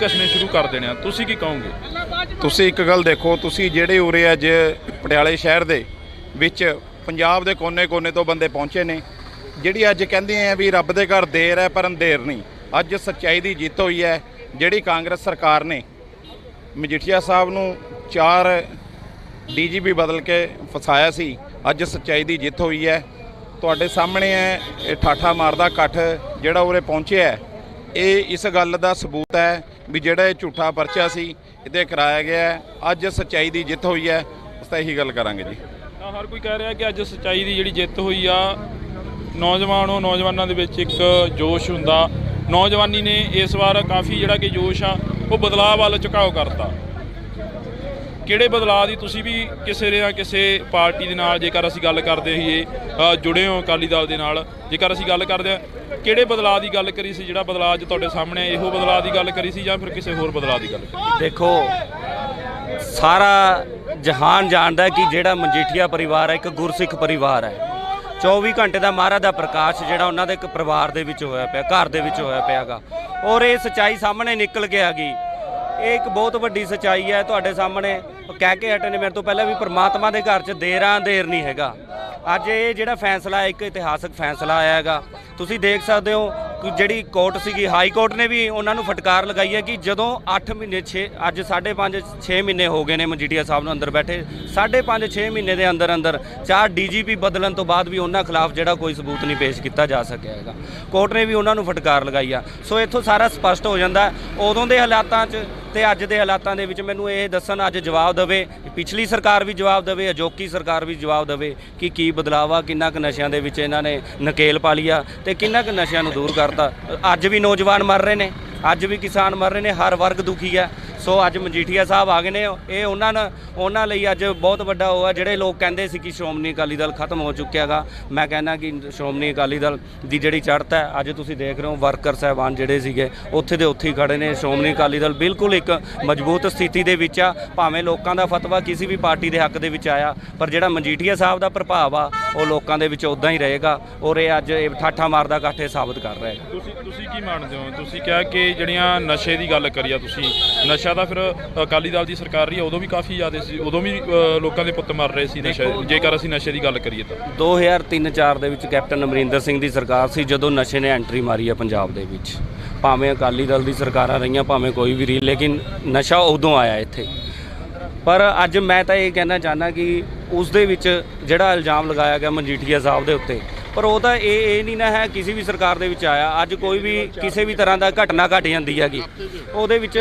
कसने शुरू कर देने आ, तुसी की कहोगे? ਤੁਸੀਂ ਇੱਕ ਗੱਲ ਦੇਖੋ, ਤੁਸੀਂ ਜਿਹੜੇ ਉਰੇ ਅੱਜ ਪਟਿਆਲੇ ਸ਼ਹਿਰ ਦੇ ਵਿੱਚ ਪੰਜਾਬ ਦੇ ਕੋਨੇ-ਕੋਨੇ ਤੋਂ ਬੰਦੇ ਪਹੁੰਚੇ ਨੇ, ਜਿਹੜੀ ਅੱਜ ਕਹਿੰਦੇ ਆ ਵੀ ਰੱਬ ਦੇ ਘਰ ਦੇਰ ਹੈ ਪਰ ਅੰਧੇਰ ਨਹੀਂ। ਅੱਜ ਸੱਚਾਈ ਦੀ ਜਿੱਤ ਹੋਈ ਹੈ। ਜਿਹੜੀ ਕਾਂਗਰਸ ਸਰਕਾਰ ਨੇ ਮਜੀਠੀਆ ਸਾਹਿਬ ਨੂੰ 4 DGP ਬਦਲ ਕੇ ਫਸਾਇਆ ਸੀ, ਅੱਜ ਸੱਚਾਈ ਦੀ ਜਿੱਤ ਹੋਈ ਹੈ। ਤੁਹਾਡੇ ਸਾਹਮਣੇ ਹੈ ਇਹ ਠਾਠਾ ਮਾਰਦਾ ਇਕੱਠ ਜਿਹੜਾ ਉਰੇ ਪਹੁੰਚਿਆ ਹੈ, ਇਹ ਇਸ ਗੱਲ ਦਾ ਸਬੂਤ ਹੈ ਵੀ ਜਿਹੜਾ ਇਹ ਝੂਠਾ ਪਰਚਾ ਸੀ ਇਹਦੇ ਕਰਾਇਆ ਗਿਆ ਹੈ। ਅੱਜ ਸੱਚਾਈ ਦੀ ਜਿੱਤ ਹੋਈ ਹੈ, ਉਸ ਤਾਂ ਇਹੀ ਗੱਲ ਕਰਾਂਗੇ ਜੀ। ਤਾਂ ਹਰ ਕੋਈ ਕਹਿ ਰਿਹਾ ਕਿ ਅੱਜ ਸੱਚਾਈ ਦੀ ਜਿਹੜੀ ਜਿੱਤ ਹੋਈ ਆ, ਨੌਜਵਾਨਾਂ ਦੇ ਵਿੱਚ ਇੱਕ ਜੋਸ਼ ਹੁੰਦਾ। ਨੌਜਵਾਨੀ ਨੇ ਇਸ ਵਾਰ ਕਾਫੀ ਜਿਹੜਾ ਕਿ ਜੋਸ਼ ਆ ਉਹ ਬਦਲਾਅ ਵੱਲ ਝੁਕਾਓ ਕਰਤਾ। ਕਿਹੜੇ ਬਦਲਾਅ ਦੀ ਤੁਸੀਂ ਵੀ ਕਿਸੇ ਨਾ ਕਿਸੇ ਪਾਰਟੀ ਦੇ ਨਾਲ ਜੇਕਰ ਅਸੀਂ ਗੱਲ ਕਰਦੇ ਹੋਈਏ ਜੁੜੇ ਹੋ ਅਕਾਲੀ ਦਲ ਦੇ ਨਾਲ, ਜੇਕਰ ਅਸੀਂ ਗੱਲ ਕਰਦੇ ਹਾਂ ਕਿਹੜੇ ਬਦਲਾਅ ਦੀ ਗੱਲ ਕਰੀ ਸੀ? ਜਿਹੜਾ ਬਦਲਾਅ ਅੱਜ ਤੁਹਾਡੇ ਸਾਹਮਣੇ ਇਹੋ ਬਦਲਾਅ ਦੀ ਗੱਲ ਕਰੀ ਸੀ ਜਾਂ ਫਿਰ ਕਿਸੇ ਹੋਰ ਬਦਲਾਅ ਦੀ ਗੱਲ ਕਰੀ? ਦੇਖੋ, ਸਾਰਾ ਜਹਾਨ ਜਾਣਦਾ ਕਿ ਜਿਹੜਾ ਮਜੀਠੀਆ ਪਰਿਵਾਰ ਹੈ ਇੱਕ ਗੁਰਸਿੱਖ ਪਰਿਵਾਰ ਹੈ। 24 ਘੰਟੇ ਦਾ ਮਹਾਰਾਜ ਦਾ ਪ੍ਰਕਾਸ਼ ਜਿਹੜਾ ਉਹਨਾਂ ਦੇ ਇੱਕ ਪਰਿਵਾਰ ਦੇ ਵਿੱਚ ਹੋਇਆ ਪਿਆ, ਘਰ ਦੇ ਵਿੱਚ ਹੋਇਆ ਪਿਆਗਾ, ਔਰ ਇਹ ਸੱਚਾਈ ਸਾਹਮਣੇ ਨਿਕਲ ਕੇ ਆ ਗਈ। ਇਹ ਇੱਕ ਬਹੁਤ ਵੱਡੀ ਸੱਚਾਈ ਹੈ। ਤੁਹਾਡੇ ਸਾਹਮਣੇ ਕਹਿ ਕੇ ਹਟੇ ਨੇ ਮੇਰੇ ਤੋਂ ਪਹਿਲਾਂ ਵੀ ਪਰਮਾਤਮਾ ਦੇ ਘਰ 'ਚ ਦੇਰ ਨਹੀਂ ਹੈਗਾ। ਅੱਜ ਇਹ ਜਿਹੜਾ ਫੈਸਲਾ ਹੈ ਇੱਕ ਇਤਿਹਾਸਕ ਫੈਸਲਾ ਆਇਆ ਹੈਗਾ। ਤੁਸੀਂ ਦੇਖ ਸਕਦੇ ਹੋ ਕਿ ਜਿਹੜੀ ਕੋਰਟ ਸੀਗੀ, ਹਾਈ ਕੋਰਟ ਨੇ ਵੀ ਉਹਨਾਂ ਨੂੰ ਫਟਕਾਰ ਲਗਾਈ ਹੈ ਕਿ ਜਦੋਂ 8 ਮਹੀਨੇ 6 5.5 6 ਮਹੀਨੇ ਹੋ ਗਏ ਨੇ ਮਜੀਠੀਆ ਸਾਹਿਬ ਨੂੰ ਅੰਦਰ ਬੈਠੇ, 5.5 6 ਮਹੀਨੇ ਦੇ ਅੰਦਰ 4 DGP ਬਦਲਣ ਤੋਂ ਬਾਅਦ ਵੀ ਉਹਨਾਂ ਖਿਲਾਫ ਜਿਹੜਾ ਕੋਈ ਸਬੂਤ ਨਹੀਂ ਪੇਸ਼ ਕੀਤਾ ਜਾ ਸਕਿਆ ਹੈਗਾ। ਕੋਰਟ ਨੇ ਵੀ ਉਹਨਾਂ ਨੂੰ ਫਟਕਾਰ ਲਗਾਈ ਆ। ਸੋ ਇੱਥੋਂ ਸਾਰਾ ਸਪਸ਼ਟ ਹੋ ਜਾਂਦਾ ਉਦੋਂ ਦੇ ਹਾਲਾਤਾਂ 'ਚ ਤੇ ਅੱਜ ਦੇ ਹਾਲਾਤਾਂ ਦੇ ਵਿੱਚ। ਮੈਨੂੰ ਇਹ ਦੱਸਣ ਅੱਜ ਜਵਾਬ ਦੇਵੇ, ਪਿਛਲੀ ਸਰਕਾਰ ਵੀ ਜਵਾਬ ਦੇਵੇ, ਅਜੋਕੀ ਸਰਕਾਰ ਵੀ ਜਵਾਬ ਦੇਵੇ ਕਿ ਕੀ ਬਦਲਾਵਾ, ਕਿੰਨਾ ਕੁ ਨਸ਼ਿਆਂ ਦੇ ਵਿੱਚ ਇਹਨਾਂ ਨੇ ਨਕੇਲ ਪਾ ਲਿਆ ਤੇ ਕਿੰਨਾ ਕੁ ਨਸ਼ਿਆਂ ਨੂੰ ਦੂਰ ਕਰਤਾ। ਅੱਜ ਵੀ ਨੌਜਵਾਨ ਮਰ ਰਹੇ ਨੇ, ਅੱਜ ਵੀ ਕਿਸਾਨ ਮਰ ਰਹੇ ਨੇ, ਹਰ ਵਰਗ ਦੁਖੀ ਹੈ। ਸੋ ਅੱਜ ਮਜੀਠੀਆ ਸਾਹਿਬ ਆ ਗਏ ਨੇ, ਇਹ ਉਹਨਾਂ ਲਈ ਅੱਜ ਬਹੁਤ ਵੱਡਾ ਉਹ ਹੈ। ਜਿਹੜੇ ਲੋਕ ਕਹਿੰਦੇ ਸੀ ਕਿ ਸ਼੍ਰੋਮਣੀ ਅਕਾਲੀ ਦਲ ਖਤਮ ਹੋ ਚੁੱਕਿਆ ਗਾ, ਮੈਂ ਕਹਿੰਦਾ ਕਿ ਸ਼੍ਰੋਮਣੀ ਅਕਾਲੀ ਦਲ ਦੀ ਜਿਹੜੀ ਚੜ੍ਹਤ ਹੈ, ਅੱਜ ਤੁਸੀਂ ਦੇਖ ਰਹੇ ਹੋ ਵਰਕਰ ਸਾਹਿਬਾਨ ਜਿਹੜੇ ਸੀਗੇ ਉੱਥੇ ਦੇ ਉੱਥੇ ਹੀ ਖੜੇ ਨੇ। ਸ਼੍ਰੋਮਣੀ ਅਕਾਲੀ ਦਲ ਬਿਲਕੁਲ ਇੱਕ ਮਜ਼ਬੂਤ ਸਥਿਤੀ ਦੇ ਵਿੱਚ ਆ। ਭਾਵੇਂ ਲੋਕਾਂ ਦਾ ਫਤਵਾ ਕਿਸੇ ਵੀ ਪਾਰਟੀ ਦੇ ਹੱਕ ਦੇ ਵਿੱਚ ਆਇਆ, ਪਰ ਜਿਹੜਾ ਮਜੀਠੀਆ ਸਾਹਿਬ ਦਾ ਪ੍ਰਭਾਵ ਆ ਉਹ ਲੋਕਾਂ ਦੇ ਵਿੱਚ ਉੱਦਾਂ ਹੀ ਰਹੇਗਾ। ਔਰ ਇਹ ਅੱਜ ਇਹ ਠਾਠਾ ਮਾਰਦਾ ਇਕੱਠ ਸਾਬਤ ਕਰ ਰਿਹਾ ਹੈ। ਤੁਸੀਂ ਕੀ ਮੰਨਦੇ ਹੋ? ਤੁਸੀਂ ਕਿਹਾ ਕਿ ਜਿਹੜੀਆਂ ਨਸ਼ੇ ਦੀ ਗੱਲ ਕਰੀ ਆ, ਤੁਸੀਂ ਨਸ਼ਾ ਤਾਂ ਫਿਰ ਅਕਾਲੀ ਦਲ ਦੀ ਸਰਕਾਰ ਰਹੀ ਹੈ, ਉਦੋਂ ਵੀ ਕਾਫੀ ਜ਼ਿਆਦਾ ਸੀ, ਉਦੋਂ ਵੀ ਲੋਕਾਂ ਦੇ ਪੁੱਤ ਮਰ ਰਹੇ ਸੀ ਨਸ਼ੇ। ਜੇਕਰ ਅਸੀਂ ਨਸ਼ੇ ਦੀ ਗੱਲ ਕਰੀਏ ਤਾਂ 2003-04 ਦੇ ਵਿੱਚ ਕੈਪਟਨ ਅਮਰਿੰਦਰ ਸਿੰਘ ਦੀ ਸਰਕਾਰ ਸੀ ਜਦੋਂ ਨਸ਼ੇ ਨੇ ਐਂਟਰੀ ਮਾਰੀ ਹੈ ਪੰਜਾਬ ਦੇ ਵਿੱਚ। ਭਾਵੇਂ ਅਕਾਲੀ ਦਲ ਦੀ ਸਰਕਾਰਾਂ ਰਹੀਆਂ, ਭਾਵੇਂ ਕੋਈ ਵੀ ਰਹੀ, ਲੇਕਿਨ ਨਸ਼ਾ ਉਦੋਂ ਆਇਆ ਇੱਥੇ। ਪਰ ਅੱਜ ਮੈਂ ਤਾਂ ਇਹ ਕਹਿਣਾ ਚਾਹੁੰਦਾ ਕਿ ਉਸ ਦੇ ਵਿੱਚ ਜਿਹੜਾ ਇਲਜ਼ਾਮ ਲਗਾਇਆ ਗਿਆ ਮਜੀਠੀਆ ਸਾਹਿਬ ਦੇ ਉੱਤੇ, ਪਰ ਉਹ ਤਾਂ ਇਹ ਨਹੀਂ ਨਾ ਹੈ ਕਿਸੇ ਵੀ ਸਰਕਾਰ ਦੇ ਵਿੱਚ ਆਇਆ। ਅੱਜ ਕੋਈ ਵੀ ਕਿਸੇ ਵੀ ਤਰ੍ਹਾਂ ਦਾ ਘਟਨਾ ਘਟ ਜਾਂਦੀ ਹੈਗੀ, ਉਹਦੇ ਵਿੱਚ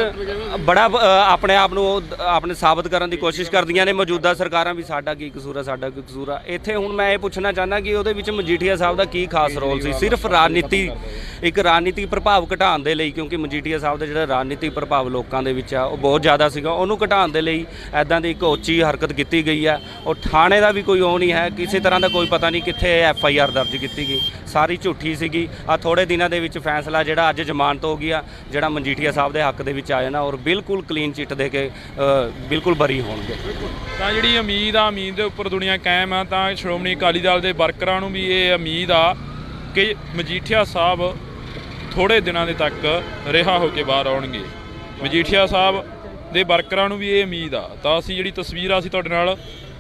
ਬੜਾ ਆਪਣੇ ਆਪ ਨੂੰ ਆਪਣੇ ਸਾਬਤ ਕਰਨ ਦੀ ਕੋਸ਼ਿਸ਼ ਕਰਦੀਆਂ ਨੇ ਮੌਜੂਦਾ ਸਰਕਾਰਾਂ ਵੀ, ਸਾਡਾ ਕੀ ਕਸੂਰ ਆ, ਸਾਡਾ ਕੀ ਕਸੂਰ ਆ। ਇੱਥੇ ਹੁਣ ਮੈਂ ਇਹ ਪੁੱਛਣਾ ਚਾਹੁੰਦਾ ਕਿ ਉਹਦੇ ਵਿੱਚ ਮਜੀਠੀਆ ਸਾਹਿਬ ਦਾ ਕੀ ਖਾਸ ਰੋਲ ਸੀ? ਸਿਰਫ ਰਾਜਨੀਤਿਕ ਪ੍ਰਭਾਵ ਘਟਾਉਣ ਦੇ ਲਈ, ਕਿਉਂਕਿ ਮਜੀਠੀਆ ਸਾਹਿਬ ਦਾ ਜਿਹੜਾ ਰਾਜਨੀਤਿਕ ਪ੍ਰਭਾਵ ਲੋਕਾਂ ਦੇ ਵਿੱਚ ਆ ਉਹ ਬਹੁਤ ਜ਼ਿਆਦਾ ਸੀਗਾ, ਉਹਨੂੰ ਘਟਾਉਣ ਦੇ ਲਈ ਐਦਾਂ ਦੀ ਇੱਕ ਉੱਚੀ ਹਰਕਤ ਕੀਤੀ ਗਈ ਆ। ਉਹ ਥਾਣੇ ਦਾ ਵੀ ਕੋਈ ਉਹ ਨਹੀਂ ਹੈ, ਕਿਸੇ ਤਰ੍ਹਾਂ ਦਾ ਕੋਈ ਪਤਾ ਨਹੀਂ ਕਿੱਥੇ FIR ਦਰਜ ਕੀਤੀ ਗਈ, ਸਾਰੀ ਝੂਠੀ ਸੀਗੀ। ਆ ਥੋੜੇ ਦਿਨਾਂ ਦੇ ਵਿੱਚ ਫੈਸਲਾ ਜਿਹੜਾ ਅੱਜ ਜ਼ਮਾਨਤ ਹੋ ਗਿਆ, ਜਿਹੜਾ ਮਜੀਠੀਆ ਸਾਹਿਬ ਦੇ ਹੱਕ ਦੇ ਵਿੱਚ ਆਇਆ ਨਾ, ਔਰ ਬਿਲਕੁਲ ਕਲੀਨ ਚਿੱਟ ਦੇ ਕੇ ਬਿਲਕੁਲ ਬਰੀ ਹੋਣਗੇ। ਤਾਂ ਜਿਹੜੀ ਉਮੀਦ ਦੇ ਉੱਪਰ ਦੁਨੀਆ ਕਾਇਮ ਆ, ਤਾਂ ਸ਼੍ਰੋਮਣੀ ਅਕਾਲੀ ਦਲ ਦੇ ਵਰਕਰਾਂ ਨੂੰ ਵੀ ਇਹ ਉਮੀਦ ਆ ਕਿ ਮਜੀਠੀਆ ਸਾਹਿਬ ਥੋੜੇ ਦਿਨਾਂ ਦੇ ਤੱਕ ਰਿਹਾ ਹੋ ਕੇ ਬਾਹਰ ਆਉਣਗੇ। ਮਜੀਠੀਆ ਸਾਹਿਬ ਦੇ ਵਰਕਰਾਂ ਨੂੰ ਵੀ ਇਹ ਉਮੀਦ ਆ। ਤਾਂ ਅਸੀਂ ਜਿਹੜੀ ਤਸਵੀਰ ਅਸੀਂ ਤੁਹਾਡੇ ਨਾਲ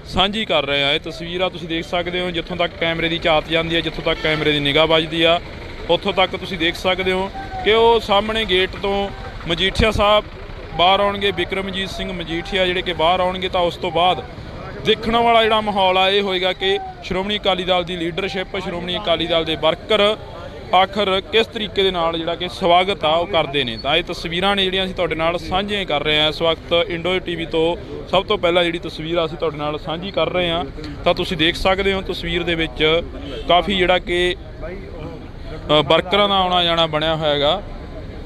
ਸਾਂਝੀ ਕਰ ਰਹੇ ਹਾਂ, ਇਹ ਤਸਵੀਰਾਂ ਤੁਸੀਂ ਦੇਖ ਸਕਦੇ ਹੋ। ਜਿੱਥੋਂ ਤੱਕ ਕੈਮਰੇ ਦੀ ਝਾਤ ਜਾਂਦੀ ਹੈ, ਜਿੱਥੋਂ ਤੱਕ ਕੈਮਰੇ ਦੀ ਨਿਗਾਹ ਵੱਜਦੀ ਆ, ਉੱਥੋਂ ਤੱਕ ਤੁਸੀਂ ਦੇਖ ਸਕਦੇ ਹੋ ਕਿ ਉਹ ਸਾਹਮਣੇ ਗੇਟ ਤੋਂ ਮਜੀਠੀਆ ਸਾਹਿਬ ਬਾਹਰ ਆਉਣਗੇ। ਬਿਕਰਮਜੀਤ ਸਿੰਘ ਮਜੀਠੀਆ ਜਿਹੜੇ ਕਿ ਬਾਹਰ ਆਉਣਗੇ, ਤਾਂ ਉਸ ਤੋਂ ਬਾਅਦ ਦੇਖਣ ਵਾਲਾ ਜਿਹੜਾ ਮਾਹੌਲ ਆ ਇਹ ਹੋਏਗਾ ਕਿ ਸ਼੍ਰੋਮਣੀ ਅਕਾਲੀ ਦਲ ਦੀ ਲੀਡਰਸ਼ਿਪ, ਸ਼੍ਰੋਮਣੀ ਅਕਾਲੀ ਦਲ ਦੇ ਵਰਕਰ ਆਖਰ ਕਿਸ ਤਰੀਕੇ ਦੇ ਨਾਲ ਜਿਹੜਾ ਕਿ ਸਵਾਗਤ ਆ ਉਹ ਕਰਦੇ ਨੇ। ਤਾਂ ਇਹ ਤਸਵੀਰਾਂ ਨੇ ਜਿਹੜੀਆਂ ਅਸੀਂ ਤੁਹਾਡੇ ਨਾਲ ਸਾਂਝੀਆਂ ਕਰ ਰਹੇ ਹਾਂ ਇਸ ਵਕਤ ਇੰਡੋ TV ਤੋਂ। ਸਭ ਤੋਂ ਪਹਿਲਾਂ ਜਿਹੜੀ ਤਸਵੀਰ ਆ ਅਸੀਂ ਤੁਹਾਡੇ ਨਾਲ ਸਾਂਝੀ ਕਰ ਰਹੇ ਹਾਂ, ਤਾਂ ਤੁਸੀਂ ਦੇਖ ਸਕਦੇ ਹੋ ਤਸਵੀਰ ਦੇ ਵਿੱਚ ਕਾਫੀ ਜਿਹੜਾ ਕਿ ਵਰਕਰਾਂ ਦਾ ਆਉਣਾ ਜਾਣਾ ਬਣਿਆ ਹੋਇਆ ਹੈਗਾ।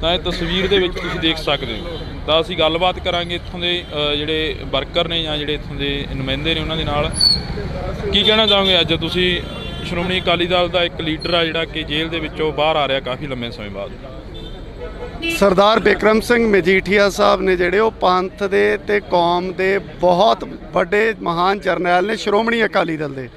ਤਾਂ ਇਹ ਤਸਵੀਰ ਦੇ ਵਿੱਚ ਤੁਸੀਂ ਦੇਖ ਸਕਦੇ ਹੋ। ਤਾਂ ਅਸੀਂ ਗੱਲਬਾਤ ਕਰਾਂਗੇ ਇੱਥੋਂ ਦੇ ਜਿਹੜੇ ਵਰਕਰ ਨੇ ਜਾਂ ਜਿਹੜੇ ਇੱਥੋਂ ਦੇ ਨੁਮਾਇੰਦੇ ਨੇ ਉਹਨਾਂ ਦੇ ਨਾਲ। ਕੀ ਕਹਿਣਾ ਚਾਹੋਗੇ? ਅੱਜ ਤੁਸੀਂ ਸ਼੍ਰੋਮਣੀ ਅਕਾਲੀ ਦਲ ਦਾ ਇੱਕ ਲੀਡਰ ਆ ਜਿਹੜਾ ਕਿ ਜੇਲ੍ਹ ਦੇ ਵਿੱਚੋਂ ਬਾਹਰ ਆ ਰਿਹਾ ਕਾਫੀ ਲੰਮੇ ਸਮੇਂ ਬਾਅਦ। ਸਰਦਾਰ ਬਿਕਰਮ ਸਿੰਘ ਮਜੀਠੀਆ ਸਾਹਿਬ ਨੇ ਜਿਹੜੇ ਉਹ ਪੰਥ ਦੇ ਤੇ ਕੌਮ ਦੇ ਬਹੁਤ ਵੱਡੇ ਮਹਾਨ ਜਰਨੈਲ ਨੇ ਸ਼੍ਰੋਮਣੀ ਅਕਾਲੀ ਦਲ ਦੇ।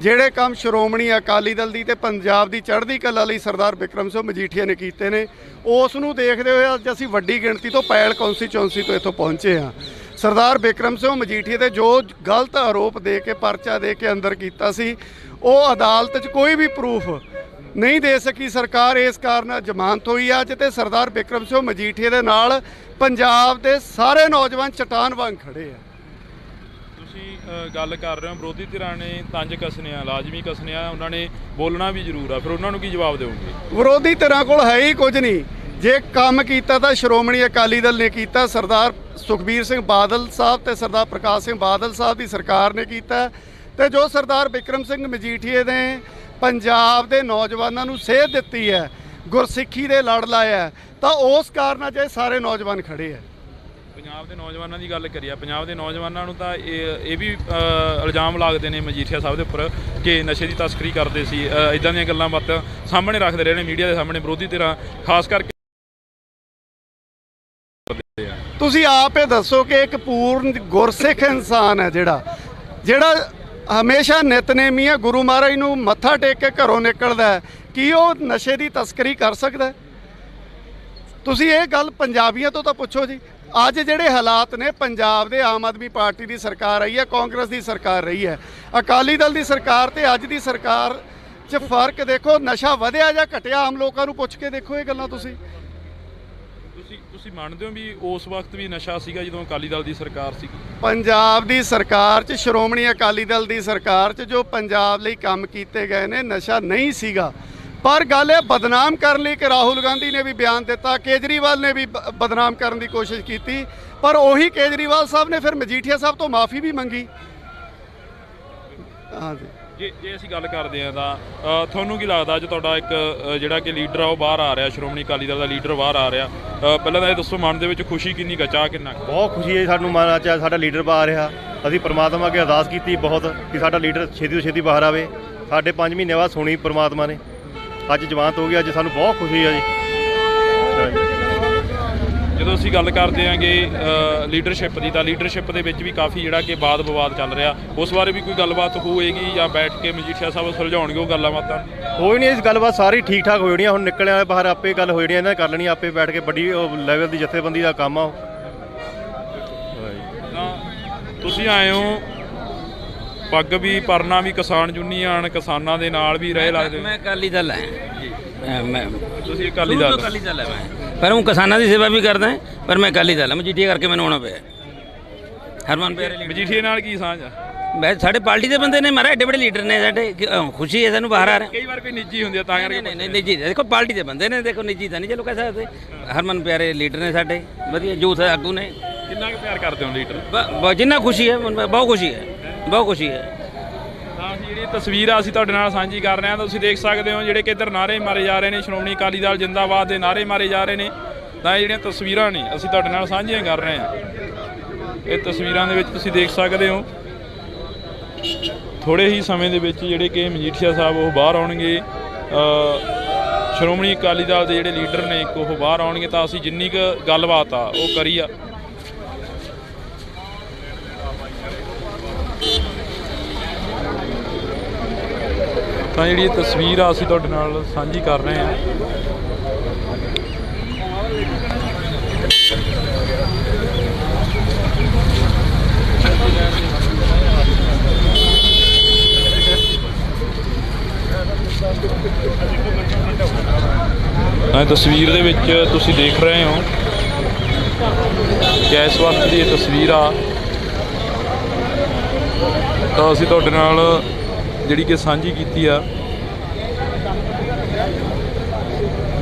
ਜਿਹੜੇ ਕੰਮ ਸ਼੍ਰੋਮਣੀ ਅਕਾਲੀ ਦਲ ਦੀ ਤੇ ਪੰਜਾਬ ਦੀ ਚੜ੍ਹਦੀ ਕਲਾ ਲਈ ਸਰਦਾਰ ਬਿਕਰਮ ਸਿੰਘ ਮਜੀਠੀਆ ਨੇ ਕੀਤੇ ਨੇ, ਉਸ ਨੂੰ ਦੇਖਦੇ ਹੋਏ ਅੱਜ ਅਸੀਂ ਵੱਡੀ ਗਿਣਤੀ ਤੋਂ ਪੈਲ ਕੌਂਸਟੀਚੁਐਂਸੀ ਤੋਂ ਇੱਥੋਂ ਪਹੁੰਚੇ ਹਾਂ। ਸਰਦਾਰ ਬਿਕਰਮ ਸਿੰਘ ਮਜੀਠੀਆ ਤੇ ਜੋ ਗਲਤ ਆਰੋਪ ਦੇ ਕੇ ਪਰਚਾ ਦੇ ਕੇ ਅੰਦਰ ਕੀਤਾ ਸੀ, ਉਹ ਅਦਾਲਤ 'ਚ ਕੋਈ ਵੀ ਪ੍ਰੂਫ ਨਹੀਂ ਦੇ ਸਕੀ ਸਰਕਾਰ, ਇਸ ਕਾਰਨ ਜ਼ਮਾਨਤ ਹੋਈ ਅੱਜ। ਤੇ ਸਰਦਾਰ ਬਿਕਰਮ ਸਿੰਘ ਮਜੀਠੀਆ ਦੇ ਨਾਲ ਪੰਜਾਬ ਦੇ ਸਾਰੇ ਨੌਜਵਾਨ ਚਟਾਨ ਵਾਂਗ ਖੜੇ ਆ। ਤੁਸੀਂ ਗੱਲ ਕਰ ਰਹੇ ਹੋ ਵਿਰੋਧੀ ਧਿਰਾਂ ਨੇ ਤੰਜ ਕੱਸਣੇ ਆ, ਲਾਜ਼ਮੀ ਕੱਸਣੇ ਆ, ਉਹਨਾਂ ਨੇ ਬੋਲਣਾ ਵੀ ਜ਼ਰੂਰ ਆ, ਫਿਰ ਉਹਨਾਂ ਨੂੰ ਕੀ ਜਵਾਬ ਦਿਓਗੇ? ਵਿਰੋਧੀ ਧਿਰਾਂ ਕੋਲ ਹੈ ਹੀ ਕੁਝ ਨਹੀਂ। ਜੇ ਕੰਮ ਕੀਤਾ ਤਾਂ ਸ਼੍ਰੋਮਣੀ ਅਕਾਲੀ ਦਲ ਨੇ ਕੀਤਾ, ਸਰਦਾਰ ਸੁਖਬੀਰ ਸਿੰਘ ਬਾਦਲ ਸਾਹਿਬ ਤੇ ਸਰਦਾਰ ਪ੍ਰਕਾਸ਼ ਸਿੰਘ ਬਾਦਲ ਸਾਹਿਬ ਦੀ ਸਰਕਾਰ ਨੇ ਕੀਤਾ। ਤੇ ਜੋ ਸਰਦਾਰ ਬਿਕਰਮ ਸਿੰਘ ਮਜੀਠੀਏ ਨੇ ਪੰਜਾਬ ਦੇ ਨੌਜਵਾਨਾਂ ਨੂੰ ਸੇਧ ਦਿੱਤੀ ਹੈ, ਗੁਰਸਿੱਖੀ ਦੇ ਲੜ ਲਾਇਆ, ਤਾਂ ਉਸ ਕਾਰਨ ਅਜੇ ਸਾਰੇ ਨੌਜਵਾਨ ਖੜੇ ਆ। ਪੰਜਾਬ ਦੇ ਨੌਜਵਾਨਾਂ ਦੀ ਗੱਲ ਕਰੀਏ, ਪੰਜਾਬ ਦੇ ਨੌਜਵਾਨਾਂ ਨੂੰ ਤਾਂ ਇਹ ਵੀ ਇਲਜ਼ਾਮ ਲੱਗਦੇ ਨੇ ਮਜੀਠੀਆ ਸਾਹਿਬ ਦੇ ਉੱਪਰ ਕਿ ਨਸ਼ੇ ਦੀ ਤਸਕਰੀ ਕਰਦੇ ਸੀ, ਇਦਾਂ ਦੀਆਂ ਗੱਲਾਂ ਬਾਤਾਂ ਸਾਹਮਣੇ ਰੱਖਦੇ ਰਹੇ ਨੇ ਮੀਡੀਆ ਦੇ ਸਾਹਮਣੇ ਵਿਰੋਧੀ ਧਿਰਾਂ, ਖਾਸ ਕਰਕੇ। ਤੁਸੀਂ ਆਪ ਇਹ ਦੱਸੋ ਕਿ ਇੱਕ ਪੂਰਨ ਗੁਰਸਿੱਖ ਇਨਸਾਨ ਹੈ ਜਿਹੜਾ ਹਮੇਸ਼ਾ ਨਿਤਨੇਮੀ ਹੈ, ਗੁਰੂ ਮਹਾਰਾਜ ਨੂੰ ਮੱਥਾ ਟੇਕ ਕੇ ਘਰੋਂ ਨਿਕਲਦਾ ਹੈ, ਕੀ ਉਹ ਨਸ਼ੇ ਦੀ ਤਸਕਰੀ ਕਰ ਸਕਦਾ ਹੈ? ਤੁਸੀਂ ਇਹ ਗੱਲ ਪੰਜਾਬੀਆਂ ਤੋਂ ਤਾਂ ਪੁੱਛੋ ਜੀ। ਅੱਜ ਜਿਹੜੇ ਹਾਲਾਤ ਨੇ, ਪੰਜਾਬ ਦੇ ਆਮ ਆਦਮੀ ਪਾਰਟੀ ਦੀ ਸਰਕਾਰ ਆਈ ਹੈ, ਕਾਂਗਰਸ ਦੀ ਸਰਕਾਰ ਰਹੀ ਹੈ, ਅਕਾਲੀ ਦਲ ਦੀ ਸਰਕਾਰ ਤੇ ਅੱਜ ਦੀ ਸਰਕਾਰ 'ਚ ਫਰਕ ਦੇਖੋ। ਨਸ਼ਾ ਵਧਿਆ ਜਾਂ ਘਟਿਆ? ਆਮ ਲੋਕਾਂ ਨੂੰ ਪੁੱਛ ਕੇ ਦੇਖੋ ਇਹ ਗੱਲਾਂ। ਤੁਸੀਂ ਮੰਨਦੇ ਹੋ ਵੀ ਉਸ ਵਕਤ ਵੀ ਨਸ਼ਾ ਸੀਗਾ ਜਦੋਂ ਅਕਾਲੀ ਦਲ ਦੀ ਸਰਕਾਰ ਸੀ? ਪੰਜਾਬ ਦੀ ਸਰਕਾਰ 'ਚ, ਸ਼੍ਰੋਮਣੀ ਅਕਾਲੀ ਦਲ ਦੀ ਸਰਕਾਰ 'ਚ ਜੋ ਪੰਜਾਬ ਲਈ ਕੰਮ ਕੀਤੇ ਗਏ ਨੇ, ਨਸ਼ਾ ਨਹੀਂ ਸੀਗਾ। ਪਰ ਗੱਲ ਇਹ ਬਦਨਾਮ ਕਰਨ ਲਈ ਕਿ ਰਾਹੁਲ ਗਾਂਧੀ ਨੇ ਵੀ ਬਿਆਨ ਦਿੱਤਾ, ਕੇਜਰੀਵਾਲ ਨੇ ਵੀ ਬਦਨਾਮ ਕਰਨ ਦੀ ਕੋਸ਼ਿਸ਼ ਕੀਤੀ, ਪਰ ਉਹੀ ਕੇਜਰੀਵਾਲ ਸਾਹਿਬ ਨੇ ਫਿਰ ਮਜੀਠੀਆ ਸਾਹਿਬ ਤੋਂ ਮਾਫੀ ਵੀ ਮੰਗੀ। ਹਾਂਜੀ, ਜੇ ਅਸੀਂ ਗੱਲ ਕਰਦੇ ਹਾਂ ਤਾਂ ਤੁਹਾਨੂੰ ਕੀ ਲੱਗਦਾ ਅੱਜ ਤੁਹਾਡਾ ਇੱਕ ਜਿਹੜਾ ਕਿ ਲੀਡਰ ਆ ਉਹ ਬਾਹਰ ਆ ਰਿਹਾ, ਸ਼੍ਰੋਮਣੀ ਅਕਾਲੀ ਦਲ ਦਾ ਲੀਡਰ ਬਾਹਰ ਆ ਰਿਹਾ, ਪਹਿਲਾਂ ਤਾਂ ਇਹ ਦੱਸੋ ਮਨ ਦੇ ਵਿੱਚ ਖੁਸ਼ੀ ਕਿੰਨੀ ਕੁ, ਚਾਹ ਕਿੰਨਾ? ਬਹੁਤ ਖੁਸ਼ੀ ਹੈ ਸਾਨੂੰ, ਮਨ ਅੱਜ ਸਾਡਾ ਲੀਡਰ ਬਾਹਰ ਆ ਰਿਹਾ। ਅਸੀਂ ਪ੍ਰਮਾਤਮਾ ਅੱਗੇ ਅਰਦਾਸ ਕੀਤੀ ਬਹੁਤ ਕਿ ਸਾਡਾ ਲੀਡਰ ਛੇਤੀ ਤੋਂ ਛੇਤੀ ਬਾਹਰ ਆਵੇ। ਸਾਡੇ 5 ਮਹੀਨੇ ਬਾਅਦ ਸੁਣੀ ਪ੍ਰਮਾਤਮਾ ਨੇ, ਅੱਜ ਜਵਾਨਤ ਹੋ ਗਈ। ਅੱਜ ਸਾਨੂੰ ਬਹੁਤ ਖੁਸ਼ੀ ਹੈ ਜੀ। ਜਦੋਂ ਅਸੀਂ ਗੱਲ ਕਰਦੇ ਆਂਗੇ ਲੀਡਰਸ਼ਿਪ ਦੀ, ਤਾਂ ਲੀਡਰਸ਼ਿਪ ਦੇ ਵਿੱਚ ਵੀ ਕਾਫੀ ਜਿਹੜਾ ਕਿ ਵਾਦ ਵਿਵਾਦ ਚੱਲ ਰਿਹਾ, ਉਸ ਬਾਰੇ ਵੀ ਕੋਈ ਗੱਲਬਾਤ ਹੋਏਗੀ ਜਾਂ ਬੈਠ ਕੇ ਮਜੀਠੀਆ ਸਾਹਿਬ ਸੁਲਝਾਉਣਗੇ ਉਹ ਗੱਲਾਂ ਬਾਤਾਂ? ਕੋਈ ਨਹੀਂ, ਇਸ ਗੱਲਬਾਤ ਸਾਰੀ ਠੀਕ ਠਾਕ ਹੋ ਜਾਣੀ। ਹੁਣ ਨਿਕਲਿਆ ਬਾਹਰ ਆਪੇ ਗੱਲ ਹੋ ਜਾਣੀ, ਇਹਨਾਂ ਨੇ ਕਰ ਲੈਣੀ ਆਪੇ ਬੈਠ ਕੇ। ਵੱਡੀ ਲੈਵਲ ਦੀ ਜਥੇਬੰਦੀ ਦਾ ਕੰਮ ਆ ਉਹ। ਤਾਂ ਤੁਸੀਂ ਆਏ ਹੋ, ਪੱਗ ਵੀ ਪਰਨਾ ਵੀ ਕਿਸਾਨ ਯੂਨੀਅਨ, ਕਿਸਾਨਾਂ ਦੇ ਨਾਲ ਵੀ ਰਹੇ ਲੱਗਦੇ? ਮੈਂ ਅਕਾਲੀ ਦਲ ਹੈ, ਮੈਂ ਤੁਸੀਂ ਅਕਾਲੀ ਦਲ? ਅਕਾਲੀ ਦਲ ਹੈ ਮੈਂ, ਪਰ ਉਹ ਕਿਸਾਨਾਂ ਦੀ ਸੇਵਾ ਵੀ ਕਰਦਾ, ਪਰ ਮੈਂ ਅਕਾਲੀ ਦਲ ਹਾਂ। ਮਜੀਠੀਆ ਕਰਕੇ ਮੈਨੂੰ ਆਉਣਾ ਪਿਆ। ਹਰਮਨ ਪਿਆਰੇ ਮਜੀਠੀਏ ਨਾਲ ਕੀ ਸਾਂਝ ਆ? ਮੈਂ ਸਾਡੇ ਪਾਰਟੀ ਦੇ ਬੰਦੇ ਨੇ, ਮਾਰਾ ਐਡੇ ਬੜੇ ਲੀਡਰ ਨੇ ਸਾਡੇ, ਖੁਸ਼ੀ ਹੈ ਸਾਨੂੰ ਬਾਹਰ ਆ ਰਹੇ। ਕਈ ਵਾਰ ਕੋਈ ਨਿੱਜੀ ਹੁੰਦੀ ਆ ਤਾਂ ਕਰਕੇ? ਨਹੀਂ ਨਿੱਜੀ, ਦੇਖੋ ਪਾਰਟੀ ਦੇ ਬੰਦੇ ਨੇ, ਦੇਖੋ ਨਿੱਜੀ ਤਾਂ ਨਹੀਂ ਚਲੋ ਕਹਿ ਸਕਦੇ। ਹਰਮਨ ਪਿਆਰੇ ਲੀਡਰ ਨੇ ਸਾਡੇ, ਵਧੀਆ ਯੂਥ ਆਗੂ ਨੇ। ਕਿੰਨਾ ਕੁ ਪਿਆਰ ਕਰਦੇ ਹੋ ਲੀਡਰ? ਜਿੰਨਾ ਖੁਸ਼ੀ ਹੈ, ਬਹੁਤ ਖੁਸ਼ੀ ਹੈ, ਬਹੁਤ ਖੁਸ਼ੀ ਹੈ। ਤਾਂ ਜਿਹੜੀ ਤਸਵੀਰ ਆ ਅਸੀਂ ਤੁਹਾਡੇ ਨਾਲ ਸਾਂਝੀ ਕਰ ਰਹੇ ਹਾਂ, ਤਾਂ ਤੁਸੀਂ ਦੇਖ ਸਕਦੇ ਹੋ ਜਿਹੜੇ ਕਿ ਇੱਧਰ ਨਾਅਰੇ ਮਾਰੇ ਜਾ ਰਹੇ ਨੇ, ਸ਼੍ਰੋਮਣੀ ਅਕਾਲੀ ਦਲ ਜਿੰਦਾਬਾਦ ਦੇ ਨਾਅਰੇ ਮਾਰੇ ਜਾ ਰਹੇ ਨੇ। ਤਾਂ ਇਹ ਜਿਹੜੀਆਂ ਤਸਵੀਰਾਂ ਨੇ ਅਸੀਂ ਤੁਹਾਡੇ ਨਾਲ ਸਾਂਝੀਆਂ ਕਰ ਰਹੇ ਹਾਂ। ਇਹ ਤਸਵੀਰਾਂ ਦੇ ਵਿੱਚ ਤੁਸੀਂ ਦੇਖ ਸਕਦੇ ਹੋ ਥੋੜ੍ਹੇ ਹੀ ਸਮੇਂ ਦੇ ਵਿੱਚ ਜਿਹੜੇ ਕਿ ਮਜੀਠੀਆ ਸਾਹਿਬ ਉਹ ਬਾਹਰ ਆਉਣਗੇ, ਸ਼੍ਰੋਮਣੀ ਅਕਾਲੀ ਦਲ ਦੇ ਜਿਹੜੇ ਲੀਡਰ ਨੇ ਇੱਕ ਉਹ ਬਾਹਰ ਆਉਣਗੇ। ਤਾਂ ਅਸੀਂ ਜਿੰਨੀ ਕੁ ਗੱਲਬਾਤ ਆ ਉਹ ਕਰੀ ਆ। ਤਾਂ ਜਿਹੜੀ ਇਹ ਤਸਵੀਰ ਆ ਅਸੀਂ ਤੁਹਾਡੇ ਨਾਲ ਸਾਂਝੀ ਕਰ ਰਹੇ ਹਾਂ। ਤਾਂ ਤਸਵੀਰ ਦੇ ਵਿੱਚ ਤੁਸੀਂ ਦੇਖ ਰਹੇ ਹੋ ਕਿ ਇਸ ਵਕਤ ਦੀ ਇਹ ਤਸਵੀਰ ਆ, ਤਾਂ ਅਸੀਂ ਤੁਹਾਡੇ ਨਾਲ ਜਿਹੜੀ ਕਿ ਸਾਂਝੀ ਕੀਤੀ ਆ।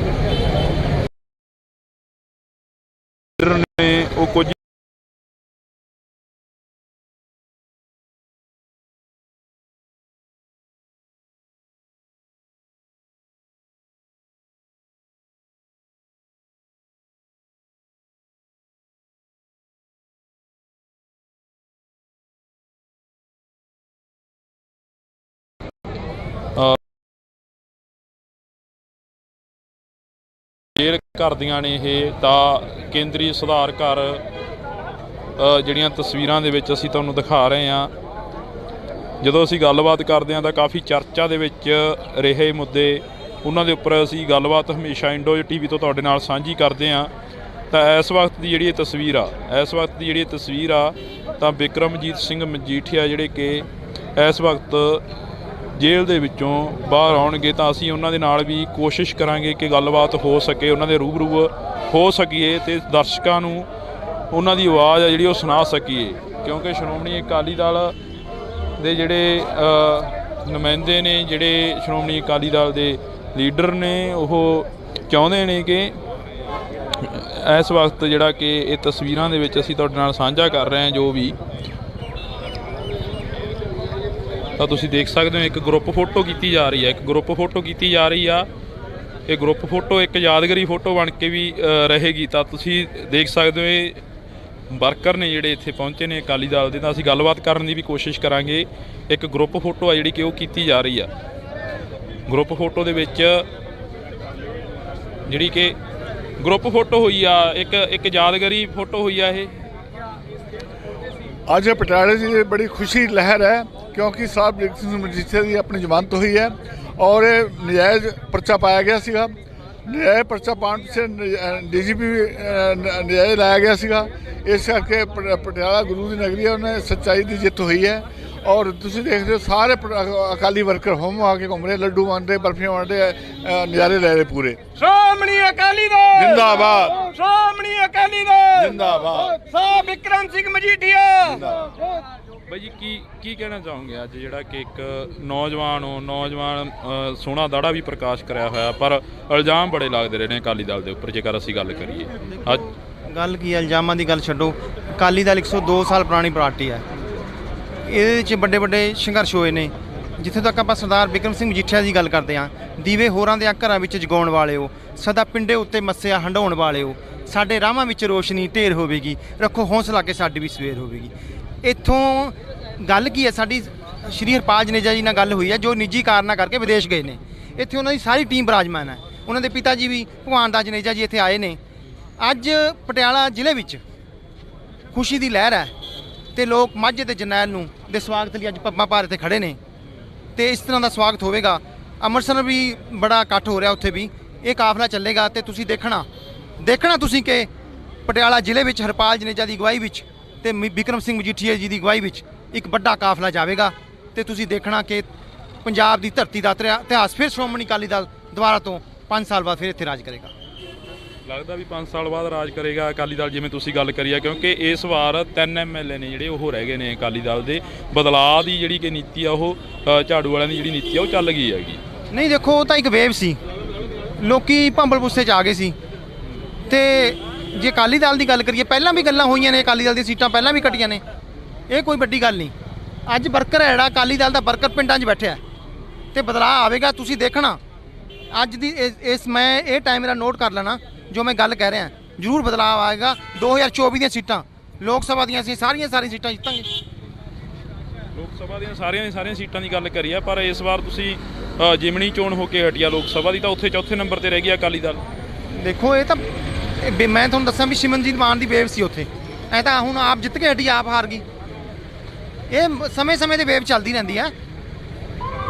ਨੇ ਉਹ ਕੁਝ ਸ਼ੇਅਰ ਕਰਦੀਆਂ ਨੇ ਇਹ। ਤਾਂ ਕੇਂਦਰੀ ਸੁਧਾਰ ਘਰ ਜਿਹੜੀਆਂ ਤਸਵੀਰਾਂ ਦੇ ਵਿੱਚ ਅਸੀਂ ਤੁਹਾਨੂੰ ਦਿਖਾ ਰਹੇ ਹਾਂ, ਜਦੋਂ ਅਸੀਂ ਗੱਲਬਾਤ ਕਰਦੇ ਹਾਂ ਤਾਂ ਕਾਫੀ ਚਰਚਾ ਦੇ ਵਿੱਚ ਰਹੇ ਮੁੱਦੇ ਉਹਨਾਂ ਦੇ ਉੱਪਰ ਅਸੀਂ ਗੱਲਬਾਤ ਹਮੇਸ਼ਾ ਇੰਡੋ TV ਤੋਂ ਤੁਹਾਡੇ ਨਾਲ ਸਾਂਝੀ ਕਰਦੇ ਹਾਂ। ਤਾਂ ਇਸ ਵਕਤ ਦੀ ਜਿਹੜੀ ਇਹ ਤਸਵੀਰ ਆ ਤਾਂ ਬਿਕਰਮਜੀਤ ਸਿੰਘ ਮਜੀਠੀਆ ਜਿਹੜੇ ਕਿ ਇਸ ਵਕਤ ਜੇਲ੍ਹ ਦੇ ਵਿੱਚੋਂ ਬਾਹਰ ਆਉਣਗੇ, ਤਾਂ ਅਸੀਂ ਉਹਨਾਂ ਦੇ ਨਾਲ ਵੀ ਕੋਸ਼ਿਸ਼ ਕਰਾਂਗੇ ਕਿ ਗੱਲਬਾਤ ਹੋ ਸਕੇ, ਉਹਨਾਂ ਦੇ ਰੂਬਰੂ ਹੋ ਸਕੀਏ ਅਤੇ ਦਰਸ਼ਕਾਂ ਨੂੰ ਉਹਨਾਂ ਦੀ ਆਵਾਜ਼ ਆ ਜਿਹੜੀ ਉਹ ਸੁਣਾ ਸਕੀਏ। ਕਿਉਂਕਿ ਸ਼੍ਰੋਮਣੀ ਅਕਾਲੀ ਦਲ ਦੇ ਜਿਹੜੇ ਨੁਮਾਇੰਦੇ ਨੇ, ਜਿਹੜੇ ਸ਼੍ਰੋਮਣੀ ਅਕਾਲੀ ਦਲ ਦੇ ਲੀਡਰ ਨੇ, ਉਹ ਚਾਹੁੰਦੇ ਨੇ ਕਿ ਇਸ ਵਕਤ ਜਿਹੜਾ ਕਿ ਇਹ ਤਸਵੀਰਾਂ ਦੇ ਵਿੱਚ ਅਸੀਂ ਤੁਹਾਡੇ ਨਾਲ ਸਾਂਝਾ ਕਰ ਰਹੇ ਹਾਂ ਜੋ ਵੀ, ਤਾਂ ਤੁਸੀਂ ਦੇਖ ਸਕਦੇ ਹੋ ਇੱਕ ਗਰੁੱਪ ਫੋਟੋ ਕੀਤੀ ਜਾ ਰਹੀ ਹੈ, ਇਹ ਗਰੁੱਪ ਫੋਟੋ ਇੱਕ ਯਾਦਗਾਰੀ ਫੋਟੋ ਬਣ ਕੇ ਵੀ ਰਹੇਗੀ। ਤਾਂ ਤੁਸੀਂ ਦੇਖ ਸਕਦੇ ਹੋ ਇਹ ਵਰਕਰ ਨੇ ਜਿਹੜੇ ਇੱਥੇ ਪਹੁੰਚੇ ਨੇ ਅਕਾਲੀ ਦਲ ਦੇ, ਤਾਂ ਅਸੀਂ ਗੱਲਬਾਤ ਕਰਨ ਦੀ ਵੀ ਕੋਸ਼ਿਸ਼ ਕਰਾਂਗੇ। ਇੱਕ ਗਰੁੱਪ ਫੋਟੋ ਆ ਜਿਹੜੀ ਕਿ ਉਹ ਕੀਤੀ ਜਾ ਰਹੀ ਆ, ਗਰੁੱਪ ਫੋਟੋ ਦੇ ਵਿੱਚ ਜਿਹੜੀ ਕਿ ਗਰੁੱਪ ਫੋਟੋ ਹੋਈ ਆ, ਇੱਕ ਯਾਦਗਾਰੀ ਫੋਟੋ ਹੋਈ ਆ। ਇਹ ਅੱਜ ਪਟਿਆਲੇ 'ਚ ਬੜੀ ਖੁਸ਼ੀ ਲਹਿਰ ਹੈ ਕਿਉਂਕਿ ਸਾਹਿਬ ਬਿਕਰਮ ਸਿੰਘ ਮਜੀਠੀਆ ਦੀ ਆਪਣੀ ਜ਼ਮਾਨਤ ਹੋਈ ਹੈ ਔਰ ਇਹ ਨਜਾਇਜ਼ ਪਰਚਾ ਪਾਇਆ ਗਿਆ ਸੀਗਾ। ਨਜਾਇਜ਼ ਪਰਚਾ ਪਾਉਣ ਪਿੱਛੇ DGP ਵੀ ਨਜਾਇਜ਼ ਲਾਇਆ ਗਿਆ ਸੀਗਾ। ਇਸ ਕਰਕੇ ਪਟਿਆਲਾ ਗੁਰੂ ਦੀ ਨਗਰੀ ਹੈ, ਉਹਨੇ ਸੱਚਾਈ ਦੀ ਜਿੱਤ ਹੋਈ ਹੈ। ਔਰ ਤੁਸੀਂ ਦੇਖਦੇ ਹੋ ਸਾਰੇ ਅਕਾਲੀ ਵਰਕਰ ਹੋਮ ਆ ਕੇ ਘੁੰਮ ਰਹੇ, ਲੱਡੂ ਵੰਡਦੇ, ਬਰਫੀਆਂ ਵੰਡਦੇ, ਨਜ਼ਾਰੇ ਲੈ ਰਹੇ ਪੂਰੇ। ਸ਼੍ਰੋਮਣੀ ਅਕਾਲੀ ਦਲ ਜਿੰਦਾਬਾਦ, ਸ਼੍ਰੋਮਣੀ ਅਕਾਲੀ ਦਲ ਜਿੰਦਾਬਾਦ, ਸਾਹਿਬ ਬਿਕਰਮ ਸਿੰਘ ਮਜੀਠੀਆ। ਬਾਈ ਜੀ ਕੀ ਕਹਿਣਾ ਚਾਹੋਗੇ ਅੱਜ ਜਿਹੜਾ ਕਿ ਇੱਕ ਨੌਜਵਾਨ ਸੋਹਣਾ ਦਾੜਾ ਵੀ ਪ੍ਰਕਾਸ਼ ਕਰਿਆ ਹੋਇਆ, ਪਰ ਇਲਜ਼ਾਮ ਬੜੇ ਲੱਗਦੇ ਰਹੇ ਨੇ ਅਕਾਲੀ ਦਲ ਦੇ ਉੱਪਰ ਜੇਕਰ ਅਸੀਂ ਗੱਲ ਕਰੀਏ? ਅੱਜ ਗੱਲ ਕੀ ਹੈ, ਇਲਜ਼ਾਮਾਂ ਦੀ ਗੱਲ ਛੱਡੋ। ਅਕਾਲੀ ਦਲ 102 ਸਾਲ ਪੁਰਾਣੀ ਪਾਰਟੀ ਹੈ, ਇਹਦੇ ਵਿੱਚ ਵੱਡੇ ਵੱਡੇ ਸੰਘਰਸ਼ ਹੋਏ ਨੇ। ਜਿੱਥੇ ਤੱਕ ਆਪਾਂ ਸਰਦਾਰ ਬਿਕਰਮ ਸਿੰਘ ਮਜੀਠੀਆ ਦੀ ਗੱਲ ਕਰਦੇ ਹਾਂ, ਦੀਵੇ ਹੋਰਾਂ ਦੇ ਘਰਾਂ ਵਿੱਚ ਜਗਾਉਣ ਵਾਲਿਓ, ਸਦਾ ਪਿੰਡੇ ਉੱਤੇ ਮੱਸਿਆ ਹੰਡਾਉਣ ਵਾਲਿਓ, ਸਾਡੇ ਰਾਹਾਂ ਵਿੱਚ ਰੋਸ਼ਨੀ ਢੇਰ ਹੋਵੇਗੀ, ਰੱਖੋ ਹੌਸਲਾ ਕੇ ਸਾਡੀ ਵੀ ਸਵੇਰ ਹੋਵੇਗੀ। ਇੱਥੋਂ ਗੱਲ ਕੀ ਹੈ, ਸਾਡੀ ਸ਼੍ਰੀ ਹਰਪਾਲ ਜਨੇਜਾ ਜੀ ਨਾਲ ਗੱਲ ਹੋਈ ਹੈ ਜੋ ਨਿੱਜੀ ਕਾਰਨਾਂ ਕਰਕੇ ਵਿਦੇਸ਼ ਗਏ ਨੇ। ਇੱਥੇ ਉਹਨਾਂ ਦੀ ਸਾਰੀ ਟੀਮ ਬਿਰਾਜਮਾਨ ਹੈ, ਉਹਨਾਂ ਦੇ ਪਿਤਾ ਜੀ ਵੀ ਭਗਵਾਨ ਦਾਸ ਜਨੇਜਾ ਜੀ ਇੱਥੇ ਆਏ ਨੇ। ਅੱਜ ਪਟਿਆਲਾ ਜ਼ਿਲ੍ਹੇ ਵਿੱਚ ਖੁਸ਼ੀ ਦੀ ਲਹਿਰ ਹੈ ਤੇ ਲੋਕ ਮਾਝੇ ਤੇ ਜਰਨੈਲ ਨੂੰ ਦੇ ਸਵਾਗਤ ਲਈ ਅੱਜ ਪੱਬਾਂ ਭਾਰ ਤੇ ਖੜੇ ਨੇ ਤੇ ਇਸ ਤਰ੍ਹਾਂ ਦਾ ਸਵਾਗਤ ਹੋਵੇਗਾ। ਅੰਮ੍ਰਿਤਸਰ ਵੀ ਬੜਾ ਇਕੱਠ ਹੋ ਰਿਹਾ, ਉੱਥੇ ਵੀ ਇਹ ਕਾਫਲਾ ਚੱਲੇਗਾ ਤੇ ਤੁਸੀਂ ਦੇਖਣਾ ਤੁਸੀਂ ਕਿ ਪਟਿਆਲਾ ਜ਼ਿਲ੍ਹੇ ਵਿੱਚ ਹਰਪਾਲ ਜਨੇਜਾ ਦੀ ਅਗਵਾਈ ਵਿੱਚ ਤੇ ਬਿਕਰਮ ਸਿੰਘ ਮਜੀਠੀਆ ਜੀ ਦੀ ਅਗਵਾਈ ਵਿੱਚ ਇੱਕ ਵੱਡਾ ਕਾਫਲਾ ਜਾਵੇਗਾ ਤੇ ਤੁਸੀਂ ਦੇਖਣਾ ਕਿ ਪੰਜਾਬ ਦੀ ਧਰਤੀ ਦਾ ਇਤਿਹਾਸ ਫਿਰ ਸ਼੍ਰੋਮਣੀ ਅਕਾਲੀ ਦਲ ਦੁਬਾਰਾ ਤੋਂ 5 ਸਾਲ ਬਾਅਦ ਫਿਰ ਇੱਥੇ ਰਾਜ ਕਰੇਗਾ। ਲੱਗਦਾ ਵੀ 5 ਸਾਲ ਬਾਅਦ ਰਾਜ ਕਰੇਗਾ ਅਕਾਲੀ ਦਲ, ਜਿਵੇਂ ਤੁਸੀਂ ਗੱਲ ਕਰੀ ਆ, ਕਿਉਂਕਿ ਇਸ ਵਾਰ 3 MLA ਨੇ ਜਿਹੜੇ ਉਹ ਰਹਿ ਗਏ ਨੇ ਅਕਾਲੀ ਦਲ ਦੇ। ਬਦਲਾਅ ਦੀ ਜਿਹੜੀ ਕਿ ਨੀਤੀ ਆ ਉਹ ਝਾੜੂ ਵਾਲਿਆਂ ਦੀ ਜਿਹੜੀ ਨੀਤੀ ਆ ਉਹ ਚੱਲ ਗਈ ਹੈਗੀ। ਨਹੀਂ ਦੇਖੋ, ਉਹ ਤਾਂ ਇੱਕ ਵੇਵ ਸੀ, ਲੋਕੀ ਭੰਬਲ ਪੁੱਸੇ 'ਚ ਆ ਗਏ ਸੀ। ਤੇ ਜੇ ਅਕਾਲੀ ਦਲ ਦੀ ਗੱਲ ਕਰੀਏ, ਪਹਿਲਾਂ ਵੀ ਗੱਲਾਂ ਹੋਈਆਂ ਨੇ, ਅਕਾਲੀ ਦਲ ਦੀਆਂ ਸੀਟਾਂ ਪਹਿਲਾਂ ਵੀ ਕੱਟੀਆਂ ਨੇ, ਇਹ ਕੋਈ ਵੱਡੀ ਗੱਲ ਨਹੀਂ। ਅੱਜ ਵਰਕਰ ਹੈ ਜਿਹੜਾ ਅਕਾਲੀ ਦਲ ਦਾ ਵਰਕਰ ਪਿੰਡਾਂ 'ਚ ਬੈਠਿਆ ਤੇ ਬਦਲਾਅ ਆਵੇਗਾ, ਤੁਸੀਂ ਦੇਖਣਾ। ਅੱਜ ਦੀ ਮੈਂ ਇਹ ਟਾਈਮ ਮੇਰਾ ਨੋਟ ਕਰ ਲੈਣਾ ਜੋ ਮੈਂ ਗੱਲ ਕਹਿ ਰਿਹਾ, ਜ਼ਰੂਰ ਬਦਲਾਅ ਆਏਗਾ। 2024 ਦੀਆਂ ਸੀਟਾਂ ਲੋਕ ਸਭਾ ਦੀਆਂ ਅਸੀਂ ਸਾਰੀਆਂ ਸੀਟਾਂ ਜਿੱਤਾਂਗੇ। ਲੋਕ ਸਭਾ ਦੀਆਂ ਸਾਰੀਆਂ ਸੀਟਾਂ ਦੀ ਗੱਲ ਕਰੀ ਆ, ਪਰ ਇਸ ਵਾਰ ਤੁਸੀਂ ਜਿਮਣੀ ਚੋਣ ਹੋ ਕੇ ਹਟਿਆ ਲੋਕ ਸਭਾ ਦੀ, ਤਾਂ ਉੱਥੇ ਚੌਥੇ ਨੰਬਰ ਤੇ ਰਹਿ ਗਿਆ ਅਕਾਲੀ ਦਲ। ਦੇਖੋ ਇਹ ਤਾਂ ਮੈਂ ਤੁਹਾਨੂੰ ਦੱਸਾਂ ਵੀ ਸਿਮਰਨਜੀਤ ਮਾਨ ਦੀ ਵੇਵ ਸੀ ਉੱਥੇ, ਐ ਤਾਂ ਹੁਣ ਆਪ ਜਿੱਤ ਕੇ ਹਟੀ, ਆਪ ਹਾਰ ਗਈ। ਇਹ ਸਮੇਂ ਦੇ ਵੇਵ ਚੱਲਦੀ ਰਹਿੰਦੀ ਹੈ,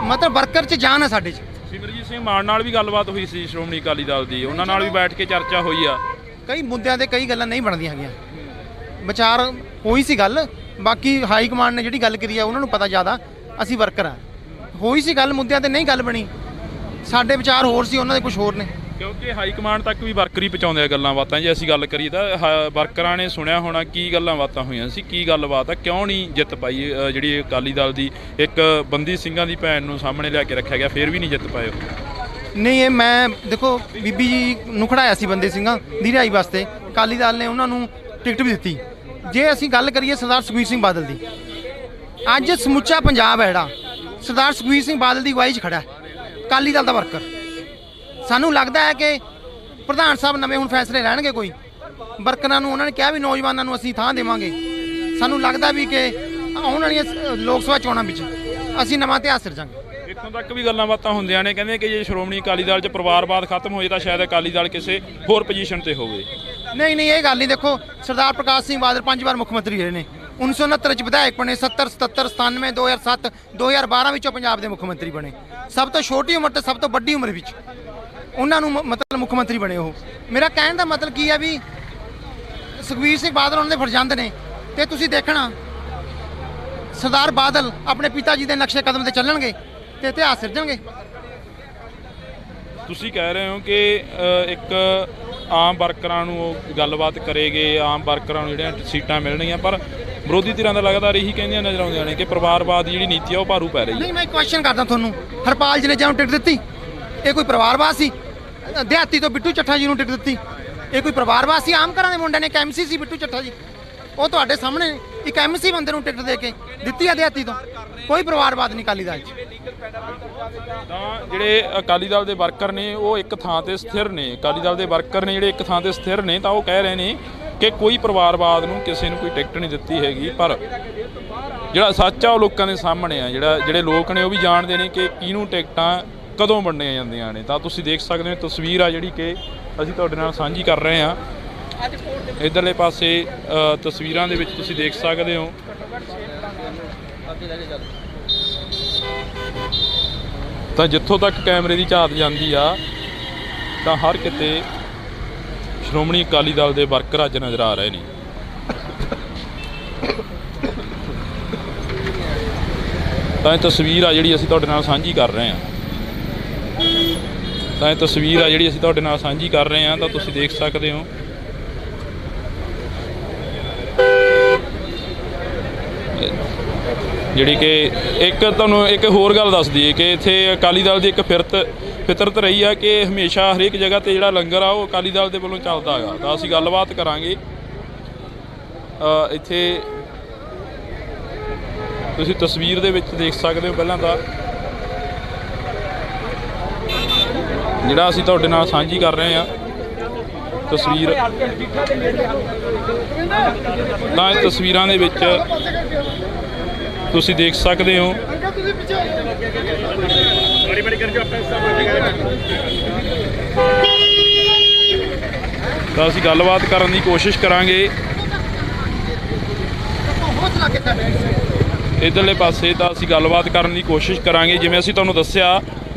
ਮਤਲਬ ਵਰਕਰ 'ਚ ਜਾਨ ਹੈ ਸਾਡੇ 'ਚ। ਸਿਮਰਜੀਤ ਸਿੰਘ ਮਾਨ ਨਾਲ ਵੀ ਗੱਲਬਾਤ ਹੋਈ ਸੀ ਸ਼੍ਰੋਮਣੀ ਅਕਾਲੀ ਦਲ ਦੀ, ਉਹਨਾਂ ਨਾਲ ਵੀ ਬੈਠ ਕੇ ਚਰਚਾ ਹੋਈ ਆ। ਕਈ ਮੁੱਦਿਆਂ ਤੇ ਕਈ ਗੱਲਾਂ ਨਹੀਂ ਬਣਦੀਆਂ ਹੈਗੀਆਂ, ਵਿਚਾਰ ਹੋਈ ਸੀ ਗੱਲ। ਬਾਕੀ ਹਾਈ ਕਮਾਂਡ ਨੇ ਜਿਹੜੀ ਗੱਲ ਕਰੀ ਆ ਉਹਨਾਂ ਨੂੰ ਪਤਾ ਜ਼ਿਆਦਾ, ਅਸੀਂ ਵਰਕਰ ਆ। ਹੋਈ ਸੀ ਗੱਲ, ਮੁੱਦਿਆਂ ਤੇ ਨਹੀਂ ਗੱਲ ਬਣੀ, ਸਾਡੇ ਵਿਚਾਰ ਹੋਰ ਸੀ, ਉਹਨਾਂ ਦੇ ਕੁਝ ਹੋਰ ਨੇ। ਕਿਉਂਕਿ ਹਾਈ ਕਮਾਂਡ ਤੱਕ ਵੀ ਵਰਕਰ ਹੀ ਪਹੁੰਚਾਉਂਦੇ ਆ ਗੱਲਾਂ ਬਾਤਾਂ। ਜੇ ਅਸੀਂ ਗੱਲ ਕਰੀਏ ਤਾਂ ਵਰਕਰਾਂ ਨੇ ਸੁਣਿਆ ਹੋਣਾ ਕੀ ਗੱਲਾਂ ਬਾਤਾਂ ਹੋਈਆਂ ਸੀ, ਕੀ ਗੱਲਬਾਤ ਆ, ਕਿਉਂ ਨਹੀਂ ਜਿੱਤ ਪਾਈ ਜਿਹੜੀ ਅਕਾਲੀ ਦਲ ਦੀ ਇੱਕ ਬੰਦੀ ਸਿੰਘਾਂ ਦੀ ਭੈਣ ਨੂੰ ਸਾਹਮਣੇ ਲਿਆ ਕੇ ਰੱਖਿਆ ਗਿਆ, ਫਿਰ ਵੀ ਨਹੀਂ ਜਿੱਤ ਪਾਏ ਉਹ। ਨਹੀਂ, ਇਹ ਮੈਂ ਦੇਖੋ ਬੀਬੀ ਜੀ ਨੂੰ ਖੜਾਇਆ ਸੀ ਬੰਦੇ ਸਿੰਘਾਂ ਦੀ ਰਿਹਾਈ ਵਾਸਤੇ, ਅਕਾਲੀ ਦਲ ਨੇ ਉਹਨਾਂ ਨੂੰ ਟਿਕਟ ਵੀ ਦਿੱਤੀ। ਜੇ ਅਸੀਂ ਗੱਲ ਕਰੀਏ ਸਰਦਾਰ ਸੁਖਬੀਰ ਸਿੰਘ ਬਾਦਲ ਦੀ, ਅੱਜ ਸਮੁੱਚਾ ਪੰਜਾਬ ਹੈ ਜਿਹੜਾ ਸਰਦਾਰ ਸੁਖਬੀਰ ਸਿੰਘ ਬਾਦਲ ਦੀ ਅਗਵਾਈ 'ਚ ਖੜਾ ਹੈ, ਅਕਾਲੀ ਦਲ ਦਾ ਵਰਕਰ। ਸਾਨੂੰ ਲੱਗਦਾ ਹੈ ਕਿ ਪ੍ਰਧਾਨ ਸਾਹਿਬ ਨਵੇਂ ਹੁਣ ਫੈਸਲੇ ਲੈਣਗੇ ਕੋਈ ਵਰਕਰਾਂ ਨੂੰ, ਉਹਨਾਂ ਨੇ ਕਿਹਾ ਵੀ ਨੌਜਵਾਨਾਂ ਨੂੰ ਅਸੀਂ ਥਾਂ ਦੇਵਾਂਗੇ। ਸਾਨੂੰ ਲੱਗਦਾ ਵੀ ਕਿ ਆਉਣ ਵਾਲੀਆਂ ਲੋਕ ਸਭਾ ਚੋਣਾਂ ਵਿੱਚ ਅਸੀਂ ਨਵਾਂ ਇਤਿਹਾਸ ਸਿਰਜਾਂਗੇ। ਇੱਥੋਂ ਤੱਕ ਵੀ ਗੱਲਾਂ ਬਾਤਾਂ ਹੁੰਦੀਆਂ ਨੇ, ਕਹਿੰਦੇ ਕਿ ਜੇ ਸ਼੍ਰੋਮਣੀ ਅਕਾਲੀ ਦਲ 'ਚ ਪਰਿਵਾਰਵਾਦ ਖਤਮ ਹੋ ਜਾਏ ਤਾਂ ਸ਼ਾਇਦ ਅਕਾਲੀ ਦਲ ਕਿਸੇ ਹੋਰ ਪੋਜੀਸ਼ਨ ਤੇ ਹੋਵੇ। ਨਹੀਂ, ਇਹ ਗੱਲ ਨਹੀਂ। ਦੇਖੋ ਸਰਦਾਰ ਪ੍ਰਕਾਸ਼ ਸਿੰਘ ਬਾਦਲ 5 ਵਾਰ ਮੁੱਖ ਮੰਤਰੀ ਰਹੇ ਨੇ, 1969 ਚ ਵਿਧਾਇਕ ਬਣੇ, 70 77 97 2007 2012 ਵਿੱਚੋਂ ਪੰਜਾਬ ਦੇ ਮੁੱਖ ਮੰਤਰੀ ਬਣੇ। ਸਭ ਤੋਂ ਛੋਟੀ ਉਮਰ ਤੇ ਸਭ ਤੋਂ ਵੱਡੀ ਉਮਰ ਵਿੱਚ ਉਹਨਾਂ ਨੂੰ ਮਤਲਬ ਮੁੱਖ ਮੰਤਰੀ ਬਣੇ ਉਹ। ਮੇਰਾ ਕਹਿਣ ਦਾ ਮਤਲਬ ਕੀ ਹੈ ਵੀ ਸੁਖਬੀਰ ਸਿੰਘ ਬਾਦਲ ਉਹਨਾਂ ਦੇ ਫਰਜ਼ੰਦ ਨੇ, ਤੇ ਤੁਸੀਂ ਦੇਖਣਾ ਸਰਦਾਰ ਬਾਦਲ ਆਪਣੇ ਪਿਤਾ ਜੀ ਦੇ ਨਕਸ਼ੇ ਕਦਮ ਤੇ ਚੱਲਣਗੇ ਤੇ ਇਤਿਹਾਸ ਸਿਰਜਣਗੇ। ਤੁਸੀਂ ਕਹਿ ਰਹੇ ਹੋ ਕਿ ਇੱਕ ਆਮ ਵਰਕਰਾਂ ਨੂੰ ਉਹ ਗੱਲਬਾਤ ਕਰੇਗੇ, ਆਮ ਵਰਕਰਾਂ ਨੂੰ ਜਿਹੜੀਆਂ ਸੀਟਾਂ ਮਿਲਣਗੀਆਂ, ਪਰ ਵਿਰੋਧੀ ਧਿਰਾਂ ਦਾ ਲਗਾਤਾਰ ਇਹੀ ਕਹਿੰਦੀਆਂ ਨਜ਼ਰ ਆਉਂਦੀਆਂ ਨੇ ਕਿ ਪਰਿਵਾਰਵਾਦ ਦੀ ਜਿਹੜੀ ਨੀਤੀ ਆ ਉਹ ਭਾਰੂ ਪੈ ਰਹੀ ਹੈ। ਨਹੀਂ, ਮੈਂ ਕੁਐਸਚਨ ਕਰਦਾ ਤੁਹਾਨੂੰ, ਹਰਪਾਲ ਜਨੇਜਾ ਨੂੰ ਟਿਕਟ ਦਿੱਤੀ, ਇਹ ਕੋਈ ਪਰਿਵਾਰਵਾਦ ਸੀ? ਦਿਹਾਤੀ ਤੋਂ ਬਿੱਟੂ ਚੱਠਾ ਜੀ ਨੂੰ ਟਿਕਟ ਦਿੱਤੀ, ਇਹ ਕੋਈ ਪਰਿਵਾਰਵਾਦ ਸੀ? ਆਮ ਘਰਾਂ ਦੇ ਮੁੰਡੇ ਨੇ, ਇੱਕ ਐਮਸੀ ਸੀ ਬਿੱਟੂ ਚੱਠਾ ਜੀ, ਉਹ ਤੁਹਾਡੇ ਸਾਹਮਣੇ ਇੱਕ ਐਮਸੀ ਬੰਦੇ ਨੂੰ ਟਿਕਟ ਦੇ ਕੇ ਦਿੱਤੀ ਆ ਦਿਹਾਤੀ ਤੋਂ। ਕੋਈ ਪਰਿਵਾਰਵਾਦ ਨਹੀਂ ਅਕਾਲੀ ਦਲ 'ਚ। ਤਾਂ ਜਿਹੜੇ ਅਕਾਲੀ ਦਲ ਦੇ ਵਰਕਰ ਨੇ ਉਹ ਇੱਕ ਥਾਂ ਤੇ ਸਥਿਰ ਨੇ, ਅਕਾਲੀ ਦਲ ਦੇ ਵਰਕਰ ਨੇ ਜਿਹੜੇ ਇੱਕ ਥਾਂ ਤੇ ਸਥਿਰ ਨੇ, ਤਾਂ ਉਹ ਕਹਿ ਰਹੇ ਨੇ ਕਿ ਕੋਈ ਪਰਿਵਾਰਵਾਦ ਨੂੰ ਕਿਸੇ ਨੂੰ ਕੋਈ ਟਿਕਟ ਨਹੀਂ ਦਿੱਤੀ ਹੈਗੀ। ਪਰ ਜਿਹੜਾ ਸੱਚ ਆ ਉਹ ਲੋਕਾਂ ਦੇ ਸਾਹਮਣੇ ਆ, ਜਿਹੜੇ ਲੋਕ ਨੇ ਉਹ ਵੀ ਜਾਣਦੇ ਨੇ ਕਿ ਕਿਹਨੂੰ ਟਿਕਟਾਂ ਕਦੋਂ ਵੰਡੀਆਂ ਜਾਂਦੀਆਂ ਨੇ। ਤਾਂ ਤੁਸੀਂ ਦੇਖ ਸਕਦੇ ਹੋ ਤਸਵੀਰ ਆ ਜਿਹੜੀ ਕਿ ਅਸੀਂ ਤੁਹਾਡੇ ਨਾਲ ਸਾਂਝੀ ਕਰ ਰਹੇ ਹਾਂ। ਇੱਧਰਲੇ ਪਾਸੇ ਤਸਵੀਰਾਂ ਦੇ ਵਿੱਚ ਤੁਸੀਂ ਦੇਖ ਸਕਦੇ ਹੋ ਤਾਂ ਜਿੱਥੋਂ ਤੱਕ ਕੈਮਰੇ ਦੀ ਝਾਤ ਜਾਂਦੀ ਆ ਤਾਂ ਹਰ ਕਿਤੇ ਸ਼੍ਰੋਮਣੀ ਅਕਾਲੀ ਦਲ ਦੇ ਵਰਕਰ ਅੱਜ ਨਜ਼ਰ ਆ ਰਹੇ ਨੇ। ਤਾਂ ਇਹ ਤਸਵੀਰ ਆ ਜਿਹੜੀ ਅਸੀਂ ਤੁਹਾਡੇ ਨਾਲ ਸਾਂਝੀ ਕਰ ਰਹੇ ਹਾਂ। ਤਾਂ ਤੁਸੀਂ ਦੇਖ ਸਕਦੇ ਹੋ ਜਿਹੜੀ ਕਿ ਇੱਕ ਤੁਹਾਨੂੰ ਇੱਕ ਹੋਰ ਗੱਲ ਦੱਸ ਦਈਏ ਕਿ ਇੱਥੇ ਅਕਾਲੀ ਦਲ ਦੀ ਇੱਕ ਫਿਤਰਤ ਰਹੀ ਆ ਕਿ ਹਮੇਸ਼ਾ ਹਰੇਕ ਜਗ੍ਹਾ ਤੇ ਜਿਹੜਾ ਲੰਗਰ ਆ ਉਹ ਅਕਾਲੀ ਦਲ ਦੇ ਵੱਲੋਂ ਚੱਲਦਾ ਹੈਗਾ। ਤਾਂ ਅਸੀਂ ਗੱਲਬਾਤ ਕਰਾਂਗੇ। ਇੱਥੇ ਤੁਸੀਂ ਤਸਵੀਰ ਦੇ ਵਿੱਚ ਦੇਖ ਸਕਦੇ ਹੋ ਪਹਿਲਾਂ ਤਾਂ ਜਿਹੜਾ ਅਸੀਂ ਤੁਹਾਡੇ ਨਾਲ ਸਾਂਝੀ ਕਰ ਰਹੇ ਹਾਂ ਤਸਵੀਰ। ਤਾਂ ਇਹ ਤਸਵੀਰਾਂ ਦੇ ਵਿੱਚ ਤੁਸੀਂ ਦੇਖ ਸਕਦੇ ਹੋ ਤਾਂ ਅਸੀਂ ਗੱਲਬਾਤ ਕਰਨ ਦੀ ਕੋਸ਼ਿਸ਼ ਕਰਾਂਗੇ ਇੱਧਰਲੇ ਪਾਸੇ। ਤਾਂ ਅਸੀਂ ਗੱਲਬਾਤ ਕਰਨ ਦੀ ਕੋਸ਼ਿਸ਼ ਕਰਾਂਗੇ। ਜਿਵੇਂ ਅਸੀਂ ਤੁਹਾਨੂੰ ਦੱਸਿਆ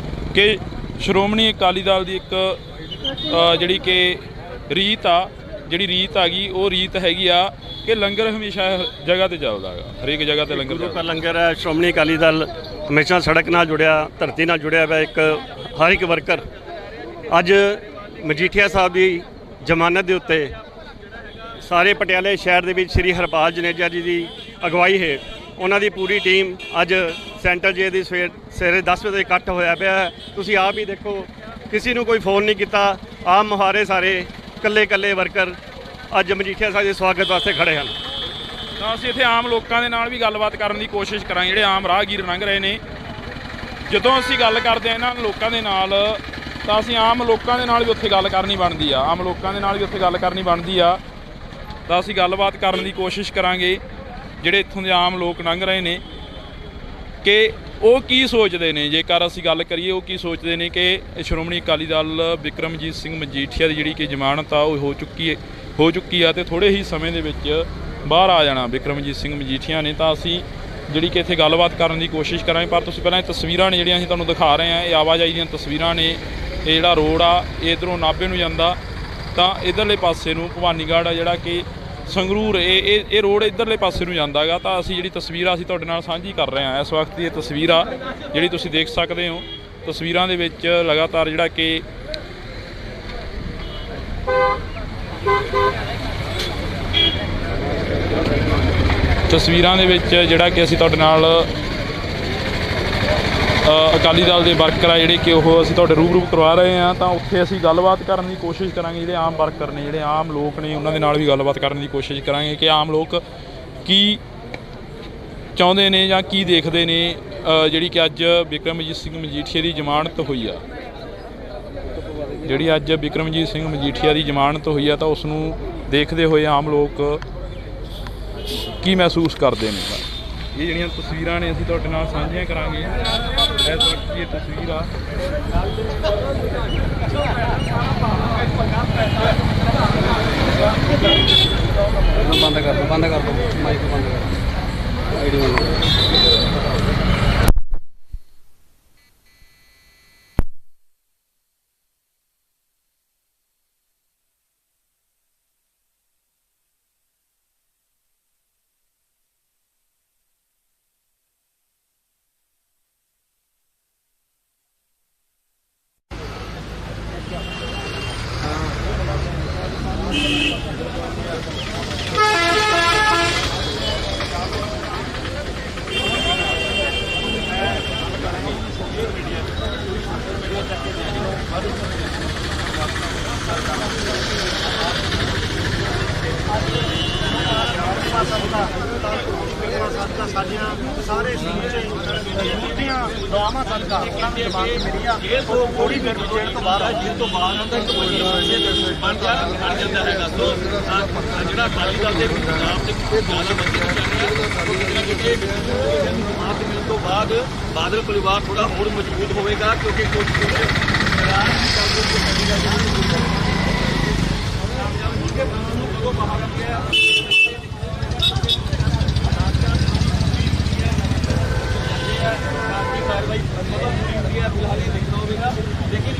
ਕਿ ਸ਼੍ਰੋਮਣੀ ਅਕਾਲੀ ਦਲ ਦੀ ਇੱਕ ਜਿਹੜੀ ਕਿ ਰੀਤ ਆ ਗਈ, ਉਹ ਰੀਤ ਹੈਗੀ ਆ ਕਿ ਲੰਗਰ ਹਮੇਸ਼ਾ ਜਗ੍ਹਾ ਤੇ ਚੱਲਦਾ ਹੈਗਾ, ਹਰੇਕ ਜਗ੍ਹਾ ਤੇ ਲੰਗਰ ਚੱਲਦਾ। ਲੰਗਰ ਹੈ। ਸ਼੍ਰੋਮਣੀ ਅਕਾਲੀ ਦਲ ਹਮੇਸ਼ਾ ਸੜਕ ਨਾਲ ਜੁੜਿਆ, ਧਰਤੀ ਨਾਲ ਜੁੜਿਆ ਹੋਇਆ ਇੱਕ ਹਰ ਇੱਕ ਵਰਕਰ। ਅੱਜ ਮਜੀਠੀਆ ਸਾਹਿਬ ਦੀ ਜ਼ਮਾਨਤ ਦੇ ਉੱਤੇ ਸਾਰੇ ਪਟਿਆਲੇ ਸ਼ਹਿਰ ਦੇ ਵਿੱਚ ਸ੍ਰੀ ਹਰਪਾਲ ਜਨੇਜਾ ਜੀ ਦੀ ਅਗਵਾਈ ਹੇਠ ਉਹਨਾਂ ਦੀ ਪੂਰੀ ਟੀਮ ਅੱਜ ਸੈਂਟਰ ਜੇ ਦੀ ਸਵੇਰੇ 10 ਵਜੇ ਇਕੱਠ ਹੋਇਆ ਪਿਆ। ਤੁਸੀਂ ਆਪ ਹੀ ਦੇਖੋ, ਕਿਸੇ ਨੂੰ ਕੋਈ ਫੋਨ ਨਹੀਂ ਕੀਤਾ, ਆਮ ਮੁਹਾਰੇ ਸਾਰੇ ਇਕੱਲੇ ਵਰਕਰ ਅੱਜ ਮਜੀਠੀਆ ਸਾਹਿਬ ਦੇ ਸਵਾਗਤ ਵਾਸਤੇ ਖੜੇ ਹਨ। ਤਾਂ ਅਸੀਂ ਇੱਥੇ ਆਮ ਲੋਕਾਂ ਦੇ ਨਾਲ ਵੀ ਗੱਲਬਾਤ ਕਰਨ ਦੀ ਕੋਸ਼ਿਸ਼ ਕਰਾਂਗੇ, ਜਿਹੜੇ ਆਮ ਰਾਹਗੀਰ ਲੰਘ ਰਹੇ ਨੇ। ਜਦੋਂ ਅਸੀਂ ਗੱਲ ਕਰਦੇ ਹਾਂ ਇਹਨਾਂ ਲੋਕਾਂ ਦੇ ਨਾਲ, ਤਾਂ ਅਸੀਂ ਆਮ ਲੋਕਾਂ ਦੇ ਨਾਲ ਵੀ ਉੱਥੇ ਗੱਲ ਕਰਨੀ ਬਣਦੀ ਆ। ਤਾਂ ਅਸੀਂ ਗੱਲਬਾਤ ਕਰਨ ਦੀ ਕੋਸ਼ਿਸ਼ ਕਰਾਂਗੇ ਜਿਹੜੇ ਇੱਥੋਂ ਦੇ ਆਮ ਲੋਕ ਲੰਘ ਰਹੇ ਨੇ ਕਿ ਉਹ ਕੀ ਸੋਚਦੇ ਨੇ। ਜੇਕਰ ਅਸੀਂ ਗੱਲ ਕਰੀਏ ਉਹ ਕੀ ਸੋਚਦੇ ਨੇ ਕਿ ਸ਼੍ਰੋਮਣੀ ਅਕਾਲੀ ਦਲ ਬਿਕਰਮਜੀਤ ਸਿੰਘ ਮਜੀਠੀਆ ਦੀ ਜਿਹੜੀ ਕਿ ਜ਼ਮਾਨਤ ਆ ਉਹ ਹੋ ਚੁੱਕੀ ਆ ਤੇ ਥੋੜ੍ਹੇ ਹੀ ਸਮੇਂ ਦੇ ਵਿੱਚ ਬਾਹਰ ਆ ਜਾਣਾ ਬਿਕਰਮਜੀਤ ਸਿੰਘ ਮਜੀਠੀਆ ਨੇ। ਤਾਂ ਅਸੀਂ ਜਿਹੜੀ ਕਿ ਇੱਥੇ ਗੱਲਬਾਤ ਕਰਨ ਦੀ ਕੋਸ਼ਿਸ਼ ਕਰਾਂਗੇ। ਪਰ ਤੁਸੀਂ ਪਹਿਲਾਂ ਇਹ ਤਸਵੀਰਾਂ ਨੇ ਜਿਹੜੀਆਂ ਅਸੀਂ ਤੁਹਾਨੂੰ ਦਿਖਾ ਰਹੇ ਹਾਂ, ਇਹ ਆਵਾਜਾਈ ਦੀਆਂ ਤਸਵੀਰਾਂ ਨੇ। ਇਹ ਜਿਹੜਾ ਰੋਡ ਆ ਇਹ ਇੱਧਰੋਂ ਨਾਭੇ ਨੂੰ ਜਾਂਦਾ, ਤਾਂ ਇੱਧਰਲੇ ਪਾਸੇ ਨੂੰ ਭਵਾਨੀਗੜ੍ਹ ਆ ਜਿਹੜਾ ਕਿ ਸੰਗਰੂਰ, ਇਹ ਰੋਡ ਇੱਧਰਲੇ ਪਾਸੇ ਨੂੰ ਜਾਂਦਾ ਹੈਗਾ। ਤਾਂ ਅਸੀਂ ਜਿਹੜੀ ਤਸਵੀਰ ਆ ਅਸੀਂ ਤੁਹਾਡੇ ਨਾਲ ਸਾਂਝੀ ਕਰ ਰਹੇ ਹਾਂ। ਇਸ ਵਕਤ ਦੀ ਇਹ ਤਸਵੀਰ ਆ ਜਿਹੜੀ ਤੁਸੀਂ ਦੇਖ ਸਕਦੇ ਹੋ। ਤਸਵੀਰਾਂ ਦੇ ਵਿੱਚ ਲਗਾਤਾਰ ਜਿਹੜਾ ਕਿ ਅਸੀਂ ਤੁਹਾਡੇ ਨਾਲ ਅਕਾਲੀ ਦਲ ਦੇ ਵਰਕਰ ਆ ਜਿਹੜੇ ਕਿ ਉਹ ਅਸੀਂ ਤੁਹਾਡੇ ਰੂਬਰੂ ਕਰਵਾ ਰਹੇ ਹਾਂ। ਤਾਂ ਉੱਥੇ ਅਸੀਂ ਗੱਲਬਾਤ ਕਰਨ ਦੀ ਕੋਸ਼ਿਸ਼ ਕਰਾਂਗੇ। ਜਿਹੜੇ ਆਮ ਵਰਕਰ ਨੇ, ਜਿਹੜੇ ਆਮ ਲੋਕ ਨੇ, ਉਹਨਾਂ ਦੇ ਨਾਲ ਵੀ ਗੱਲਬਾਤ ਕਰਨ ਦੀ ਕੋਸ਼ਿਸ਼ ਕਰਾਂਗੇ ਕਿ ਆਮ ਲੋਕ ਕੀ ਚਾਹੁੰਦੇ ਨੇ ਜਾਂ ਕੀ ਦੇਖਦੇ ਨੇ। ਜਿਹੜੀ ਕਿ ਅੱਜ ਬਿਕਰਮਜੀਤ ਸਿੰਘ ਮਜੀਠੀਆ ਦੀ ਜ਼ਮਾਨਤ ਹੋਈ ਆ, ਤਾਂ ਉਸ ਨੂੰ ਦੇਖਦੇ ਹੋਏ ਆਮ ਲੋਕ ਕੀ ਮਹਿਸੂਸ ਕਰਦੇ ਨੇ। ਇਹ ਜਿਹੜੀਆਂ ਤਸਵੀਰਾਂ ਨੇ ਅਸੀਂ ਤੁਹਾਡੇ ਨਾਲ ਸਾਂਝੀਆਂ ਕਰਾਂਗੇ। ਇਸ ਵਕਤ ਦੀ ਇਹ ਤਸਵੀਰ ਆ ਬੰਦ ਕਰ ਦੋ ਮਾਈਕ ਬੰਦ ਕਰ ਦਿਓ ਆਈਡੀ ਬੰਦ ਕਰ ਦਿਓ। ਸਾਰੇ ਸਮੁੱਚੀਆਂ ਦੁਆਵਾਂ ਸਦਕਾ ਉਹਨਾਂ ਨੂੰ ਜਮਾਨਤ ਮਿਲੀ ਆ ਉਹ ਥੋੜੀ ਦੇਰ ਵਿੱਚ ਜੇਲ੍ਹ ਤੋਂ ਬਾਹਰ ਆ ਜੇਲ੍ਹ ਤੋਂ ਬਾਹਰ ਆਉਂਦਾ ਇੱਕ ਬਣ ਜਾਂਦਾ ਹੈਗਾ ਸੋ ਜਿਹੜਾ ਅਕਾਲੀ ਦਲ ਦੇ ਪੰਜਾਬ ਦੇ ਜ਼ਿਆਦਾ ਬੰਦੇ ਜਮਾਨਤ ਮਿਲਣ ਤੋਂ ਬਾਅਦ ਬਾਦਲ ਪਰਿਵਾਰ ਥੋੜਾ ਹੋਰ ਮਜ਼ਬੂਤ ਹੋਵੇਗਾ ਕਿਉਂਕਿ ਕੁਝ कार्रवाई फिलहाल ये देखना होगा लेकिन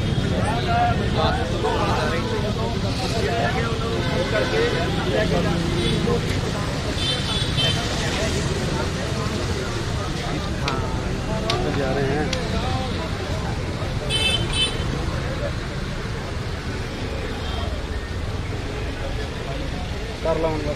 जा रहे हैं कर लाऊंगा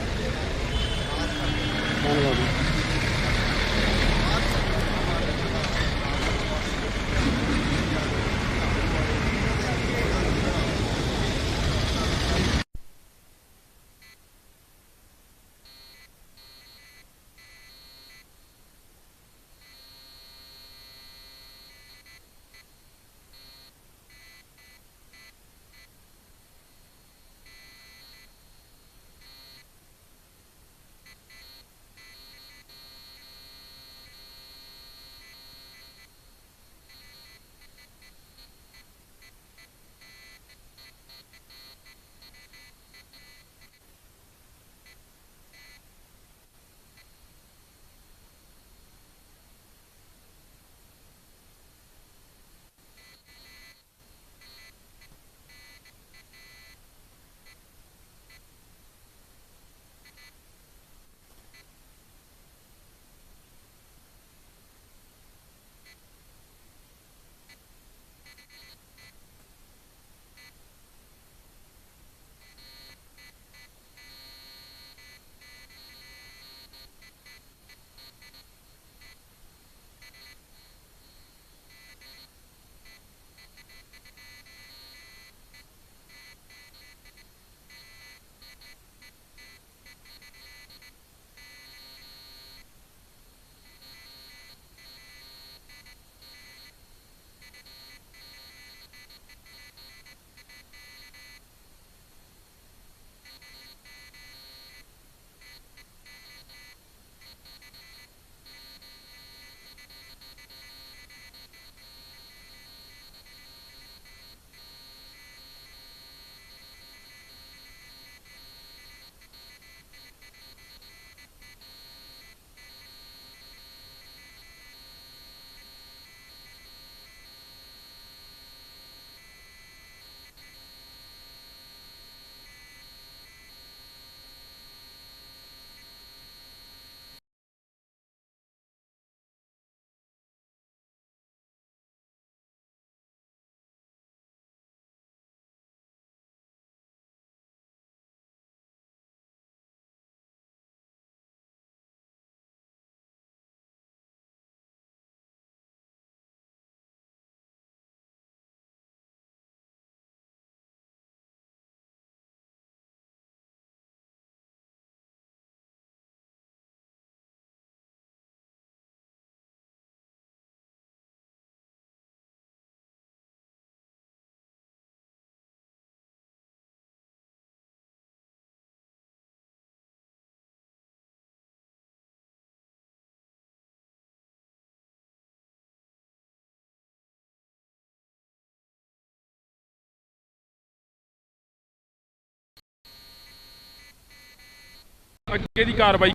ਅੱਗੇ ਦੀ ਕਾਰਵਾਈ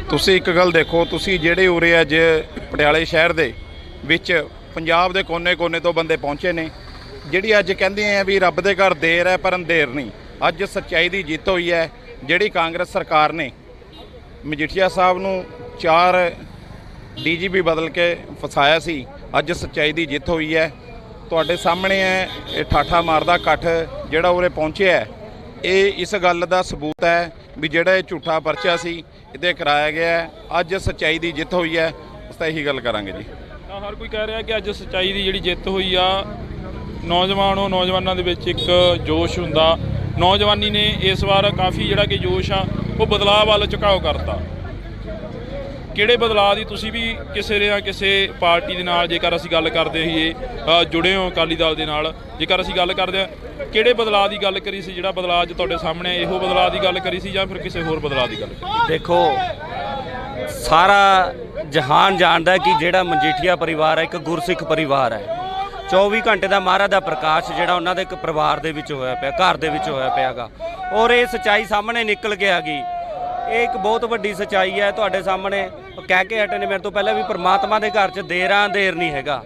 ਤੁਸੀਂ ਇੱਕ ਗੱਲ ਦੇਖੋ, ਤੁਸੀਂ ਜਿਹੜੇ ਉਰੇ ਅੱਜ ਪਟਿਆਲੇ ਸ਼ਹਿਰ ਦੇ ਵਿੱਚ ਪੰਜਾਬ ਦੇ ਕੋਨੇ-ਕੋਨੇ ਤੋਂ ਬੰਦੇ ਪਹੁੰਚੇ ਨੇ, ਜਿਹੜੀ ਅੱਜ ਕਹਿੰਦੇ ਆ ਵੀ ਰੱਬ ਦੇ ਘਰ ਦੇਰ ਹੈ ਪਰ ਅੰਧੇਰ ਨਹੀਂ। ਅੱਜ ਸੱਚਾਈ ਦੀ ਜਿੱਤ ਹੋਈ ਹੈ। ਜਿਹੜੀ ਕਾਂਗਰਸ ਸਰਕਾਰ ਨੇ ਮਜੀਠੀਆ ਸਾਹਿਬ ਨੂੰ 4 DGP ਬਦਲ ਕੇ ਫਸਾਇਆ ਸੀ, ਅੱਜ ਸੱਚਾਈ ਦੀ ਜਿੱਤ ਹੋਈ ਹੈ। ਤੁਹਾਡੇ ਸਾਹਮਣੇ ਹੈ ਇਹ ਠਾਠਾ ਮਾਰਦਾ ਇਕੱਠ ਜਿਹੜਾ ਉਰੇ ਪਹੁੰਚਿਆ, ਇਹ ਇਸ ਗੱਲ ਦਾ ਸਬੂਤ ਹੈ ਵੀ ਜਿਹੜਾ ਇਹ ਝੂਠਾ ਪਰਚਾ ਸੀ ਇਹਦੇ ਕਰਾਇਆ ਗਿਆ। ਅੱਜ ਸੱਚਾਈ ਦੀ ਜਿੱਤ ਹੋਈ ਹੈ, ਉਸ ਤਾਂ ਇਹੀ ਗੱਲ ਕਰਾਂਗੇ ਜੀ। ਤਾਂ ਹਰ ਕੋਈ ਕਹਿ ਰਿਹਾ ਕਿ ਅੱਜ ਸੱਚਾਈ ਦੀ ਜਿਹੜੀ ਜਿੱਤ ਹੋਈ ਆ, ਨੌਜਵਾਨਾਂ ਦੇ ਵਿੱਚ ਇੱਕ ਜੋਸ਼ ਹੁੰਦਾ। ਨੌਜਵਾਨੀ ਨੇ ਇਸ ਵਾਰ ਕਾਫੀ ਜਿਹੜਾ ਕਿ ਜੋਸ਼ ਆ ਉਹ ਬਦਲਾਅ ਵੱਲ ਝੁਕਾਓ ਕਰਤਾ। ਕਿਹੜੇ ਬਦਲਾਅ ਦੀ ਤੁਸੀਂ ਵੀ ਕਿਸੇ ਨਾ ਕਿਸੇ ਪਾਰਟੀ ਦੇ ਨਾਲ ਜੇਕਰ ਅਸੀਂ ਗੱਲ ਕਰਦੇ ਹੋਈਏ ਜੁੜੇ ਹੋ ਅਕਾਲੀ ਦਲ ਦੇ ਨਾਲ, ਜੇਕਰ ਅਸੀਂ ਗੱਲ ਕਰਦੇ ਹਾਂ ਕਿਹੜੇ ਬਦਲਾਅ ਦੀ ਗੱਲ ਕਰੀ ਸੀ? ਜਿਹੜਾ ਬਦਲਾਅ ਅੱਜ ਤੁਹਾਡੇ ਸਾਹਮਣੇ ਇਹੋ ਬਦਲਾਅ ਦੀ ਗੱਲ ਕਰੀ ਸੀ ਜਾਂ ਫਿਰ ਕਿਸੇ ਹੋਰ ਬਦਲਾਅ ਦੀ ਗੱਲ ਕਰੀ? ਦੇਖੋ, ਸਾਰਾ ਜਹਾਨ ਜਾਣਦਾ ਕਿ ਜਿਹੜਾ ਮਜੀਠੀਆ ਪਰਿਵਾਰ ਹੈ ਇੱਕ ਗੁਰਸਿੱਖ ਪਰਿਵਾਰ ਹੈ। 24 ਘੰਟੇ ਦਾ ਮਹਾਰਾਜ ਦਾ ਪ੍ਰਕਾਸ਼ ਜਿਹੜਾ ਉਹਨਾਂ ਦੇ ਇੱਕ ਪਰਿਵਾਰ ਦੇ ਵਿੱਚ ਹੋਇਆ ਪਿਆ, ਘਰ ਦੇ ਵਿੱਚ ਹੋਇਆ ਪਿਆਗਾ, ਔਰ ਇਹ ਸੱਚਾਈ ਸਾਹਮਣੇ ਨਿਕਲ ਕੇ ਆ ਗਈ। ਇਹ ਇੱਕ ਬਹੁਤ ਵੱਡੀ ਸੱਚਾਈ ਹੈ। ਤੁਹਾਡੇ ਸਾਹਮਣੇ ਕਹਿ ਕੇ ਹਟੇ ਨੇ ਮੇਰੇ ਤੋਂ ਪਹਿਲਾਂ ਵੀ ਪ੍ਰਮਾਤਮਾ ਦੇ ਘਰ 'ਚ ਦੇਰ ਨਹੀਂ ਹੈਗਾ।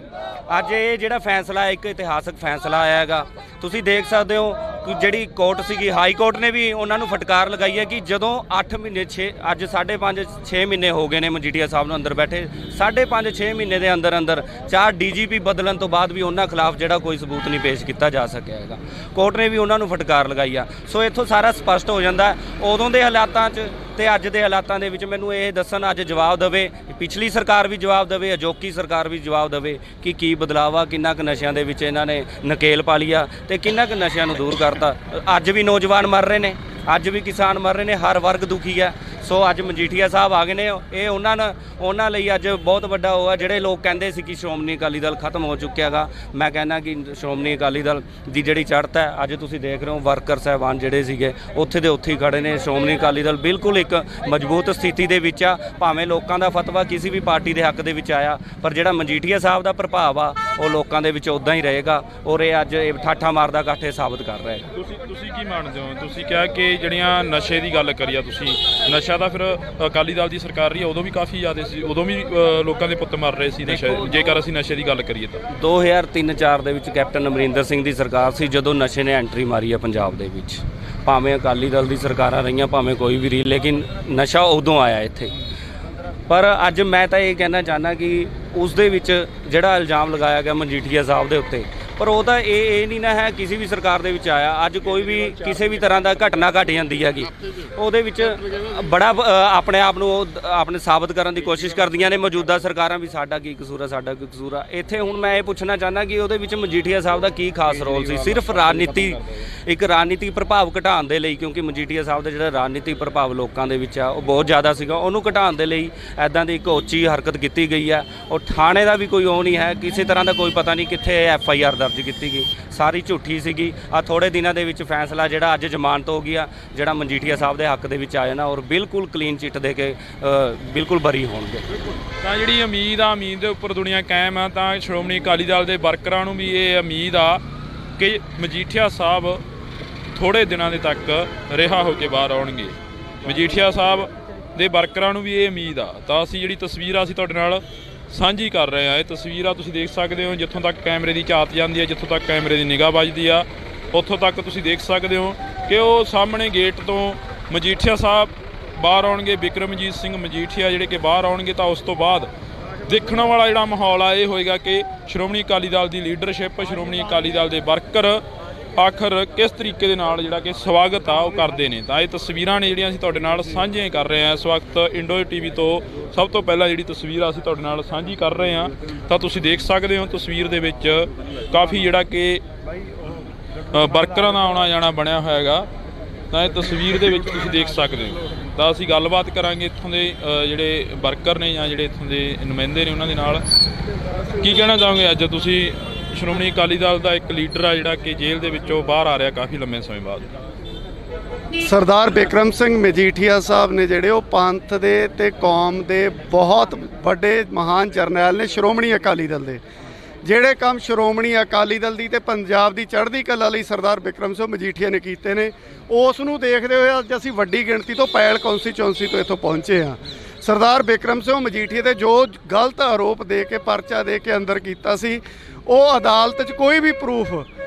ਅੱਜ ਇਹ ਜਿਹੜਾ ਫੈਸਲਾ ਇੱਕ ਇਤਿਹਾਸਕ ਫੈਸਲਾ ਆਇਆ ਹੈਗਾ। ਤੁਸੀਂ ਦੇਖ ਸਕਦੇ ਹੋ ਕਿ ਜਿਹੜੀ ਕੋਰਟ ਸੀਗੀ, ਹਾਈ ਕੋਰਟ ਨੇ ਵੀ ਉਹਨਾਂ ਨੂੰ ਫਟਕਾਰ ਲਗਾਈ ਹੈ ਕਿ ਜਦੋਂ 8 ਮਹੀਨੇ 6 ਅੱਜ 5.5-6 ਮਹੀਨੇ ਹੋ ਗਏ ਨੇ ਮਜੀਠੀਆ ਸਾਹਿਬ ਨੂੰ ਅੰਦਰ ਬੈਠੇ, 5.5-6 ਮਹੀਨੇ ਦੇ ਅੰਦਰ 4 DGP ਬਦਲਣ ਤੋਂ ਬਾਅਦ ਵੀ ਉਹਨਾਂ ਖਿਲਾਫ ਜਿਹੜਾ ਕੋਈ ਸਬੂਤ ਨਹੀਂ ਪੇਸ਼ ਕੀਤਾ ਜਾ ਸਕਿਆ ਹੈਗਾ। ਕੋਰਟ ਨੇ ਵੀ ਉਹਨਾਂ ਨੂੰ ਫਟਕਾਰ ਲਗਾਈ ਆ। ਸੋ ਇੱਥੋਂ ਸਾਰਾ ਸਪਸ਼ਟ ਹੋ ਜਾਂਦਾ ਉਦੋਂ ਦੇ ਹਾਲਾਤਾਂ 'ਚ ਤੇ ਅੱਜ ਦੇ ਹਾਲਾਤਾਂ ਦੇ ਵਿੱਚ। ਮੈਨੂੰ ਇਹ ਦੱਸਣ ਅੱਜ ਜਵਾਬ ਦੇਵੇ, ਪਿਛਲੀ ਸਰਕਾਰ ਵੀ ਜਵਾਬ ਦੇਵੇ, ਅਜੋਕੀ ਸਰਕਾਰ ਵੀ ਜਵਾਬ ਦੇਵੇ ਕਿ ਕੀ ਬਦਲਾਅ ਆ, ਕਿੰਨਾ ਕੁ ਨਸ਼ਿਆਂ ਦੇ ਵਿੱਚ ਇਹਨਾਂ ਨੇ ਨਕੇਲ ਪਾ ਲਿਆ ਤੇ ਕਿੰਨਾ ਕੁ ਨਸ਼ਿਆਂ ਨੂੰ ਦੂਰ ਕਰਤਾ। ਅੱਜ ਵੀ ਨੌਜਵਾਨ ਮਰ ਰਹੇ ਨੇ, ਅੱਜ ਵੀ ਕਿਸਾਨ ਮਰ ਰਹੇ ਨੇ, ਹਰ ਵਰਗ ਦੁਖੀ ਹੈ। ਸੋ ਅੱਜ ਮਜੀਠੀਆ ਸਾਹਿਬ ਆ ਗਏ ਨੇ, ਇਹ ਉਹਨਾਂ ਲਈ ਅੱਜ ਬਹੁਤ ਵੱਡਾ ਉਹ ਆ। ਜਿਹੜੇ ਲੋਕ ਕਹਿੰਦੇ ਸੀ ਕਿ ਸ਼੍ਰੋਮਣੀ ਅਕਾਲੀ ਦਲ ਖਤਮ ਹੋ ਚੁੱਕਿਆ ਹੈਗਾ, ਮੈਂ ਕਹਿੰਦਾ ਕਿ ਸ਼੍ਰੋਮਣੀ ਅਕਾਲੀ ਦਲ ਦੀ ਜਿਹੜੀ ਚੜ੍ਹਤ ਹੈ, ਅੱਜ ਤੁਸੀਂ ਦੇਖ ਰਹੇ ਹੋ ਵਰਕਰ ਸਾਹਿਬਾਨ ਜਿਹੜੇ ਸੀਗੇ ਉੱਥੇ ਦੇ ਉੱਥੇ ਹੀ ਖੜੇ ਨੇ। ਸ਼੍ਰੋਮਣੀ ਅਕਾਲੀ ਦਲ ਬਿਲਕੁਲ ਇੱਕ ਮਜ਼ਬੂਤ ਸਥਿਤੀ ਦੇ ਵਿੱਚ ਆ। ਭਾਵੇਂ ਲੋਕਾਂ ਦਾ ਫਤਵਾ ਕਿਸੇ ਵੀ ਪਾਰਟੀ ਦੇ ਹੱਕ ਦੇ ਵਿੱਚ ਆਇਆ, ਪਰ ਜਿਹੜਾ ਮਜੀਠੀਆ ਸਾਹਿਬ ਦਾ ਪ੍ਰਭਾਵ ਆ ਉਹ ਲੋਕਾਂ ਦੇ ਵਿੱਚ ਉੱਦਾਂ ਹੀ ਰਹੇਗਾ। ਔਰ ਇਹ ਅੱਜ ਇਹ ਠਾਠਾ ਮਾਰਦਾ ਇਕੱਠ ਸਾਬਤ ਕਰ ਰਿਹਾ ਹੈ। ਤੁਸੀਂ ਕੀ ਮੰਨਦੇ ਹੋ? ਤੁਸੀਂ ਕਿਹਾ ਕਿ ਜਿਹੜੀਆਂ ਨਸ਼ੇ ਦੀ ਗੱਲ ਕਰੀ ਆ, ਤੁਸੀਂ ਨਸ਼ਾ ਦਾ ਫਿਰ ਅਕਾਲੀ ਦਲ ਦੀ ਸਰਕਾਰ ਰਹੀ ਆ ਉਦੋਂ ਵੀ ਕਾਫੀ ਜ਼ਿਆਦਾ ਸੀ, ਉਦੋਂ ਵੀ ਲੋਕਾਂ ਦੇ ਪੁੱਤ ਮਰ ਰਹੇ ਸੀ ਨਸ਼ੇ। ਜੇਕਰ ਅਸੀਂ ਨਸ਼ੇ ਦੀ ਗੱਲ ਕਰੀਏ ਤਾਂ 2003-04 ਦੇ ਵਿੱਚ ਕੈਪਟਨ ਅਮਰਿੰਦਰ ਸਿੰਘ ਦੀ ਸਰਕਾਰ ਸੀ ਜਦੋਂ ਨਸ਼ੇ ਨੇ ਐਂਟਰੀ ਮਾਰੀ ਆ ਪੰਜਾਬ ਦੇ ਵਿੱਚ। ਭਾਵੇਂ ਅਕਾਲੀ ਦਲ ਦੀ ਸਰਕਾਰਾਂ ਰਹੀਆਂ, ਭਾਵੇਂ ਕੋਈ ਵੀ ਰਹੀ, ਲੇਕਿਨ ਨਸ਼ਾ ਉਦੋਂ ਆਇਆ ਇੱਥੇ। ਪਰ ਅੱਜ ਮੈਂ ਤਾਂ ਇਹ ਕਹਿਣਾ ਚਾਹੁੰਦਾ ਕਿ ਉਸ ਦੇ ਵਿੱਚ ਜਿਹੜਾ ਇਲਜ਼ਾਮ ਲਗਾਇਆ ਗਿਆ ਮਜੀਠੀਆ ਸਾਹਿਬ ਦੇ ਉੱਤੇ, ਪਰ ਉਹ ਤਾਂ ਇਹ ਨਹੀਂ ਨਾ ਹੈ ਕਿਸੇ ਵੀ ਸਰਕਾਰ ਦੇ ਵਿੱਚ ਆਇਆ। ਅੱਜ ਕੋਈ ਵੀ ਕਿਸੇ ਵੀ ਤਰ੍ਹਾਂ ਦਾ ਘਟਨਾ ਘਟ ਜਾਂਦੀ ਹੈਗੀ, ਉਹਦੇ ਵਿੱਚ ਬੜਾ ਆਪਣੇ ਆਪ ਨੂੰ ਆਪਣੇ ਸਾਬਤ ਕਰਨ ਦੀ ਕੋਸ਼ਿਸ਼ ਕਰਦੀਆਂ ਨੇ ਮੌਜੂਦਾ ਸਰਕਾਰਾਂ ਵੀ, ਸਾਡਾ ਕੀ ਕਸੂਰ ਆ, ਸਾਡਾ ਕੀ ਕਸੂਰ ਆ। ਇੱਥੇ ਹੁਣ ਮੈਂ ਇਹ ਪੁੱਛਣਾ ਚਾਹੁੰਦਾ ਕਿ ਉਹਦੇ ਵਿੱਚ ਮਜੀਠੀਆ ਸਾਹਿਬ ਦਾ ਕੀ ਖਾਸ ਰੋਲ ਸੀ? ਸਿਰਫ ਇੱਕ ਰਾਜਨੀਤਿਕ ਪ੍ਰਭਾਵ ਘਟਾਉਣ ਦੇ ਲਈ, ਕਿਉਂਕਿ ਮਜੀਠੀਆ ਸਾਹਿਬ ਦਾ ਜਿਹੜਾ ਰਾਜਨੀਤਿਕ ਪ੍ਰਭਾਵ ਲੋਕਾਂ ਦੇ ਵਿੱਚ ਆ ਉਹ ਬਹੁਤ ਜ਼ਿਆਦਾ ਸੀਗਾ, ਉਹਨੂੰ ਘਟਾਉਣ ਦੇ ਲਈ ਐਦਾਂ ਦੀ ਇੱਕ ਉੱਚੀ ਹਰਕਤ ਕੀਤੀ ਗਈ ਹੈ। ਉਹ ਥਾਣੇ ਦਾ ਵੀ ਕੋਈ ਉਹ ਨਹੀਂ ਹੈ, ਕਿਸੇ ਤਰ੍ਹਾਂ ਦਾ ਕੋਈ ਪਤਾ ਨਹੀਂ ਕਿੱਥੇ FIR ਦਰਜ ਕੀਤੀ ਗਈ, ਸਾਰੀ ਝੂਠੀ ਸੀਗੀ। ਆ ਥੋੜੇ ਦਿਨਾਂ ਦੇ ਵਿੱਚ ਫੈਸਲਾ ਜਿਹੜਾ ਅੱਜ ਜ਼ਮਾਨਤ ਹੋ ਗਿਆ, ਜਿਹੜਾ ਮਜੀਠੀਆ ਸਾਹਿਬ ਦੇ ਹੱਕ ਦੇ ਵਿੱਚ ਆਇਆ ਨਾ, ਔਰ ਬਿਲਕੁਲ ਕਲੀਨ ਚਿੱਟ ਦੇ ਕੇ ਬਿਲਕੁਲ ਬਰੀ ਹੋਣਗੇ। ਤਾਂ ਜਿਹੜੀ ਉਮੀਦ ਦੇ ਉੱਪਰ ਦੁਨੀਆ ਕਾਇਮ ਆ, ਤਾਂ ਸ਼੍ਰੋਮਣੀ ਅਕਾਲੀ ਦਲ ਦੇ ਵਰਕਰਾਂ ਨੂੰ ਵੀ ਇਹ ਉਮੀਦ ਆ ਕਿ ਮਜੀਠੀਆ ਸਾਹਿਬ ਥੋੜੇ ਦਿਨਾਂ ਦੇ ਤੱਕ ਰਿਹਾ ਹੋ ਕੇ ਬਾਹਰ ਆਉਣਗੇ। ਮਜੀਠੀਆ ਸਾਹਿਬ ਦੇ ਵਰਕਰਾਂ ਨੂੰ ਵੀ ਇਹ ਉਮੀਦ ਆ। ਤਾਂ ਅਸੀਂ ਜਿਹੜੀ ਤਸਵੀਰ ਆ ਅਸੀਂ ਤੁਹਾਡੇ ਨਾਲ ਸਾਂਝੀ ਕਰ ਰਹੇ ਹਾਂ। ਇਹ ਤਸਵੀਰ ਆ ਤੁਸੀਂ ਦੇਖ ਸਕਦੇ ਹੋ, ਜਿੱਥੋਂ ਤੱਕ ਕੈਮਰੇ ਦੀ ਝਾਤ ਜਾਂਦੀ ਹੈ, ਜਿੱਥੋਂ ਤੱਕ ਕੈਮਰੇ ਦੀ ਨਿਗਾਹ ਵੱਜਦੀ ਆ, ਉੱਥੋਂ ਤੱਕ ਤੁਸੀਂ ਦੇਖ ਸਕਦੇ ਹੋ ਕਿ ਉਹ ਸਾਹਮਣੇ ਗੇਟ ਤੋਂ ਮਜੀਠੀਆ ਸਾਹਿਬ ਬਾਹਰ ਆਉਣਗੇ, ਬਿਕਰਮਜੀਤ ਸਿੰਘ ਮਜੀਠੀਆ ਜਿਹੜੇ ਕਿ ਬਾਹਰ ਆਉਣਗੇ। ਤਾਂ ਉਸ ਤੋਂ ਬਾਅਦ ਦੇਖਣ ਵਾਲਾ ਜਿਹੜਾ ਮਾਹੌਲ ਆ ਇਹ ਹੋਏਗਾ ਕਿ ਸ਼੍ਰੋਮਣੀ ਅਕਾਲੀ ਦਲ ਦੀ ਲੀਡਰਸ਼ਿਪ, ਸ਼੍ਰੋਮਣੀ ਅਕਾਲੀ ਦਲ ਦੇ ਵਰਕਰ ਆਖਰ ਕਿਸ ਤਰੀਕੇ ਦੇ ਨਾਲ ਜਿਹੜਾ ਕਿ ਸਵਾਗਤ ਆ ਉਹ ਕਰਦੇ ਨੇ। ਤਾਂ ਇਹ ਤਸਵੀਰਾਂ ਨੇ ਜਿਹੜੀਆਂ ਅਸੀਂ ਤੁਹਾਡੇ ਨਾਲ ਸਾਂਝੀਆਂ ਕਰ ਰਹੇ ਹਾਂ ਇਸ ਵਕਤ ਇੰਡੋ TV ਤੋਂ। ਸਭ ਤੋਂ ਪਹਿਲਾਂ ਜਿਹੜੀ ਤਸਵੀਰ ਅਸੀਂ ਤੁਹਾਡੇ ਨਾਲ ਸਾਂਝੀ ਕਰ ਰਹੇ ਹਾਂ, ਤਾਂ ਤੁਸੀਂ ਦੇਖ ਸਕਦੇ ਹੋ ਤਸਵੀਰ ਦੇ ਵਿੱਚ ਕਾਫੀ ਜਿਹੜਾ ਕਿ ਵਰਕਰਾਂ ਦਾ ਆਉਣਾ ਜਾਣਾ ਬਣਿਆ ਹੋਇਆ ਹੈਗਾ। ਤਾਂ ਇਹ ਤਸਵੀਰ ਦੇ ਵਿੱਚ ਤੁਸੀਂ ਦੇਖ ਸਕਦੇ ਹੋ। ਤਾਂ ਅਸੀਂ ਗੱਲਬਾਤ ਕਰਾਂਗੇ ਇੱਥੋਂ ਦੇ ਜਿਹੜੇ ਵਰਕਰ ਨੇ ਜਾਂ ਜਿਹੜੇ ਇੱਥੋਂ ਦੇ ਨੁਮਾਇੰਦੇ ਨੇ ਉਹਨਾਂ ਦੇ ਨਾਲ। ਕੀ ਕਹਿਣਾ ਚਾਹੋਗੇ? ਅੱਜ ਤੁਸੀਂ ਸ਼੍ਰੋਮਣੀ ਅਕਾਲੀ ਦਲ ਦਾ ਇੱਕ ਲੀਡਰ ਆ ਜਿਹੜਾ ਕਿ ਜੇਲ੍ਹ ਦੇ ਵਿੱਚੋਂ ਬਾਹਰ ਆ ਰਿਹਾ ਕਾਫੀ ਲੰਮੇ ਸਮੇਂ ਬਾਅਦ। ਸਰਦਾਰ ਬਿਕਰਮ ਸਿੰਘ ਮਜੀਠੀਆ ਸਾਹਿਬ ਨੇ ਜਿਹੜੇ ਉਹ ਪੰਥ ਦੇ ਤੇ ਕੌਮ ਦੇ ਬਹੁਤ ਵੱਡੇ ਮਹਾਨ ਜਰਨੈਲ ਨੇ ਸ਼੍ਰੋਮਣੀ ਅਕਾਲੀ ਦਲ ਦੇ। ਜਿਹੜੇ ਕੰਮ ਸ਼੍ਰੋਮਣੀ ਅਕਾਲੀ ਦਲ ਦੀ ਤੇ ਪੰਜਾਬ ਦੀ ਚੜ੍ਹਦੀ ਕਲਾ ਲਈ ਸਰਦਾਰ ਬਿਕਰਮ ਸਿੰਘ ਮਜੀਠੀਆ ਨੇ ਕੀਤੇ ਨੇ, ਉਸ ਨੂੰ ਦੇਖਦੇ ਹੋਏ ਅੱਜ ਅਸੀਂ ਵੱਡੀ ਗਿਣਤੀ ਤੋਂ ਪੈਲ ਕੌਂਸਟੀਚੁਐਂਸੀ ਤੋਂ ਇੱਥੋਂ ਪਹੁੰਚੇ ਹਾਂ। ਸਰਦਾਰ ਬਿਕਰਮ ਸਿੰਘ ਮਜੀਠੀਆ ਦੇ ਜੋ ਗਲਤ ਆਰੋਪ ਦੇ ਕੇ ਪਰਚਾ ਦੇ ਕੇ ਅੰਦਰ ਕੀਤਾ ਸੀ, ਉਹ ਅਦਾਲਤ 'ਚ ਕੋਈ ਵੀ ਪ੍ਰੂਫ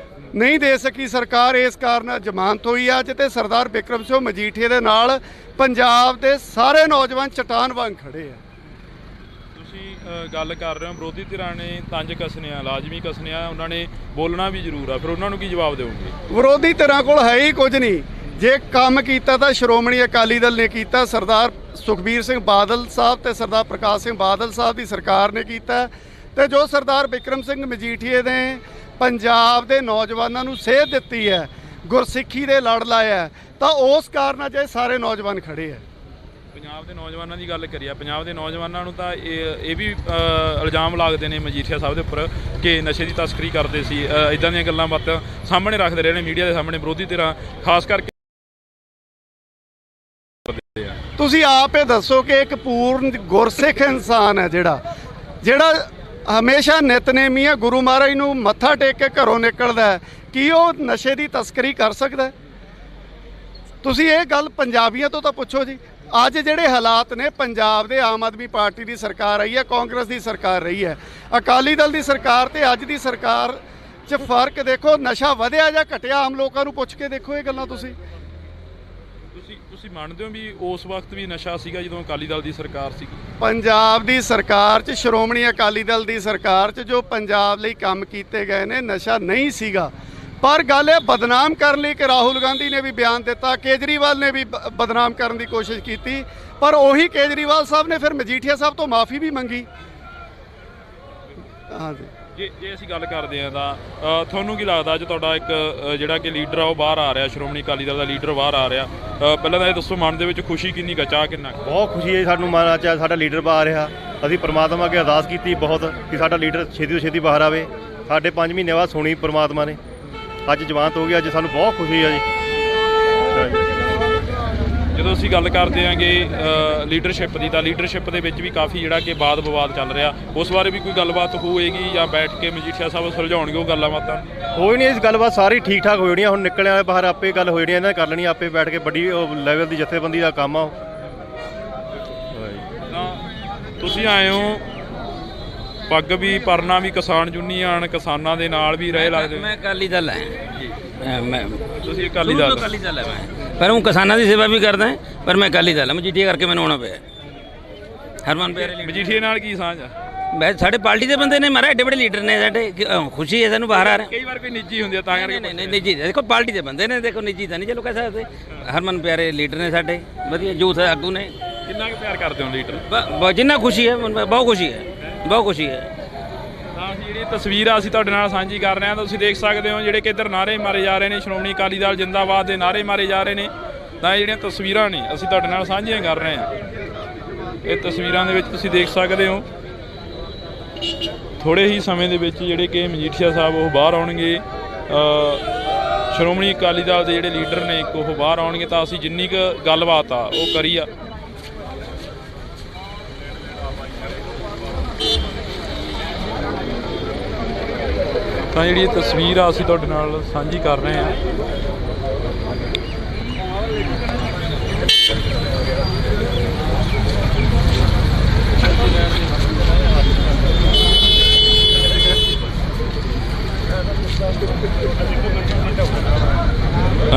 ਨਹੀਂ ਦੇ ਸਕੀ ਸਰਕਾਰ, ਇਸ ਕਾਰਨ ਜ਼ਮਾਨਤ ਹੋਈ ਅੱਜ। ਤੇ ਸਰਦਾਰ ਬਿਕਰਮ ਸਿੰਘ ਮਜੀਠੀਆ ਦੇ ਨਾਲ ਪੰਜਾਬ ਦੇ ਸਾਰੇ ਨੌਜਵਾਨ ਚਟਾਨ ਵਾਂਗ ਖੜੇ ਆ। ਤੁਸੀਂ ਗੱਲ ਕਰ ਰਹੇ ਹੋ ਵਿਰੋਧੀ ਧਿਰਾਂ ਨੇ ਤੰਜ ਕੱਸਣੇ ਆ, ਲਾਜ਼ਮੀ ਕੱਸਣੇ ਆ, ਉਹਨਾਂ ਨੇ ਬੋਲਣਾ ਵੀ ਜ਼ਰੂਰ ਆ, ਫਿਰ ਉਹਨਾਂ ਨੂੰ ਕੀ ਜਵਾਬ ਦਿਓਗੇ? ਵਿਰੋਧੀ ਧਿਰਾਂ ਕੋਲ ਹੈ ਹੀ ਕੁਝ ਨਹੀਂ। ਜੇ ਕੰਮ ਕੀਤਾ ਤਾਂ ਸ਼੍ਰੋਮਣੀ ਅਕਾਲੀ ਦਲ ਨੇ ਕੀਤਾ, ਸਰਦਾਰ ਸੁਖਬੀਰ ਸਿੰਘ ਬਾਦਲ ਸਾਹਿਬ ਤੇ ਸਰਦਾਰ ਪ੍ਰਕਾਸ਼ ਸਿੰਘ ਬਾਦਲ ਸਾਹਿਬ ਦੀ ਸਰਕਾਰ ਨੇ ਕੀਤਾ। ਤੇ ਜੋ ਸਰਦਾਰ ਬਿਕਰਮ ਸਿੰਘ ਮਜੀਠੀਏ ਨੇ ਪੰਜਾਬ ਦੇ ਨੌਜਵਾਨਾਂ ਨੂੰ ਸੇਧ ਦਿੱਤੀ ਹੈ, ਗੁਰਸਿੱਖੀ ਦੇ ਲੜ ਲਾਇਆ, ਤਾਂ ਉਸ ਕਾਰਨ ਅਜੇ ਸਾਰੇ ਨੌਜਵਾਨ ਖੜੇ ਆ। ਪੰਜਾਬ ਦੇ ਨੌਜਵਾਨਾਂ ਦੀ ਗੱਲ ਕਰੀਏ, ਪੰਜਾਬ ਦੇ ਨੌਜਵਾਨਾਂ ਨੂੰ ਤਾਂ ਇਹ ਵੀ ਇਲਜ਼ਾਮ ਲੱਗਦੇ ਨੇ ਮਜੀਠੀਆ ਸਾਹਿਬ ਦੇ ਉੱਪਰ ਕਿ ਨਸ਼ੇ ਦੀ ਤਸਕਰੀ ਕਰਦੇ ਸੀ। ਇਦਾਂ ਦੀਆਂ ਗੱਲਾਂ ਬਾਤਾਂ ਸਾਹਮਣੇ ਰੱਖਦੇ ਰਹੇ ਨੇ ਮੀਡੀਆ ਦੇ ਸਾਹਮਣੇ ਵਿਰੋਧੀ ਧਿਰਾਂ, ਖਾਸ ਕਰਕੇ। ਤੁਸੀਂ ਆਪ ਇਹ ਦੱਸੋ ਕਿ ਇੱਕ ਪੂਰਨ ਗੁਰਸਿੱਖ ਇਨਸਾਨ ਹੈ ਜਿਹੜਾ ਹਮੇਸ਼ਾ ਨਿਤਨੇਮੀ ਹੈ, ਗੁਰੂ ਮਹਾਰਾਜ ਨੂੰ ਮੱਥਾ ਟੇਕ ਕੇ ਘਰੋਂ ਨਿਕਲਦਾ ਹੈ, ਕੀ ਉਹ ਨਸ਼ੇ ਦੀ ਤਸਕਰੀ ਕਰ ਸਕਦਾ? ਤੁਸੀਂ ਇਹ ਗੱਲ ਪੰਜਾਬੀਆਂ ਤੋਂ ਤਾਂ ਪੁੱਛੋ ਜੀ। ਅੱਜ ਜਿਹੜੇ ਹਾਲਾਤ ਨੇ ਪੰਜਾਬ ਦੇ, ਆਮ ਆਦਮੀ ਪਾਰਟੀ ਦੀ ਸਰਕਾਰ ਆਈ ਹੈ, ਕਾਂਗਰਸ ਦੀ ਸਰਕਾਰ ਰਹੀ ਹੈ, ਅਕਾਲੀ ਦਲ ਦੀ ਸਰਕਾਰ ਤੇ ਅੱਜ ਦੀ ਸਰਕਾਰ 'ਚ ਫਰਕ ਦੇਖੋ। ਨਸ਼ਾ ਵਧਿਆ ਜਾਂ ਘਟਿਆ? ਆਮ ਲੋਕਾਂ ਨੂੰ ਪੁੱਛ ਕੇ ਦੇਖੋ ਇਹ ਗੱਲਾਂ। ਤੁਸੀਂ ਮੰਨਦੇ ਹੋ ਵੀ ਉਸ ਵਕਤ ਵੀ ਨਸ਼ਾ ਸੀਗਾ ਜਦੋਂ ਅਕਾਲੀ ਦਲ ਦੀ ਸਰਕਾਰ ਸੀ? ਪੰਜਾਬ ਦੀ ਸਰਕਾਰ 'ਚ, ਸ਼੍ਰੋਮਣੀ ਅਕਾਲੀ ਦਲ ਦੀ ਸਰਕਾਰ 'ਚ ਜੋ ਪੰਜਾਬ ਲਈ ਕੰਮ ਕੀਤੇ ਗਏ ਨੇ, ਨਸ਼ਾ ਨਹੀਂ ਸੀਗਾ। ਪਰ ਗੱਲ ਇਹ ਬਦਨਾਮ ਕਰਨ ਲਈ ਕਿ ਰਾਹੁਲ ਗਾਂਧੀ ਨੇ ਵੀ ਬਿਆਨ ਦਿੱਤਾ, ਕੇਜਰੀਵਾਲ ਨੇ ਵੀ ਬਦਨਾਮ ਕਰਨ ਦੀ ਕੋਸ਼ਿਸ਼ ਕੀਤੀ, ਪਰ ਉਹੀ ਕੇਜਰੀਵਾਲ ਸਾਹਿਬ ਨੇ ਫਿਰ ਮਜੀਠੀਆ ਸਾਹਿਬ ਤੋਂ ਮਾਫੀ ਵੀ ਮੰਗੀ। ਹਾਂਜੀ, ਜੇ ਅਸੀਂ ਗੱਲ ਕਰਦੇ ਹਾਂ ਤਾਂ ਤੁਹਾਨੂੰ ਕੀ ਲੱਗਦਾ ਅੱਜ ਤੁਹਾਡਾ ਇੱਕ ਜਿਹੜਾ ਕਿ ਲੀਡਰ ਆ ਉਹ ਬਾਹਰ ਆ ਰਿਹਾ, ਸ਼੍ਰੋਮਣੀ ਅਕਾਲੀ ਦਲ ਦਾ ਲੀਡਰ ਬਾਹਰ ਆ ਰਿਹਾ, ਪਹਿਲਾਂ ਤਾਂ ਇਹ ਦੱਸੋ ਮਨ ਦੇ ਵਿੱਚ ਖੁਸ਼ੀ ਕਿੰਨੀ ਕੁ, ਚਾਅ ਕਿੰਨਾ? ਬਹੁਤ ਖੁਸ਼ੀ ਹੈ ਸਾਨੂੰ, ਮਨ 'ਚ ਸਾਡਾ ਲੀਡਰ ਬਾਹਰ ਆ। ਅਸੀਂ ਪ੍ਰਮਾਤਮਾ ਅੱਗੇ ਅਰਦਾਸ ਕੀਤੀ ਬਹੁਤ ਕਿ ਸਾਡਾ ਲੀਡਰ ਛੇਤੀ ਤੋਂ ਛੇਤੀ ਬਾਹਰ ਆਵੇ। ਸਾਡੇ 5 ਮਹੀਨੇ ਬਾਅਦ ਸੁਣੀ ਪ੍ਰਮਾਤਮਾ ਨੇ, ਅੱਜ ਜ਼ਮਾਨਤ ਹੋ ਗਈ। ਅੱਜ ਸਾਨੂੰ ਬਹੁਤ ਖੁਸ਼ੀ ਹੈ ਜੀ। ਜਦੋਂ ਅਸੀਂ ਗੱਲ ਕਰਦੇ ਹਾਂਗੇ ਲੀਡਰਸ਼ਿਪ ਦੀ, ਤਾਂ ਲੀਡਰਸ਼ਿਪ ਦੇ ਵਿੱਚ ਵੀ ਕਾਫੀ ਜਿਹੜਾ ਕਿ ਵਾਦ ਵਿਵਾਦ ਚੱਲ ਰਿਹਾ, ਉਸ ਬਾਰੇ ਵੀ ਕੋਈ ਗੱਲਬਾਤ ਹੋਏਗੀ ਜਾਂ ਬੈਠ ਕੇ ਮਜੀਠੀਆ ਸਾਹਿਬ ਸੁਲਝਾਉਣਗੇ ਉਹ ਗੱਲਾਂ ਬਾਤਾਂ? ਕੋਈ ਨਹੀਂ, ਇਸ ਗੱਲਬਾਤ ਸਾਰੀ ਠੀਕ ਠਾਕ ਹੋ ਜਾਣੀਆਂ। ਹੁਣ ਨਿਕਲਿਆ ਵਾਲੇ ਬਾਹਰ ਆਪੇ ਗੱਲ ਹੋ ਜਾਣੀ, ਇਹਨਾਂ ਨੇ ਕਰ ਲੈਣੀ ਆਪੇ ਬੈਠ ਕੇ। ਵੱਡੀ ਲੈਵਲ ਦੀ ਜਥੇਬੰਦੀ ਦਾ ਕੰਮ ਆ। ਤਾਂ ਤੁਸੀਂ ਆਏ ਹੋ, ਪੱਗ ਵੀ ਪਰਨਾ ਵੀ ਕਿਸਾਨ ਯੂਨੀਅਨ, ਕਿਸਾਨਾਂ ਦੇ ਨਾਲ ਵੀ ਰਹੇ ਲੱਗਦੇ? ਮੈਂ ਅਕਾਲੀ ਦਲ ਹੈ। ਤੁਸੀਂ ਅਕਾਲੀ ਦਲ ਹੈ ਮੈਂ, ਪਰ ਉਹ ਕਿਸਾਨਾਂ ਦੀ ਸੇਵਾ ਵੀ ਕਰਦਾ, ਪਰ ਮੈਂ ਅਕਾਲੀ ਦਲ ਹਾਂ। ਮਜੀਠੀਆ ਕਰਕੇ ਮੈਨੂੰ ਆਉਣਾ ਪਿਆ। ਹਰਮਨ ਪਿਆਰੇ ਮਜੀਠੀਏ ਨਾਲ ਕੀ ਸਾਂਝ ਆ? ਵੈਸੇ ਸਾਡੇ ਪਾਰਟੀ ਦੇ ਬੰਦੇ ਨੇ ਮਾਰਾ ਐਡੇ ਬੜੇ ਲੀਡਰ ਨੇ ਸਾਡੇ ਖੁਸ਼ੀ ਹੈ ਸਾਨੂੰ ਬਾਹਰ ਆ ਰਹੇ ਕਈ ਵਾਰ ਕੋਈ ਨਿੱਜੀ ਹੁੰਦੀ ਆ ਤਾਂ ਕਰਕੇ ਨਹੀਂ ਨਿੱਜੀ ਦੇਖੋ ਪਾਰਟੀ ਦੇ ਬੰਦੇ ਨੇ ਦੇਖੋ ਨਿੱਜੀ ਤਾਂ ਨਹੀਂ ਚਲੋ ਕਹਿ ਸਕਦੇ ਹਰਮਨ ਪਿਆਰੇ ਲੀਡਰ ਨੇ ਸਾਡੇ ਵਧੀਆ ਯੂਥ ਆਗੂ ਨੇ ਕਿੰਨਾ ਕੁ ਪਿਆਰ ਕਰਦੇ ਹੋ ਲੀਡਰ? ਜਿੰਨਾ ਖੁਸ਼ੀ ਹੈ ਬਹੁਤ ਖੁਸ਼ੀ ਹੈ ਬਹੁਤ ਖੁਸ਼ੀ ਹੈ। ਤਾਂ ਜਿਹੜੀ ਤਸਵੀਰ ਆ ਅਸੀਂ ਤੁਹਾਡੇ ਨਾਲ ਸਾਂਝੀ ਕਰ ਰਹੇ ਹਾਂ। ਤੁਸੀਂ ਦੇਖ ਸਕਦੇ ਹੋ ਜਿਹੜੇ ਕਿ ਇੱਧਰ ਨਾਅਰੇ ਮਾਰੇ ਜਾ ਰਹੇ ਨੇ ਸ਼੍ਰੋਮਣੀ ਅਕਾਲੀ ਦਲ ਜਿੰਦਾਬਾਦ ਦੇ ਨਾਅਰੇ ਮਾਰੇ ਜਾ ਰਹੇ ਨੇ। ਤਾਂ ਇਹ ਜਿਹੜੀਆਂ ਤਸਵੀਰਾਂ ਨੇ ਅਸੀਂ ਤੁਹਾਡੇ ਨਾਲ ਸਾਂਝੀਆਂ ਕਰ ਰਹੇ ਹਾਂ। ਇਹ ਤਸਵੀਰਾਂ ਦੇ ਵਿੱਚ ਤੁਸੀਂ ਦੇਖ ਸਕਦੇ ਹੋ ਥੋੜੇ ਹੀ ਸਮੇਂ ਦੇ ਵਿੱਚ ਜਿਹੜੇ ਕਿ ਮਜੀਠੀਆ ਸਾਹਿਬ ਉਹ ਬਾਹਰ ਆਉਣਗੇ। ਸ਼੍ਰੋਮਣੀ ਅਕਾਲੀ ਦਲ ਦੇ ਜਿਹੜੇ ਲੀਡਰ ਨੇ ਇੱਕ ਉਹ ਬਾਹਰ ਆਉਣਗੇ। ਤਾਂ ਅਸੀਂ ਜਿੰਨੀ ਕੁ ਗੱਲਬਾਤ ਆ ਉਹ ਕਰੀ ਆ। ਤਾਂ ਜਿਹੜੀ ਇਹ ਤਸਵੀਰ ਆ ਅਸੀਂ ਤੁਹਾਡੇ ਨਾਲ ਸਾਂਝੀ ਕਰ ਰਹੇ ਹਾਂ।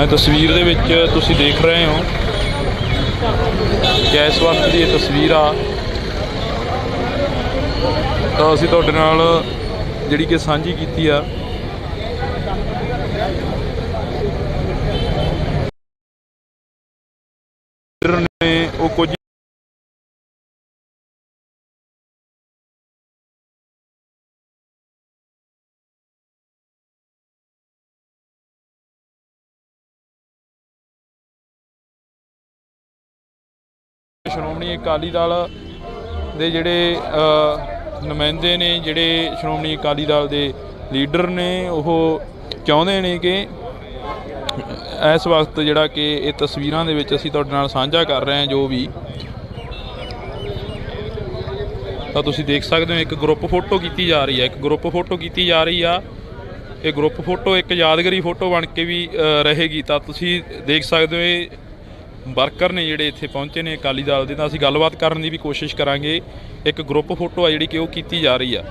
ਤਸਵੀਰ ਦੇ ਵਿੱਚ ਤੁਸੀਂ ਦੇਖ ਰਹੇ ਹੋ ਕਿ ਇਸ ਵਕਤ ਦੀ ਇਹ ਤਸਵੀਰ ਆ। ਤਾਂ ਅਸੀਂ ਤੁਹਾਡੇ ਨਾਲ ਜਿਹੜੀ ਕਿ ਸਾਂਝੀ ਕੀਤੀ ਆ। ਨੇ ਉਹ ਕੁਝ ਸ਼੍ਰੋਮਣੀ ਅਕਾਲੀ ਦਲ ਦੇ ਜਿਹੜੇ ਨੁਮਾਇੰਦੇ ਨੇ ਜਿਹੜੇ ਸ਼੍ਰੋਮਣੀ ਅਕਾਲੀ ਦਲ ਦੇ ਲੀਡਰ ਨੇ ਉਹ ਚਾਹੁੰਦੇ ਨੇ ਕਿ ਇਸ ਵਕਤ ਜਿਹੜਾ ਕਿ ਇਹ ਤਸਵੀਰਾਂ ਦੇ ਵਿੱਚ ਅਸੀਂ ਤੁਹਾਡੇ ਨਾਲ ਸਾਂਝਾ ਕਰ ਰਹੇ ਹਾਂ ਜੋ ਵੀ ਤਾਂ ਤੁਸੀਂ ਦੇਖ ਸਕਦੇ ਹੋ ਇੱਕ ਗਰੁੱਪ ਫੋਟੋ ਕੀਤੀ ਜਾ ਰਹੀ ਹੈ। ਇੱਕ ਗਰੁੱਪ ਫੋਟੋ ਕੀਤੀ ਜਾ ਰਹੀ ਆ। ਇਹ ਗਰੁੱਪ ਫੋਟੋ ਇੱਕ ਯਾਦਗਾਰੀ ਫੋਟੋ ਬਣ ਕੇ ਵੀ ਰਹੇਗੀ। ਤਾਂ ਤੁਸੀਂ ਦੇਖ ਸਕਦੇ ਹੋ ਇਹ ਵਰਕਰ ਨੇ ਜਿਹੜੇ ਇੱਥੇ ਪਹੁੰਚੇ ਨੇ ਅਕਾਲੀ ਦਲ ਦੇ। ਤਾਂ ਅਸੀਂ ਗੱਲਬਾਤ ਕਰਨ ਦੀ ਵੀ ਕੋਸ਼ਿਸ਼ ਕਰਾਂਗੇ। ਇੱਕ ਗਰੁੱਪ ਫੋਟੋ ਆ ਜਿਹੜੀ ਕਿ ਉਹ ਕੀਤੀ ਜਾ ਰਹੀ ਆ।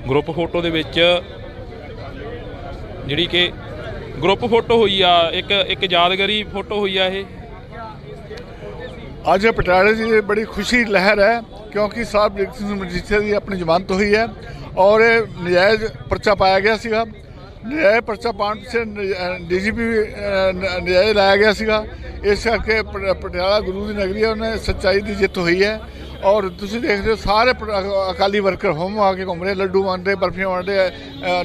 ਗਰੁੱਪ ਫੋਟੋ ਦੇ ਵਿੱਚ ਜਿਹੜੀ ਕਿ ਗਰੁੱਪ ਫੋਟੋ ਹੋਈ ਆ ਇੱਕ ਯਾਦਗਾਰੀ ਫੋਟੋ ਹੋਈ ਆ। ਇਹ ਅੱਜ ਪਟਿਆਲੇ 'ਚ ਬੜੀ ਖੁਸ਼ੀ ਲਹਿਰ ਹੈ ਕਿਉਂਕਿ ਸਾਹਿਬ ਜਗਤ ਸਿੰਘ ਮਜੀਠੀਆ ਦੀ ਆਪਣੀ ਜ਼ਮਾਨਤ ਹੋਈ ਹੈ ਔਰ ਇਹ ਨਜਾਇਜ਼ ਪਰਚਾ ਪਾਇਆ ਗਿਆ ਸੀਗਾ। ਨਜਾਇਜ਼ ਪਰਚਾ ਪਾਉਣ ਪਿੱਛੇ ਡੀਜੀਪੀ ਨਜਾਇਜ਼ ਲਾਇਆ ਗਿਆ ਸੀਗਾ। ਇਸ ਕਰਕੇ ਪਟਿਆਲਾ ਗੁਰੂ ਦੀ ਨਗਰੀ ਹੈ, ਉਹਨੇ ਸੱਚਾਈ ਦੀ ਜਿੱਤ ਹੋਈ ਹੈ। ਔਰ ਤੁਸੀਂ ਦੇਖਦੇ ਹੋ ਸਾਰੇ ਅਕਾਲੀ ਵਰਕਰ ਹੋਮ ਆ ਕੇ ਘੁੰਮ ਰਹੇ, ਲੱਡੂ ਵੰਡਦੇ, ਬਰਫੀਆਂ ਵੰਡਦੇ,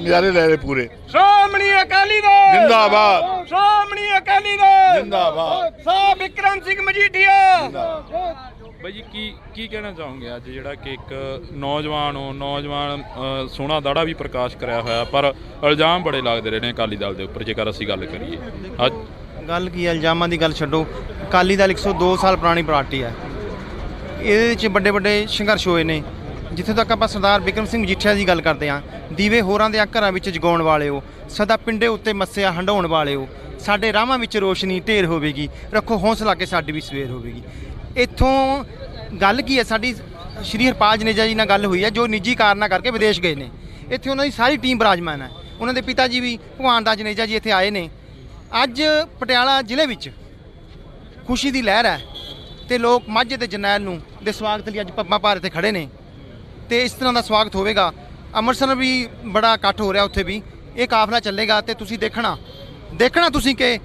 ਨਜ਼ਾਰੇ ਲੈ ਰਹੇ ਪੂਰੇ। ਸ਼੍ਰੋਮਣੀ ਅਕਾਲੀ ਦਲ ਜਿੰਦਾਬਾਦ, ਸ਼੍ਰੋਮਣੀ ਅਕਾਲੀ ਦਲ ਜਿੰਦਾਬਾਦ, ਸਾਹਿਬ ਬਿਕਰਮ ਸਿੰਘ ਮਜੀਠੀਆ। ਬਾਈ ਜੀ ਕੀ ਕਹਿਣਾ ਚਾਹੋਗੇ ਅੱਜ ਜਿਹੜਾ ਕਿ ਇੱਕ ਨੌਜਵਾਨ ਸੋਹਣਾ ਦਾੜਾ ਵੀ ਪ੍ਰਕਾਸ਼ ਕਰਿਆ ਹੋਇਆ ਪਰ ਇਲਜ਼ਾਮ ਬੜੇ ਲੱਗਦੇ ਰਹੇ ਨੇ ਅਕਾਲੀ ਦਲ ਦੇ ਉੱਪਰ ਜੇਕਰ ਅਸੀਂ ਗੱਲ ਕਰੀਏ? ਅੱਜ ਗੱਲ ਕੀ ਹੈ, ਇਲਜ਼ਾਮਾਂ ਦੀ ਗੱਲ ਛੱਡੋ। ਅਕਾਲੀ ਦਲ 102 ਸਾਲ ਪੁਰਾਣੀ ਪਾਰਟੀ ਹੈ। ਇਹਦੇ ਵਿੱਚ ਵੱਡੇ ਵੱਡੇ ਸੰਘਰਸ਼ ਹੋਏ ਨੇ। ਜਿੱਥੇ ਤੱਕ ਆਪਾਂ ਸਰਦਾਰ ਬਿਕਰਮ ਸਿੰਘ ਮਜੀਠੀਆ ਦੀ ਗੱਲ ਕਰਦੇ ਹਾਂ, ਦੀਵੇ ਹੋਰਾਂ ਦੇ ਘਰਾਂ ਵਿੱਚ ਜਗਾਉਣ ਵਾਲਿਓ, ਸਦਾ ਪਿੰਡੇ ਉੱਤੇ ਮੱਸਿਆ ਹੰਡਾਉਣ ਵਾਲਿਓ, ਸਾਡੇ ਰਾਹਾਂ ਵਿੱਚ ਰੋਸ਼ਨੀ ਢੇਰ ਹੋਵੇਗੀ, ਰੱਖੋ ਹੌਸਲਾ ਕੇ ਸਾਡੀ ਵੀ ਸਵੇਰ ਹੋਵੇਗੀ। ਇੱਥੋਂ ਗੱਲ ਕੀ ਹੈ, ਸਾਡੀ ਸ਼੍ਰੀ ਹਰਪਾਲ ਜਨੇਜਾ ਜੀ ਨਾਲ ਗੱਲ ਹੋਈ ਹੈ ਜੋ ਨਿੱਜੀ ਕਾਰਨਾਂ ਕਰਕੇ ਵਿਦੇਸ਼ ਗਏ ਨੇ। ਇੱਥੇ ਉਹਨਾਂ ਦੀ ਸਾਰੀ ਟੀਮ ਬਿਰਾਜਮਾਨ ਹੈ। ਉਹਨਾਂ ਦੇ ਪਿਤਾ ਜੀ ਵੀ ਭਗਵਾਨ ਦਾਸ ਜਨੇਜਾ ਜੀ ਇੱਥੇ ਆਏ ਨੇ। ਅੱਜ ਪਟਿਆਲਾ ਜ਼ਿਲ੍ਹੇ ਵਿੱਚ ਖੁਸ਼ੀ ਦੀ ਲਹਿਰ ਹੈ ਤੇ ਲੋਕ ਮਾਝੇ ਤੇ ਜਰਨੈਲ ਨੂੰ ਦੇ ਸਵਾਗਤ ਲਈ ਅੱਜ ਪੱਬਾਂ ਭਾਰ ਇੱਥੇ ਖੜੇ ਨੇ ਤੇ ਇਸ ਤਰ੍ਹਾਂ ਦਾ ਸਵਾਗਤ ਹੋਵੇਗਾ। ਅੰਮ੍ਰਿਤਸਰ ਵੀ ਬੜਾ ਇਕੱਠ ਹੋ ਰਿਹਾ, ਉੱਥੇ ਵੀ ਇਹ ਕਾਫਲਾ ਚੱਲੇਗਾ ਤੇ ਤੁਸੀਂ ਦੇਖਣਾ ਤੁਸੀਂ ਕਿ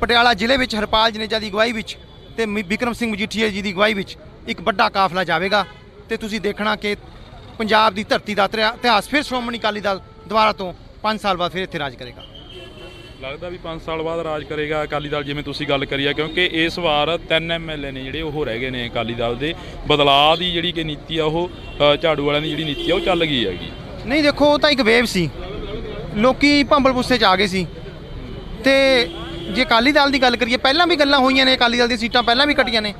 ਪਟਿਆਲਾ ਜ਼ਿਲ੍ਹੇ ਵਿੱਚ ਹਰਪਾਲ ਜਨੇਜਾ ਦੀ ਅਗਵਾਈ ਵਿੱਚ ਤੇ ਬਿਕਰਮ ਸਿੰਘ ਮਜੀਠੀਆ ਜੀ ਦੀ ਅਗਵਾਈ ਵਿੱਚ ਇੱਕ ਵੱਡਾ ਕਾਫਲਾ ਜਾਵੇਗਾ ਤੇ ਤੁਸੀਂ ਦੇਖਣਾ ਕਿ ਪੰਜਾਬ ਦੀ ਧਰਤੀ ਦਾ ਇਤਿਹਾਸ ਫਿਰ ਸ਼੍ਰੋਮਣੀ ਅਕਾਲੀ ਦਲ ਦੁਬਾਰਾ ਤੋਂ 5 ਸਾਲ ਬਾਅਦ ਫਿਰ ਇੱਥੇ ਰਾਜ ਕਰੇਗਾ। ਲੱਗਦਾ ਵੀ 5 ਸਾਲ ਬਾਅਦ ਰਾਜ ਕਰੇਗਾ ਅਕਾਲੀ ਦਲ, ਜਿਵੇਂ ਤੁਸੀਂ ਗੱਲ ਕਰੀ ਆ, ਕਿਉਂਕਿ ਇਸ ਵਾਰ 3 MLA ਨੇ ਜਿਹੜੇ ਉਹ ਰਹਿ ਗਏ ਨੇ ਅਕਾਲੀ ਦਲ ਦੇ। ਬਦਲਾਅ ਦੀ ਜਿਹੜੀ ਕਿ ਨੀਤੀ ਆ ਉਹ ਝਾੜੂ ਵਾਲਿਆਂ ਦੀ ਜਿਹੜੀ ਨੀਤੀ ਆ ਉਹ ਚੱਲ ਗਈ ਹੈਗੀ। ਨਹੀਂ ਦੇਖੋ, ਉਹ ਤਾਂ ਇੱਕ ਵੇਵ ਸੀ, ਲੋਕੀ ਭੰਬਲ ਪੁੱਸੇ 'ਚ ਆ ਗਏ ਸੀ। ਤੇ ਜੇ ਅਕਾਲੀ ਦਲ ਦੀ ਗੱਲ ਕਰੀਏ, ਪਹਿਲਾਂ ਵੀ ਗੱਲਾਂ ਹੋਈਆਂ ਨੇ, ਅਕਾਲੀ ਦਲ ਦੀਆਂ ਸੀਟਾਂ ਪਹਿਲਾਂ ਵੀ ਕੱਟੀਆਂ ਨੇ,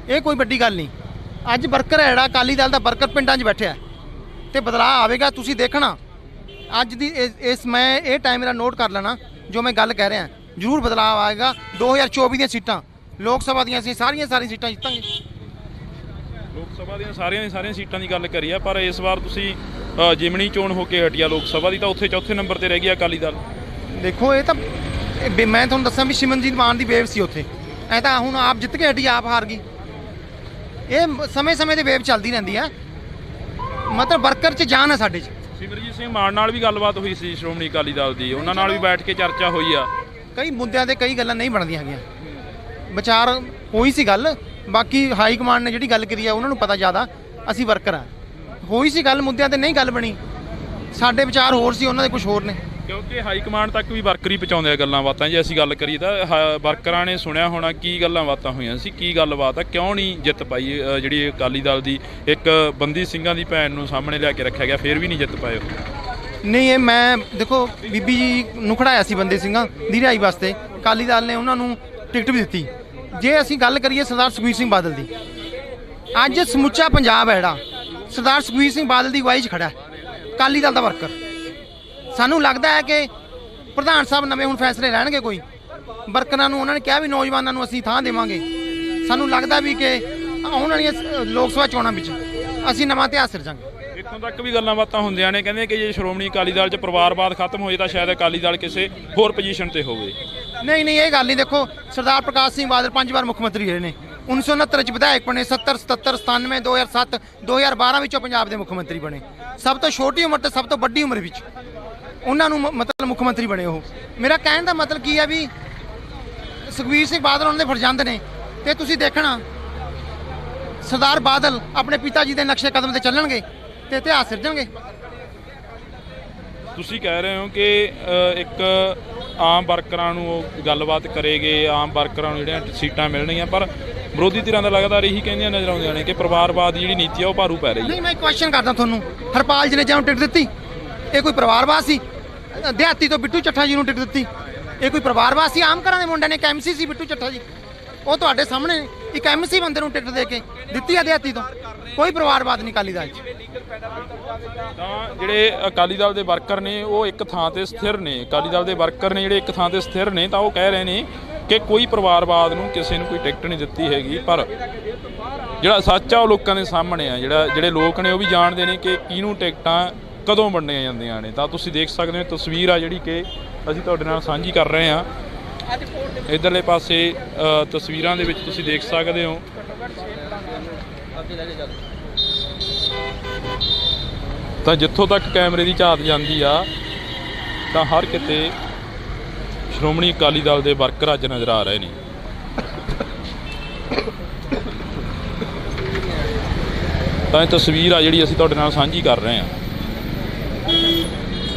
ਇਹ ਕੋਈ ਵੱਡੀ ਗੱਲ ਨਹੀਂ। ਅੱਜ ਵਰਕਰ ਹੈ ਜਿਹੜਾ ਅਕਾਲੀ ਦਲ ਦਾ ਵਰਕਰ ਪਿੰਡਾਂ 'ਚ ਬੈਠਿਆ ਤੇ ਬਦਲਾਅ ਆਵੇਗਾ। ਤੁਸੀਂ ਦੇਖਣਾ ਅੱਜ ਦੀ ਮੈਂ ਇਹ ਟਾਈਮ ਮੇਰਾ ਨੋਟ ਕਰ ਲੈਣਾ ਜੋ ਮੈਂ ਗੱਲ ਕਹਿ ਰਿਹਾ, ਜ਼ਰੂਰ ਬਦਲਾਅ ਆਏਗਾ। 2024 ਦੀਆਂ ਸੀਟਾਂ ਲੋਕ ਸਭਾ ਦੀਆਂ ਅਸੀਂ ਸਾਰੀਆਂ ਸੀਟਾਂ ਜਿੱਤਾਂਗੇ। ਲੋਕ ਸਭਾ ਦੀਆਂ ਸਾਰੀਆਂ ਸੀਟਾਂ ਦੀ ਗੱਲ ਕਰੀ ਆ, ਪਰ ਇਸ ਵਾਰ ਤੁਸੀਂ ਜਿਮਣੀ ਚੋਣ ਹੋ ਕੇ ਹਟਿਆ ਲੋਕ ਸਭਾ ਦੀ, ਤਾਂ ਉੱਥੇ ਚੌਥੇ ਨੰਬਰ ਤੇ ਰਹਿ ਗਿਆ ਅਕਾਲੀ ਦਲ। ਦੇਖੋ ਇਹ ਤਾਂ ਮੈਂ ਤੁਹਾਨੂੰ ਦੱਸਾਂ ਵੀ ਸਿਮਰਨਜੀਤ ਮਾਨ ਦੀ ਵੇਵ ਸੀ ਉੱਥੇ, ਐ ਤਾਂ ਹੁਣ ਆਪ ਜਿੱਤ ਕੇ ਹਟੀ, ਆਪ ਹਾਰ ਗਈ। ਇਹ ਸਮੇਂ-ਸਮੇਂ ਦੇ ਵੇਵ ਚੱਲਦੀ ਰਹਿੰਦੀ ਹੈ। ਮਤਲਬ ਵਰਕਰ 'ਚ ਜਾਨ ਹੈ ਸਾਡੇ 'ਚ। ਸਿਮਰਜੀਤ ਸਿੰਘ ਮਾਨ ਨਾਲ ਵੀ ਗੱਲਬਾਤ ਹੋਈ ਸੀ ਸ਼੍ਰੋਮਣੀ ਅਕਾਲੀ ਦਲ ਦੀ, ਉਹਨਾਂ ਨਾਲ ਵੀ ਬੈਠ ਕੇ ਚਰਚਾ ਹੋਈ ਆ। ਕਈ ਮੁੱਦਿਆਂ ਤੇ ਕਈ ਗੱਲਾਂ ਨਹੀਂ ਬਣਦੀਆਂ ਹੈਗੀਆਂ, ਵਿਚਾਰ ਹੋਈ ਸੀ ਗੱਲ। ਬਾਕੀ ਹਾਈ ਕਮਾਂਡ ਨੇ ਜਿਹੜੀ ਗੱਲ ਕਰੀ ਆ ਉਹਨਾਂ ਨੂੰ ਪਤਾ ਜ਼ਿਆਦਾ, ਅਸੀਂ ਵਰਕਰ ਆ। ਹੋਈ ਸੀ ਗੱਲ, ਮੁੱਦਿਆਂ ਤੇ ਨਹੀਂ ਗੱਲ ਬਣੀ। ਸਾਡੇ ਵਿਚਾਰ ਹੋਰ ਸੀ, ਉਹਨਾਂ ਦੇ ਕੁਝ ਹੋਰ ਨੇ। ਕਿਉਂਕਿ ਹਾਈ ਕਮਾਂਡ ਤੱਕ ਵੀ ਵਰਕਰ ਹੀ ਪਹੁੰਚਾਉਂਦੇ ਆ ਗੱਲਾਂ ਬਾਤਾਂ। ਜੇ ਅਸੀਂ ਗੱਲ ਕਰੀਏ ਤਾਂ ਵਰਕਰਾਂ ਨੇ ਸੁਣਿਆ ਹੋਣਾ ਕੀ ਗੱਲਾਂ ਬਾਤਾਂ ਹੋਈਆਂ ਸੀ, ਕੀ ਗੱਲਬਾਤ ਆ, ਕਿਉਂ ਨਹੀਂ ਜਿੱਤ ਪਾਈ ਜਿਹੜੀ ਅਕਾਲੀ ਦਲ ਦੀ ਇੱਕ ਬੰਦੀ ਸਿੰਘਾਂ ਦੀ ਭੈਣ ਨੂੰ ਸਾਹਮਣੇ ਲਿਆ ਕੇ ਰੱਖਿਆ ਗਿਆ, ਫਿਰ ਵੀ ਨਹੀਂ ਜਿੱਤ ਪਾਏ ਉਹ। ਨਹੀਂ, ਇਹ ਮੈਂ ਦੇਖੋ ਬੀਬੀ ਜੀ ਨੂੰ ਖੜਾਇਆ ਸੀ ਬੰਦੇ ਸਿੰਘਾਂ ਦੀ ਰਿਹਾਈ ਵਾਸਤੇ, ਅਕਾਲੀ ਦਲ ਨੇ ਉਹਨਾਂ ਨੂੰ ਟਿਕਟ ਵੀ ਦਿੱਤੀ। ਜੇ ਅਸੀਂ ਗੱਲ ਕਰੀਏ ਸਰਦਾਰ ਸੁਖਬੀਰ ਸਿੰਘ ਬਾਦਲ ਦੀ, ਅੱਜ ਸਮੁੱਚਾ ਪੰਜਾਬ ਹੈ ਜਿਹੜਾ ਸਰਦਾਰ ਸੁਖਬੀਰ ਸਿੰਘ ਬਾਦਲ ਦੀ ਅਗਵਾਈ 'ਚ ਖੜਾ ਹੈ, ਅਕਾਲੀ ਦਲ ਦਾ ਵਰਕਰ। ਸਾਨੂੰ ਲੱਗਦਾ ਹੈ ਕਿ ਪ੍ਰਧਾਨ ਸਾਹਿਬ ਨਵੇਂ ਹੁਣ ਫੈਸਲੇ ਲੈਣਗੇ ਕੋਈ, ਵਰਕਰਾਂ ਨੂੰ ਉਹਨਾਂ ਨੇ ਕਿਹਾ ਵੀ ਨੌਜਵਾਨਾਂ ਨੂੰ ਅਸੀਂ ਥਾਂ ਦੇਵਾਂਗੇ। ਸਾਨੂੰ ਲੱਗਦਾ ਵੀ ਕਿ ਆਉਣ ਵਾਲੀਆਂ ਲੋਕ ਸਭਾ ਚੋਣਾਂ ਵਿੱਚ ਅਸੀਂ ਨਵਾਂ ਇਤਿਹਾਸ ਸਿਰਜਾਂਗੇ। ਇੱਥੋਂ ਤੱਕ ਵੀ ਗੱਲਾਂ ਬਾਤਾਂ ਹੁੰਦੀਆਂ ਨੇ, ਕਹਿੰਦੇ ਕਿ ਜੇ ਸ਼੍ਰੋਮਣੀ ਅਕਾਲੀ ਦਲ 'ਚ ਪਰਿਵਾਰਵਾਦ ਖਤਮ ਹੋ ਜਾਏ ਤਾਂ ਸ਼ਾਇਦ ਅਕਾਲੀ ਦਲ ਕਿਸੇ ਹੋਰ ਪੋਜੀਸ਼ਨ ਤੇ ਹੋਵੇ। ਨਹੀਂ, ਇਹ ਗੱਲ ਨਹੀਂ। ਦੇਖੋ ਸਰਦਾਰ ਪ੍ਰਕਾਸ਼ ਸਿੰਘ ਬਾਦਲ 5 ਵਾਰ ਮੁੱਖ ਮੰਤਰੀ ਰਹੇ ਨੇ, 1969 'ਚ ਵਿਧਾਇਕ ਬਣੇ, 70, 77, 97, 2007, 2012 ਵਿੱਚੋਂ ਪੰਜਾਬ ਦੇ ਮੁੱਖ ਮੰਤਰੀ ਬਣੇ। ਸਭ ਤੋਂ ਛੋਟੀ ਉਮਰ ਤੇ ਸਭ ਤੋਂ ਵੱਡੀ ਉਮਰ ਵਿੱਚ ਉਹਨਾਂ ਨੂੰ ਮਤਲਬ ਮੁੱਖ ਮੰਤਰੀ ਬਣੇ ਉਹ। ਮੇਰਾ ਕਹਿਣ ਦਾ ਮਤਲਬ ਕੀ ਹੈ ਵੀ ਸੁਖਬੀਰ ਸਿੰਘ ਬਾਦਲ ਉਹਨਾਂ ਦੇ ਫਰਜ਼ੰਦ ਨੇ, ਤੇ ਤੁਸੀਂ ਦੇਖਣਾ ਸਰਦਾਰ ਬਾਦਲ ਆਪਣੇ ਪਿਤਾ ਜੀ ਦੇ ਨਕਸ਼ੇ ਕਦਮ ਤੇ ਚੱਲਣਗੇ ਤੇ ਇਤਿਹਾਸ ਸਿਰਜਣਗੇ। ਤੁਸੀਂ ਕਹਿ ਰਹੇ ਹੋ ਕਿ ਇੱਕ ਆਮ ਵਰਕਰਾਂ ਨੂੰ ਉਹ ਗੱਲਬਾਤ ਕਰੇਗੇ, ਆਮ ਵਰਕਰਾਂ ਨੂੰ ਜਿਹੜੀਆਂ ਸੀਟਾਂ ਮਿਲਣਗੀਆਂ, ਪਰ ਵਿਰੋਧੀ ਧਿਰਾਂ ਦਾ ਲਗਾਤਾਰ ਇਹੀ ਕਹਿੰਦੀਆਂ ਨਜ਼ਰ ਆਉਂਦੀਆਂ ਨੇ ਕਿ ਪਰਿਵਾਰਵਾਦ ਦੀ ਜਿਹੜੀ ਨੀਤੀ ਆ ਉਹ ਭਾਰੂ ਪੈ ਰਹੀ ਹੈ। ਨਹੀਂ, ਮੈਂ ਕੁਐਸਚਨ ਕਰਦਾ ਤੁਹਾਨੂੰ, ਹਰਪਾਲ ਜਨੇਜਾ ਨੂੰ ਟਿਕਟ ਦਿੱਤੀ, ਇਹ ਕੋਈ ਪਰਿਵਾਰਵਾਦ ਸੀ? ਦਿਹਾਤੀ ਤੋਂ ਬਿੱਟੂ ਚੱਠਾ ਜੀ ਨੂੰ ਟਿਕਟ ਦਿੱਤੀ, ਇਹ ਕੋਈ ਪਰਿਵਾਰਵਾਦ ਸੀ? ਆਮ ਘਰਾਂ ਦੇ ਮੁੰਡਿਆਂ ਨੇ, ਇੱਕ ਐਮਸੀ ਸੀ ਬਿੱਟੂ ਚੱਠਾ ਜੀ, ਉਹ ਤੁਹਾਡੇ ਸਾਹਮਣੇ ਇੱਕ ਐਮਸੀ ਬੰਦੇ ਨੂੰ ਟਿਕਟ ਦੇ ਕੇ ਦਿੱਤੀ ਆ ਦਿਹਾਤੀ ਤੋਂ। ਕੋਈ ਪਰਿਵਾਰਵਾਦ ਨਹੀਂ ਅਕਾਲੀ ਦਲ 'ਚ। ਤਾਂ ਜਿਹੜੇ ਅਕਾਲੀ ਦਲ ਦੇ ਵਰਕਰ ਨੇ ਉਹ ਇੱਕ ਥਾਂ ਤੇ ਸਥਿਰ ਨੇ, ਅਕਾਲੀ ਦਲ ਦੇ ਵਰਕਰ ਨੇ ਜਿਹੜੇ ਇੱਕ ਥਾਂ ਤੇ ਸਥਿਰ ਨੇ, ਤਾਂ ਉਹ ਕਹਿ ਰਹੇ ਨੇ ਕਿ ਕੋਈ ਪਰਿਵਾਰਵਾਦ ਨੂੰ ਕਿਸੇ ਨੂੰ ਕੋਈ ਟਿਕਟ ਨਹੀਂ ਦਿੱਤੀ ਹੈਗੀ। ਪਰ ਜਿਹੜਾ ਸੱਚ ਆ ਉਹ ਲੋਕਾਂ ਦੇ ਸਾਹਮਣੇ ਆ, ਜਿਹੜੇ ਲੋਕ ਨੇ ਉਹ ਵੀ ਜਾਣਦੇ ਨੇ ਕਿ ਕਿਹਨੂੰ ਟਿਕਟਾਂ ਕਦੋਂ ਵੰਡੀਆਂ ਜਾਂਦੀਆਂ ਨੇ। ਤਾਂ ਤੁਸੀਂ ਦੇਖ ਸਕਦੇ ਹੋ ਤਸਵੀਰ ਆ ਜਿਹੜੀ ਕਿ ਅਸੀਂ ਤੁਹਾਡੇ ਨਾਲ ਸਾਂਝੀ ਕਰ ਰਹੇ ਹਾਂ। ਇੱਧਰਲੇ ਪਾਸੇ ਤਸਵੀਰਾਂ ਦੇ ਵਿੱਚ ਤੁਸੀਂ ਦੇਖ ਸਕਦੇ ਹੋ ਤਾਂ ਜਿੱਥੋਂ ਤੱਕ ਕੈਮਰੇ ਦੀ ਝਾਤ ਜਾਂਦੀ ਆ ਤਾਂ ਹਰ ਕਿਤੇ ਸ਼੍ਰੋਮਣੀ ਅਕਾਲੀ ਦਲ ਦੇ ਵਰਕਰ ਅੱਜ ਨਜ਼ਰ ਆ ਰਹੇ ਨੇ। ਤਾਂ ਇਹ ਤਸਵੀਰ ਆ ਜਿਹੜੀ ਅਸੀਂ ਤੁਹਾਡੇ ਨਾਲ ਸਾਂਝੀ ਕਰ ਰਹੇ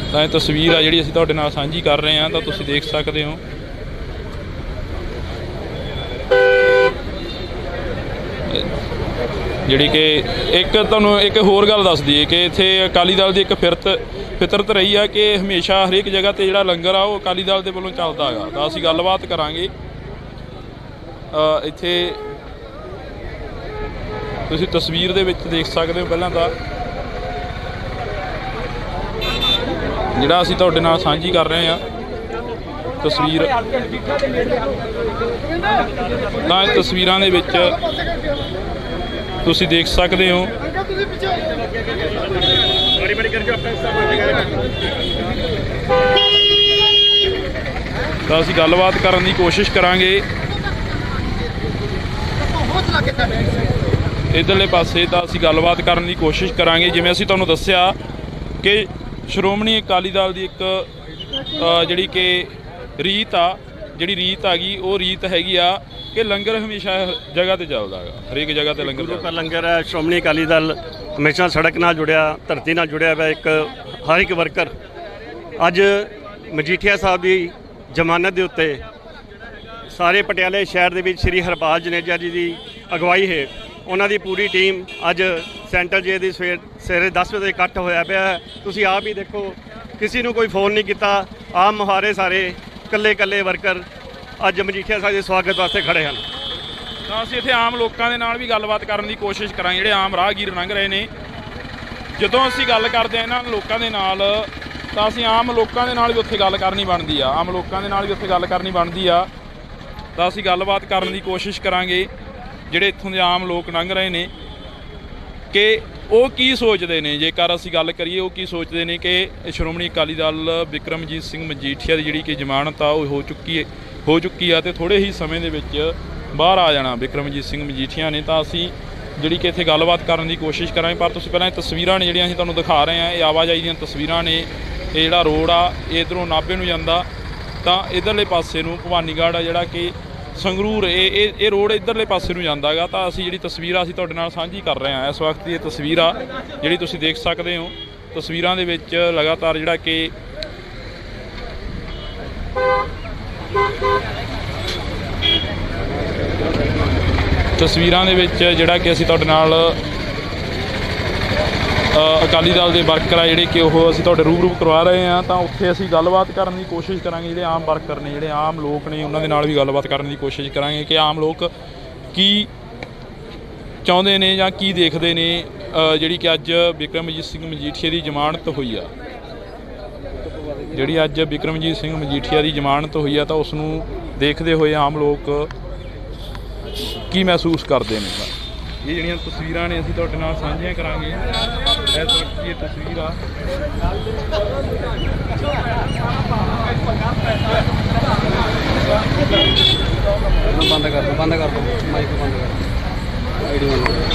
ਹਾਂ ਤਾਂ ਤੁਸੀਂ ਦੇਖ ਸਕਦੇ ਹੋ ਜਿਹੜੀ ਕਿ ਇੱਕ ਤੁਹਾਨੂੰ ਇੱਕ ਹੋਰ ਗੱਲ ਦੱਸ ਦਈਏ ਕਿ ਇੱਥੇ ਅਕਾਲੀ ਦਲ ਦੀ ਇੱਕ ਫਿਤਰਤ ਰਹੀ ਆ ਕਿ ਹਮੇਸ਼ਾ ਹਰੇਕ ਜਗ੍ਹਾ ਤੇ ਜਿਹੜਾ ਲੰਗਰ ਆ ਉਹ ਅਕਾਲੀ ਦਲ ਦੇ ਵੱਲੋਂ ਚੱਲਦਾ ਹੈਗਾ। ਤਾਂ ਅਸੀਂ ਗੱਲਬਾਤ ਕਰਾਂਗੇ। ਇੱਥੇ ਤੁਸੀਂ ਤਸਵੀਰ ਦੇ ਵਿੱਚ ਦੇਖ ਸਕਦੇ ਹੋ ਪਹਿਲਾਂ ਤਾਂ ਜਿਹੜਾ ਅਸੀਂ ਤੁਹਾਡੇ ਨਾਲ ਸਾਂਝੀ ਕਰ ਰਹੇ ਹਾਂ ਤਸਵੀਰ, ਤਾਂ ਇਹ ਤਸਵੀਰਾਂ ਦੇ ਵਿੱਚ ਤੁਸੀਂ ਦੇਖ ਸਕਦੇ ਹੋ ਤਾਂ ਅਸੀਂ ਗੱਲਬਾਤ ਕਰਨ ਦੀ ਕੋਸ਼ਿਸ਼ ਕਰਾਂਗੇ। ਇੱਧਰਲੇ ਪਾਸੇ ਤਾਂ ਅਸੀਂ ਗੱਲਬਾਤ ਕਰਨ ਦੀ ਕੋਸ਼ਿਸ਼ ਕਰਾਂਗੇ। ਜਿਵੇਂ ਅਸੀਂ ਤੁਹਾਨੂੰ ਦੱਸਿਆ ਕਿ ਸ਼੍ਰੋਮਣੀ ਅਕਾਲੀ ਦਲ ਦੀ ਇੱਕ ਜਿਹੜੀ ਕਿ ਰੀਤ ਆ ਗਈ ਉਹ ਰੀਤ ਹੈਗੀ ਆ ਕਿ ਲੰਗਰ ਹਮੇਸ਼ਾ ਜਗ੍ਹਾ ਤੇ ਚੱਲਦਾ ਹੈਗਾ, ਹਰੇਕ ਜਗ੍ਹਾ ਤੇ ਲੰਗਰ ਹੈ। ਸ਼੍ਰੋਮਣੀ ਅਕਾਲੀ ਦਲ ਹਮੇਸ਼ਾ ਸੜਕ ਨਾਲ ਜੁੜਿਆ, ਧਰਤੀ ਨਾਲ ਜੁੜਿਆ ਹੋਇਆ ਇੱਕ ਹਰ ਇੱਕ ਵਰਕਰ ਅੱਜ ਮਜੀਠੀਆ ਸਾਹਿਬ ਦੀ ਜ਼ਮਾਨਤ ਦੇ ਉੱਤੇ ਸਾਰੇ ਪਟਿਆਲੇ ਸ਼ਹਿਰ ਦੇ ਵਿੱਚ ਸ਼੍ਰੀ ਹਰਪਾਲ ਜਨੇਜਾ ਜੀ ਦੀ ਅਗਵਾਈ ਹੈ, ਉਹਨਾਂ ਦੀ ਪੂਰੀ ਟੀਮ ਅੱਜ ਸੈਂਟਰ ਜੇ ਦੀ ਸਵੇਰੇ 10 ਵਜੇ ਇਕੱਠ ਹੋਇਆ ਪਿਆ। ਤੁਸੀਂ ਆਪ ਹੀ ਦੇਖੋ, ਕਿਸੇ ਨੂੰ ਕੋਈ ਫੋਨ ਨਹੀਂ ਕੀਤਾ, ਆਮ ਮੁਹਾਰੇ ਸਾਰੇ ਇਕੱਲੇ ਵਰਕਰ ਅੱਜ ਮਜੀਠੀਆ ਸਾਹਿਬ ਦੇ ਸਵਾਗਤ ਵਾਸਤੇ ਖੜੇ ਹਨ। ਤਾਂ ਅਸੀਂ ਇੱਥੇ ਆਮ ਲੋਕਾਂ ਦੇ ਨਾਲ ਵੀ ਗੱਲਬਾਤ ਕਰਨ ਦੀ ਕੋਸ਼ਿਸ਼ ਕਰਾਂਗੇ, ਜਿਹੜੇ ਆਮ ਰਾਹਗੀਰ ਲੰਘ ਰਹੇ ਨੇ। ਜਦੋਂ ਅਸੀਂ ਗੱਲ ਕਰਦੇ ਹਾਂ ਇਹਨਾਂ ਲੋਕਾਂ ਦੇ ਨਾਲ ਤਾਂ ਅਸੀਂ ਆਮ ਲੋਕਾਂ ਦੇ ਨਾਲ ਵੀ ਉੱਥੇ ਗੱਲ ਕਰਨੀ ਬਣਦੀ ਆ, ਤਾਂ ਅਸੀਂ ਗੱਲਬਾਤ ਕਰਨ ਦੀ ਕੋਸ਼ਿਸ਼ ਕਰਾਂਗੇ ਜਿਹੜੇ ਇੱਥੋਂ ਦੇ ਆਮ ਲੋਕ ਲੰਘ ਰਹੇ ਨੇ ਕਿ ਉਹ ਕੀ ਸੋਚਦੇ ਨੇ। ਜੇਕਰ ਅਸੀਂ ਗੱਲ ਕਰੀਏ ਉਹ ਕੀ ਸੋਚਦੇ ਨੇ ਕਿ ਸ਼੍ਰੋਮਣੀ ਅਕਾਲੀ ਦਲ ਬਿਕਰਮਜੀਤ ਸਿੰਘ ਮਜੀਠੀਆ ਦੀ ਜਿਹੜੀ ਕਿ ਜ਼ਮਾਨਤ ਆ ਉਹ ਹੋ ਚੁੱਕੀ ਆ ਤੇ ਥੋੜ੍ਹੇ ਹੀ ਸਮੇਂ ਦੇ ਵਿੱਚ ਬਾਹਰ ਆ ਜਾਣਾ ਬਿਕਰਮਜੀਤ ਸਿੰਘ ਮਜੀਠੀਆ ਨੇ। ਤਾਂ ਅਸੀਂ ਜਿਹੜੀ ਕਿ ਇੱਥੇ ਗੱਲਬਾਤ ਕਰਨ ਦੀ ਕੋਸ਼ਿਸ਼ ਕਰਾਂਗੇ। ਪਰ ਤੁਸੀਂ ਪਹਿਲਾਂ ਇਹ ਤਸਵੀਰਾਂ ਨੇ ਜਿਹੜੀਆਂ ਅਸੀਂ ਤੁਹਾਨੂੰ ਦਿਖਾ ਰਹੇ ਹਾਂ, ਇਹ ਆਵਾਜਾਈ ਦੀਆਂ ਤਸਵੀਰਾਂ ਨੇ। ਇਹ ਜਿਹੜਾ ਰੋਡ ਆ ਇਹ ਇੱਧਰੋਂ ਨਾਭੇ ਨੂੰ ਜਾਂਦਾ, ਤਾਂ ਇੱਧਰਲੇ ਪਾਸੇ ਨੂੰ ਭਵਾਨੀਗੜ੍ਹ ਆ ਜਿਹੜਾ ਕਿ ਸੰਗਰੂਰ, ਇਹ ਰੋਡ ਇੱਧਰਲੇ ਪਾਸੇ ਨੂੰ ਜਾਂਦਾ ਗਾ। ਤਾਂ ਅਸੀਂ ਜਿਹੜੀ ਤਸਵੀਰ ਆ ਅਸੀਂ ਤੁਹਾਡੇ ਨਾਲ ਸਾਂਝੀ ਕਰ ਰਹੇ ਹਾਂ। ਇਸ ਵਕਤ ਦੀ ਇਹ ਤਸਵੀਰ ਆ ਜਿਹੜੀ ਤੁਸੀਂ ਦੇਖ ਸਕਦੇ ਹੋ। ਤਸਵੀਰਾਂ ਦੇ ਵਿੱਚ ਲਗਾਤਾਰ ਜਿਹੜਾ ਕਿ ਅਸੀਂ ਤੁਹਾਡੇ ਨਾਲ ਅਕਾਲੀ ਦਲ ਦੇ ਵਰਕਰ ਆ ਜਿਹੜੇ ਕਿ ਉਹ ਅਸੀਂ ਤੁਹਾਡੇ ਰੂਬਰੂ ਕਰਵਾ ਰਹੇ ਹਾਂ। ਤਾਂ ਉੱਥੇ ਅਸੀਂ ਗੱਲਬਾਤ ਕਰਨ ਦੀ ਕੋਸ਼ਿਸ਼ ਕਰਾਂਗੇ। ਜਿਹੜੇ ਆਮ ਵਰਕਰ ਨੇ, ਜਿਹੜੇ ਆਮ ਲੋਕ ਨੇ, ਉਹਨਾਂ ਦੇ ਨਾਲ ਵੀ ਗੱਲਬਾਤ ਕਰਨ ਦੀ ਕੋਸ਼ਿਸ਼ ਕਰਾਂਗੇ ਕਿ ਆਮ ਲੋਕ ਕੀ ਚਾਹੁੰਦੇ ਨੇ ਜਾਂ ਕੀ ਦੇਖਦੇ ਨੇ। ਜਿਹੜੀ ਕਿ ਅੱਜ ਬਿਕਰਮਜੀਤ ਸਿੰਘ ਮਜੀਠੀਆ ਦੀ ਜ਼ਮਾਨਤ ਹੋਈ ਆ, ਜਿਹੜੀ ਅੱਜ ਬਿਕਰਮਜੀਤ ਸਿੰਘ ਮਜੀਠੀਆ ਦੀ ਜ਼ਮਾਨਤ ਹੋਈ ਆ, ਤਾਂ ਉਸ ਨੂੰ ਦੇਖਦੇ ਹੋਏ ਆਮ ਲੋਕ ਕੀ ਮਹਿਸੂਸ ਕਰਦੇ ਨੇ। ਇਹ ਜਿਹੜੀਆਂ ਤਸਵੀਰਾਂ ਨੇ ਅਸੀਂ ਤੁਹਾਡੇ ਨਾਲ ਸਾਂਝੀਆਂ ਕਰਾਂਗੇ। ਇਸ ਵਕਤ ਦੀ ਇਹ ਤਸਵੀਰ ਆ ਬੰਦ ਕਰ ਦੋ ਮਾਈਕ ਬੰਦ ਕਰ ਦੋ ਆਈਡੀ ਬੰਦ ਕਰ।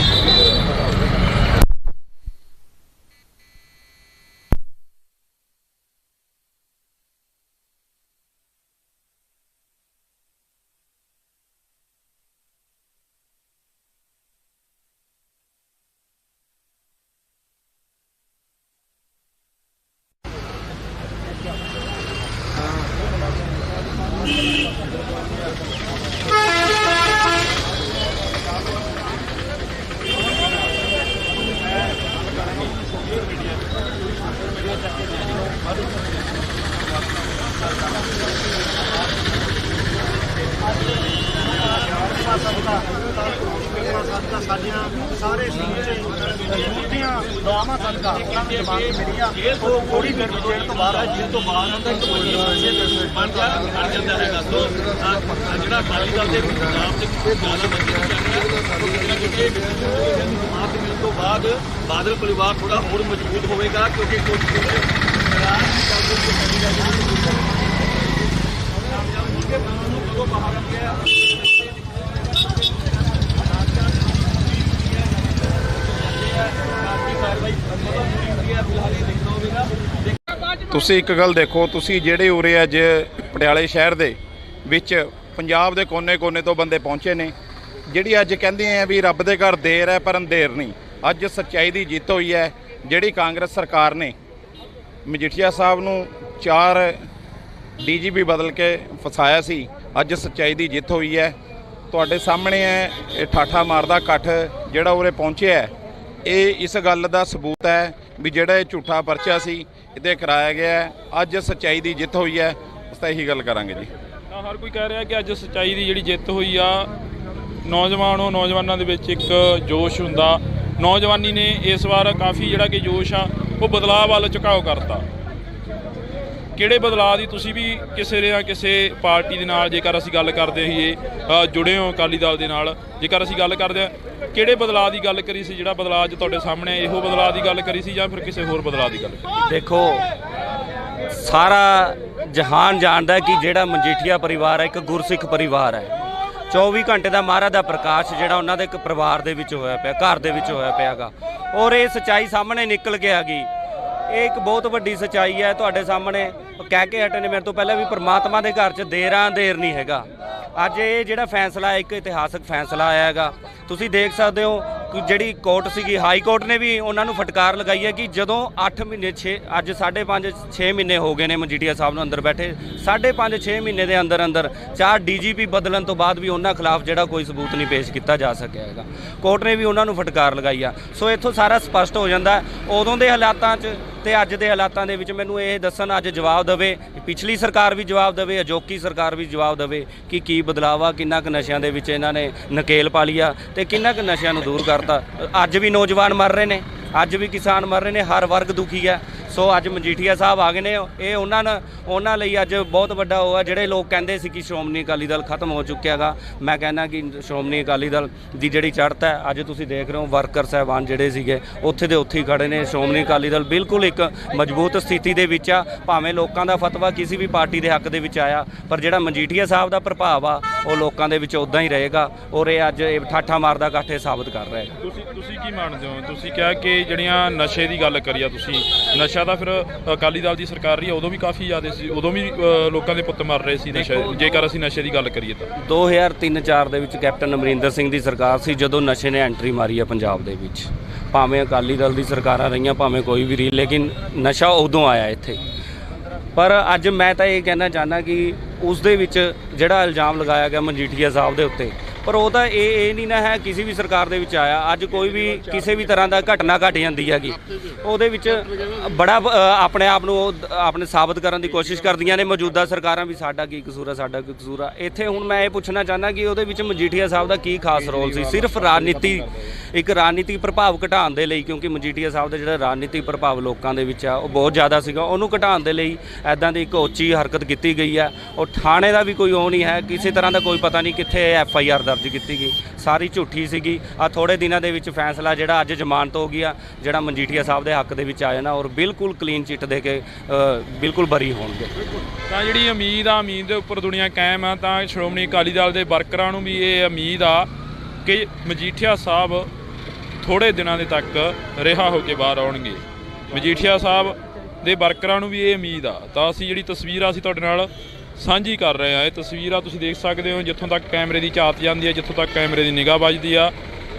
ਸਾਡੀਆਂ ਸਾਰੇ ਸਮੂਹਿਆਂ ਦੁਆਵਾਂ ਸਦਕਾ ਉਹਨਾਂ ਨੂੰ ਜ਼ਮਾਨਤ ਮਿਲੀ ਆ। ਉਹ ਥੋੜੀ ਦੇਰ ਜੇਲ੍ਹ ਤੋਂ ਬਾਹਰ ਆ, ਜੇਲ੍ਹ ਤੋਂ ਬਾਹਰ ਆਉਂਦਾ ਇੱਕ ਬਣ ਜਾਂਦਾ ਹੈਗਾ। ਸੋ ਜਿਹੜਾ ਅਕਾਲੀ ਦਲ ਦੇ ਪੰਜਾਬ ਦੇ ਜ਼ਿਆਦਾ ਬੰਦੇ ਜ਼ਮਾਨਤ ਮਿਲਣ ਤੋਂ ਬਾਅਦ ਬਾਦਲ ਪਰਿਵਾਰ ਥੋੜਾ ਹੋਰ ਮਜ਼ਬੂਤ ਹੋਵੇਗਾ, ਕਿਉਂਕਿ ਤੁਸੀਂ ਇੱਕ ਗੱਲ ਦੇਖੋ, ਤੁਸੀਂ ਜਿਹੜੇ ਉਰੇ ਅੱਜ ਪਟਿਆਲੇ ਸ਼ਹਿਰ ਦੇ ਵਿੱਚ ਪੰਜਾਬ ਦੇ ਕੋਨੇ-ਕੋਨੇ ਤੋਂ ਬੰਦੇ ਪਹੁੰਚੇ ਨੇ, ਜਿਹੜੀ ਅੱਜ ਕਹਿੰਦੇ ਆ ਵੀ ਰੱਬ ਦੇ ਘਰ ਦੇਰ ਹੈ ਪਰ ਅੰਧੇਰ ਨਹੀਂ। ਅੱਜ ਸੱਚਾਈ ਦੀ ਜਿੱਤ ਹੋਈ ਹੈ। ਜਿਹੜੀ ਕਾਂਗਰਸ ਸਰਕਾਰ ਨੇ ਮਜੀਠੀਆ ਸਾਹਿਬ ਨੂੰ 4 DGP ਬਦਲ ਕੇ ਫਸਾਇਆ ਸੀ, ਅੱਜ ਸੱਚਾਈ ਦੀ ਜਿੱਤ ਹੋਈ ਹੈ। ਤੁਹਾਡੇ ਸਾਹਮਣੇ ਹੈ ਇਹ ਠਾਠਾ ਮਾਰਦਾ ਇਕੱਠ ਜਿਹੜਾ ਉਰੇ ਪਹੁੰਚਿਆ ਹੈ। ਇਹ ਇਸ ਗੱਲ ਦਾ ਸਬੂਤ ਹੈ ਵੀ ਜਿਹੜਾ ਇਹ ਝੂਠਾ ਪਰਚਾ ਸੀ ਇਹਦੇ ਕਰਾਇਆ ਗਿਆ ਹੈ। ਅੱਜ ਸੱਚਾਈ ਦੀ ਜਿੱਤ ਹੋਈ ਹੈ, ਉਸ ਤਾਂ ਇਹੀ ਗੱਲ ਕਰਾਂਗੇ ਜੀ। ਤਾਂ ਹਰ ਕੋਈ ਕਹਿ ਰਿਹਾ ਕਿ ਅੱਜ ਸੱਚਾਈ ਦੀ ਜਿਹੜੀ ਜਿੱਤ ਹੋਈ ਆ, ਨੌਜਵਾਨਾਂ ਦੇ ਵਿੱਚ ਇੱਕ ਜੋਸ਼ ਹੁੰਦਾ। ਨੌਜਵਾਨੀ ਨੇ ਇਸ ਵਾਰ ਕਾਫੀ ਜਿਹੜਾ ਕਿ ਜੋਸ਼ ਆ ਉਹ ਬਦਲਾਅ ਵੱਲ ਝੁਕਾਓ ਕਰਤਾ। ਕਿਹੜੇ ਬਦਲਾਅ ਦੀ ਤੁਸੀਂ ਵੀ ਕਿਸੇ ਜਾਂ ਕਿਸੇ ਪਾਰਟੀ ਦੇ ਨਾਲ ਜੇਕਰ ਅਸੀਂ ਗੱਲ ਕਰਦੇ ਹੋਈਏ, ਜੁੜੇ ਹੋ ਅਕਾਲੀ ਦਲ ਦੇ ਨਾਲ, ਜੇਕਰ ਅਸੀਂ ਗੱਲ ਕਰਦੇ ਹਾਂ ਕਿਹੜੇ ਬਦਲਾਅ ਦੀ ਗੱਲ ਕਰੀ ਸੀ? ਜਿਹੜਾ ਬਦਲਾਅ ਅੱਜ ਤੁਹਾਡੇ ਸਾਹਮਣੇ ਇਹੋ ਬਦਲਾਅ ਦੀ ਗੱਲ ਕਰੀ ਸੀ ਜਾਂ ਫਿਰ ਕਿਸੇ ਹੋਰ ਬਦਲਾਅ ਦੀ ਗੱਲ ਕਰੀ? ਦੇਖੋ, ਸਾਰਾ ਜਹਾਨ ਜਾਣਦਾ ਕਿ ਜਿਹੜਾ ਮਜੀਠੀਆ ਪਰਿਵਾਰ ਹੈ ਇੱਕ ਗੁਰਸਿੱਖ ਪਰਿਵਾਰ ਹੈ। 24 ਘੰਟੇ ਦਾ ਮਹਾਰਾਜ ਦਾ ਪ੍ਰਕਾਸ਼ ਜਿਹੜਾ ਉਹਨਾਂ ਦੇ ਇੱਕ ਪਰਿਵਾਰ ਦੇ ਵਿੱਚ ਹੋਇਆ ਪਿਆ, ਘਰ ਦੇ ਵਿੱਚ ਹੋਇਆ ਪਿਆ ਗਾ, ਔਰ ਇਹ ਸੱਚਾਈ ਸਾਹਮਣੇ ਨਿਕਲ ਕੇ ਆ ਗਈ। ਇਹ ਇੱਕ ਬਹੁਤ ਵੱਡੀ ਸੱਚਾਈ ਹੈ। ਤੁਹਾਡੇ ਸਾਹਮਣੇ ਕਹਿ ਕੇ ਹਟੇ ਨੇ ਮੇਰੇ ਤੋਂ ਪਹਿਲਾਂ ਵੀ ਪਰਮਾਤਮਾ ਦੇ ਘਰ 'ਚ ਦੇਰ ਨਹੀਂ ਹੈਗਾ। ਅੱਜ ਇਹ ਜਿਹੜਾ ਫੈਸਲਾ ਹੈ ਇੱਕ ਇਤਿਹਾਸਕ ਫੈਸਲਾ ਆਇਆ ਹੈਗਾ। ਤੁਸੀਂ ਦੇਖ ਸਕਦੇ ਹੋ ਕਿ ਜਿਹੜੀ ਕੋਰਟ ਸੀਗੀ, ਹਾਈ ਕੋਰਟ ਨੇ ਵੀ ਉਹਨਾਂ ਨੂੰ ਫਟਕਾਰ ਲਗਾਈ ਹੈ ਕਿ ਜਦੋਂ 8 ਮਹੀਨੇ 6 ਅੱਜ 5.5-6 ਮਹੀਨੇ ਹੋ ਗਏ ਨੇ ਮਜੀਠੀਆ ਸਾਹਿਬ ਨੂੰ ਅੰਦਰ ਬੈਠੇ, 5.5-6 ਮਹੀਨੇ ਦੇ ਅੰਦਰ 4 DGP ਬਦਲਣ ਤੋਂ ਬਾਅਦ ਵੀ ਉਹਨਾਂ ਖਿਲਾਫ ਜਿਹੜਾ ਕੋਈ ਸਬੂਤ ਨਹੀਂ ਪੇਸ਼ ਕੀਤਾ ਜਾ ਸਕਿਆ ਹੈਗਾ। ਕੋਰਟ ਨੇ ਵੀ ਉਹਨਾਂ ਨੂੰ ਫਟਕਾਰ ਲਗਾਈ ਆ। ਸੋ ਇੱਥੋਂ ਸਾਰਾ ਸਪਸ਼ਟ ਹੋ ਜਾਂਦਾ ਉਦੋਂ ਦੇ ਹਾਲਾਤਾਂ 'ਚ ਤੇ ਅੱਜ ਦੇ ਹਾਲਾਤਾਂ ਦੇ ਵਿੱਚ। ਮੈਨੂੰ ਇਹ ਦੱਸਣ ਅੱਜ ਜਵਾਬ ਦੇਵੇ, ਪਿਛਲੀ ਸਰਕਾਰ ਵੀ ਜਵਾਬ ਦੇਵੇ, ਅਜੋਕੀ ਸਰਕਾਰ ਵੀ ਜਵਾਬ ਦੇਵੇ ਕਿ ਕੀ ਬਦਲਾਅ ਆ, ਕਿੰਨਾ ਕੁ ਨਸ਼ਿਆਂ ਦੇ ਵਿੱਚ ਇਹਨਾਂ ਨੇ ਨਕੇਲ ਪਾ ਲਈ ਆ ਤੇ ਕਿੰਨਾ ਕੁ ਨਸ਼ਿਆਂ ਨੂੰ ਦੂਰ ਕਰਤਾ। ਅੱਜ ਵੀ ਨੌਜਵਾਨ ਮਰ ਰਹੇ ਨੇ, ਅੱਜ ਵੀ ਕਿਸਾਨ ਮਰ ਰਹੇ ਨੇ, ਹਰ ਵਰਗ ਦੁਖੀ ਹੈ। ਸੋ ਅੱਜ ਮਜੀਠੀਆ ਸਾਹਿਬ ਆ ਗਏ ਨੇ। ਇਹ ਉਹਨਾਂ ਲਈ ਅੱਜ ਬਹੁਤ ਵੱਡਾ ਉਹ ਆ। ਜਿਹੜੇ ਲੋਕ ਕਹਿੰਦੇ ਸੀ ਕਿ ਸ਼੍ਰੋਮਣੀ ਅਕਾਲੀ ਦਲ ਖਤਮ ਹੋ ਚੁੱਕਿਆ ਗਾ, ਮੈਂ ਕਹਿੰਦਾ ਕਿ ਸ਼੍ਰੋਮਣੀ ਅਕਾਲੀ ਦਲ ਦੀ ਜਿਹੜੀ ਚੜ੍ਹਤ ਹੈ, ਅੱਜ ਤੁਸੀਂ ਦੇਖ ਰਹੇ ਹੋ ਵਰਕਰ ਸਾਹਿਬਾਨ ਜਿਹੜੇ ਸੀਗੇ ਉੱਥੇ ਦੇ ਉੱਥੇ ਹੀ ਖੜੇ ਨੇ। ਸ਼੍ਰੋਮਣੀ ਅਕਾਲੀ ਦਲ ਬਿਲਕੁਲ ਇੱਕ ਮਜ਼ਬੂਤ ਸਥਿਤੀ ਦੇ ਵਿੱਚ ਆ। ਭਾਵੇਂ ਲੋਕਾਂ ਦਾ ਫਤਵਾ ਕਿਸੇ ਵੀ ਪਾਰਟੀ ਦੇ ਹੱਕ ਦੇ ਵਿੱਚ ਆਇਆ, ਪਰ ਜਿਹੜਾ ਮਜੀਠੀਆ ਸਾਹਿਬ ਦਾ ਪ੍ਰਭਾਵ ਆ ਉਹ ਲੋਕਾਂ ਦੇ ਵਿੱਚ ਉੱਦਾਂ ਹੀ ਰਹੇਗਾ। ਔਰ ਇਹ ਅੱਜ ਇਹ ਠਾਠਾ ਮਾਰਦਾ ਇਕੱਠ ਸਾਬਤ ਕਰ ਰਿਹਾ ਹੈ। ਤੁਸੀਂ ਕੀ ਮੰਨਦੇ ਹੋ? ਤੁਸੀਂ ਕਿਹਾ ਕਿ ਜਿਹੜੀਆਂ ਨਸ਼ੇ ਦੀ ਗੱਲ ਕਰੀ ਆ, ਤੁਸੀਂ ਨਸ਼ਾ ਤਾਂ ਫਿਰ ਅਕਾਲੀ ਦਲ ਦੀ ਸਰਕਾਰ ਰਹੀ ਆ, ਉਦੋਂ ਵੀ ਕਾਫੀ ਜ਼ਿਆਦਾ ਸੀ, ਉਦੋਂ ਵੀ ਲੋਕਾਂ ਦੇ ਪੁੱਤ ਮਰ ਰਹੇ ਸੀ ਨਸ਼ੇ। ਜੇਕਰ ਅਸੀਂ ਨਸ਼ੇ ਦੀ ਗੱਲ ਕਰੀਏ ਤਾਂ 2003-04 ਦੇ ਵਿੱਚ ਕੈਪਟਨ ਅਮਰਿੰਦਰ ਸਿੰਘ ਦੀ ਸਰਕਾਰ ਸੀ, ਜਦੋਂ ਨਸ਼ੇ ਨੇ ਐਂਟਰੀ ਮਾਰੀ ਆ ਪੰਜਾਬ ਦੇ ਵਿੱਚ। ਭਾਵੇਂ ਅਕਾਲੀ ਦਲ ਦੀ ਸਰਕਾਰਾਂ ਰਹੀਆਂ, ਭਾਵੇਂ ਕੋਈ ਵੀ ਰਹੀ, ਲੇਕਿਨ ਨਸ਼ਾ ਉਦੋਂ ਆਇਆ ਇੱਥੇ। ਪਰ ਅੱਜ ਮੈਂ ਤਾਂ ਇਹ ਕਹਿਣਾ ਚਾਹੁੰਦਾ ਕਿ ਉਸ ਦੇ ਵਿੱਚ ਜਿਹੜਾ ਇਲਜ਼ਾਮ ਲਗਾਇਆ ਗਿਆ ਮਜੀਠੀਆ ਸਾਹਿਬ ਦੇ ਉੱਤੇ, ਪਰ ਉਹ ਤਾਂ ਇਹ ਨਹੀਂ ਨਾ ਹੈ ਕਿਸੇ ਵੀ ਸਰਕਾਰ ਦੇ ਵਿੱਚ ਆਇਆ। ਅੱਜ ਕੋਈ ਵੀ ਕਿਸੇ ਵੀ ਤਰ੍ਹਾਂ ਦਾ ਘਟਨਾ ਘਟ ਜਾਂਦੀ ਹੈਗੀ, ਉਹਦੇ ਵਿੱਚ ਬੜਾ ਆਪਣੇ ਆਪ ਨੂੰ ਆਪਣੇ ਸਾਬਤ ਕਰਨ ਦੀ ਕੋਸ਼ਿਸ਼ ਕਰਦੀਆਂ ਨੇ ਮੌਜੂਦਾ ਸਰਕਾਰਾਂ ਵੀ, ਸਾਡਾ ਕੀ ਕਸੂਰ ਆ, ਸਾਡਾ ਕੀ ਕਸੂਰ ਆ। ਇੱਥੇ ਹੁਣ ਮੈਂ ਇਹ ਪੁੱਛਣਾ ਚਾਹੁੰਦਾ ਕਿ ਉਹਦੇ ਵਿੱਚ ਮਜੀਠੀਆ ਸਾਹਿਬ ਦਾ ਕੀ ਖਾਸ ਰੋਲ ਸੀ? ਸਿਰਫ ਰਾਜਨੀਤਿਕ ਪ੍ਰਭਾਵ ਘਟਾਉਣ ਦੇ ਲਈ, ਕਿਉਂਕਿ ਮਜੀਠੀਆ ਸਾਹਿਬ ਦਾ ਜਿਹੜਾ ਰਾਜਨੀਤਿਕ ਪ੍ਰਭਾਵ ਲੋਕਾਂ ਦੇ ਵਿੱਚ ਆ ਉਹ ਬਹੁਤ ਜ਼ਿਆਦਾ ਸੀਗਾ, ਉਹਨੂੰ ਘਟਾਉਣ ਦੇ ਲਈ ਐਦਾਂ ਦੀ ਇੱਕ ਉੱਚੀ ਹਰਕਤ ਕੀਤੀ ਗਈ ਆ। ਉਹ ਥਾਣੇ ਦਾ ਵੀ ਕੋਈ ਉਹ ਨਹੀਂ ਹੈ, ਕਿਸੇ ਤਰ੍ਹਾਂ ਦਾ ਕੋਈ ਪਤਾ ਨਹੀਂ ਕਿੱਥੇ FIR ਦਰਜ ਕੀਤੀ ਗਈ, ਸਾਰੀ ਝੂਠੀ ਸੀਗੀ। ਆ ਥੋੜੇ ਦਿਨਾਂ ਦੇ ਵਿੱਚ ਫੈਸਲਾ ਜਿਹੜਾ ਅੱਜ ਜ਼ਮਾਨਤ ਹੋ ਗਿਆ, ਜਿਹੜਾ ਮਜੀਠੀਆ ਸਾਹਿਬ ਦੇ ਹੱਕ ਦੇ ਵਿੱਚ ਆਇਆ ਨਾ, ਔਰ ਬਿਲਕੁਲ ਕਲੀਨ ਚਿੱਟ ਦੇ ਕੇ ਬਿਲਕੁਲ ਬਰੀ ਹੋਣਗੇ। ਤਾਂ ਜਿਹੜੀ ਉਮੀਦ ਦੇ ਉੱਪਰ ਦੁਨੀਆ ਕਾਇਮ ਆ, ਤਾਂ ਸ਼੍ਰੋਮਣੀ ਅਕਾਲੀ ਦਲ ਦੇ ਵਰਕਰਾਂ ਨੂੰ ਵੀ ਇਹ ਉਮੀਦ ਆ ਕਿ ਮਜੀਠੀਆ ਸਾਹਿਬ ਥੋੜੇ ਦਿਨਾਂ ਦੇ ਤੱਕ ਰਿਹਾ ਹੋ ਕੇ ਬਾਹਰ ਆਉਣਗੇ। ਮਜੀਠੀਆ ਸਾਹਿਬ ਦੇ ਵਰਕਰਾਂ ਨੂੰ ਵੀ ਇਹ ਉਮੀਦ ਆ। ਤਾਂ ਅਸੀਂ ਜਿਹੜੀ ਤਸਵੀਰ ਆ ਅਸੀਂ ਤੁਹਾਡੇ ਨਾਲ ਸਾਂਝੀ ਕਰ ਰਹੇ ਹਾਂ। ਇਹ ਤਸਵੀਰਾਂ ਤੁਸੀਂ ਦੇਖ ਸਕਦੇ ਹੋ, ਜਿੱਥੋਂ ਤੱਕ ਕੈਮਰੇ ਦੀ ਝਾਤ ਜਾਂਦੀ ਹੈ, ਜਿੱਥੋਂ ਤੱਕ ਕੈਮਰੇ ਦੀ ਨਿਗਾਹ ਵੱਜਦੀ ਆ,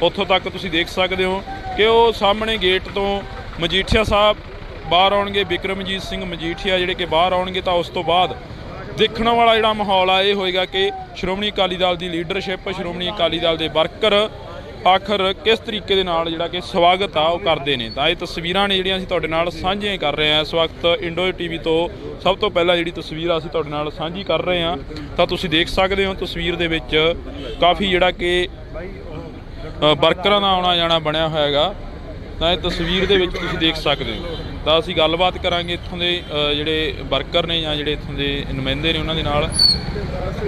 ਉੱਥੋਂ ਤੱਕ ਤੁਸੀਂ ਦੇਖ ਸਕਦੇ ਹੋ ਕਿ ਉਹ ਸਾਹਮਣੇ ਗੇਟ ਤੋਂ ਮਜੀਠੀਆ ਸਾਹਿਬ ਬਾਹਰ ਆਉਣਗੇ। ਬਿਕਰਮਜੀਤ ਸਿੰਘ ਮਜੀਠੀਆ ਜਿਹੜੇ ਕਿ ਬਾਹਰ ਆਉਣਗੇ, ਤਾਂ ਉਸ ਤੋਂ ਬਾਅਦ ਦੇਖਣ ਵਾਲਾ ਜਿਹੜਾ ਮਾਹੌਲ ਆ ਇਹ ਹੋਏਗਾ ਕਿ ਸ਼੍ਰੋਮਣੀ ਅਕਾਲੀ ਦਲ ਦੀ ਲੀਡਰਸ਼ਿਪ, ਸ਼੍ਰੋਮਣੀ ਅਕਾਲੀ ਦਲ ਦੇ ਵਰਕਰ ਆਖਰ ਕਿਸ ਤਰੀਕੇ ਦੇ ਨਾਲ ਜਿਹੜਾ ਕਿ ਸਵਾਗਤ ਆ ਉਹ ਕਰਦੇ ਨੇ। ਤਾਂ ਇਹ ਤਸਵੀਰਾਂ ਨੇ ਜਿਹੜੀਆਂ ਅਸੀਂ ਤੁਹਾਡੇ ਨਾਲ ਸਾਂਝੀਆਂ ਕਰ ਰਹੇ ਹਾਂ ਇਸ ਵਕਤ। ਇੰਡੋ TV ਤੋਂ ਸਭ ਤੋਂ ਪਹਿਲਾਂ ਜਿਹੜੀ ਤਸਵੀਰ ਅਸੀਂ ਤੁਹਾਡੇ ਨਾਲ ਸਾਂਝੀ ਕਰ ਰਹੇ ਹਾਂ, ਤਾਂ ਤੁਸੀਂ ਦੇਖ ਸਕਦੇ ਹੋ ਤਸਵੀਰ ਦੇ ਵਿੱਚ ਕਾਫੀ ਜਿਹੜਾ ਕਿ ਵਰਕਰਾਂ ਦਾ ਆਉਣਾ ਜਾਣਾ ਬਣਿਆ ਹੋਇਆ ਹੈਗਾ। ਤਾਂ ਇਹ ਤਸਵੀਰ ਦੇ ਵਿੱਚ ਤੁਸੀਂ ਦੇਖ ਸਕਦੇ ਹੋ। ਤਾਂ ਅਸੀਂ ਗੱਲਬਾਤ ਕਰਾਂਗੇ ਇੱਥੋਂ ਦੇ ਜਿਹੜੇ ਵਰਕਰ ਨੇ ਜਾਂ ਜਿਹੜੇ ਇੱਥੋਂ ਦੇ ਨੁਮਾਇੰਦੇ ਨੇ ਉਹਨਾਂ ਦੇ ਨਾਲ।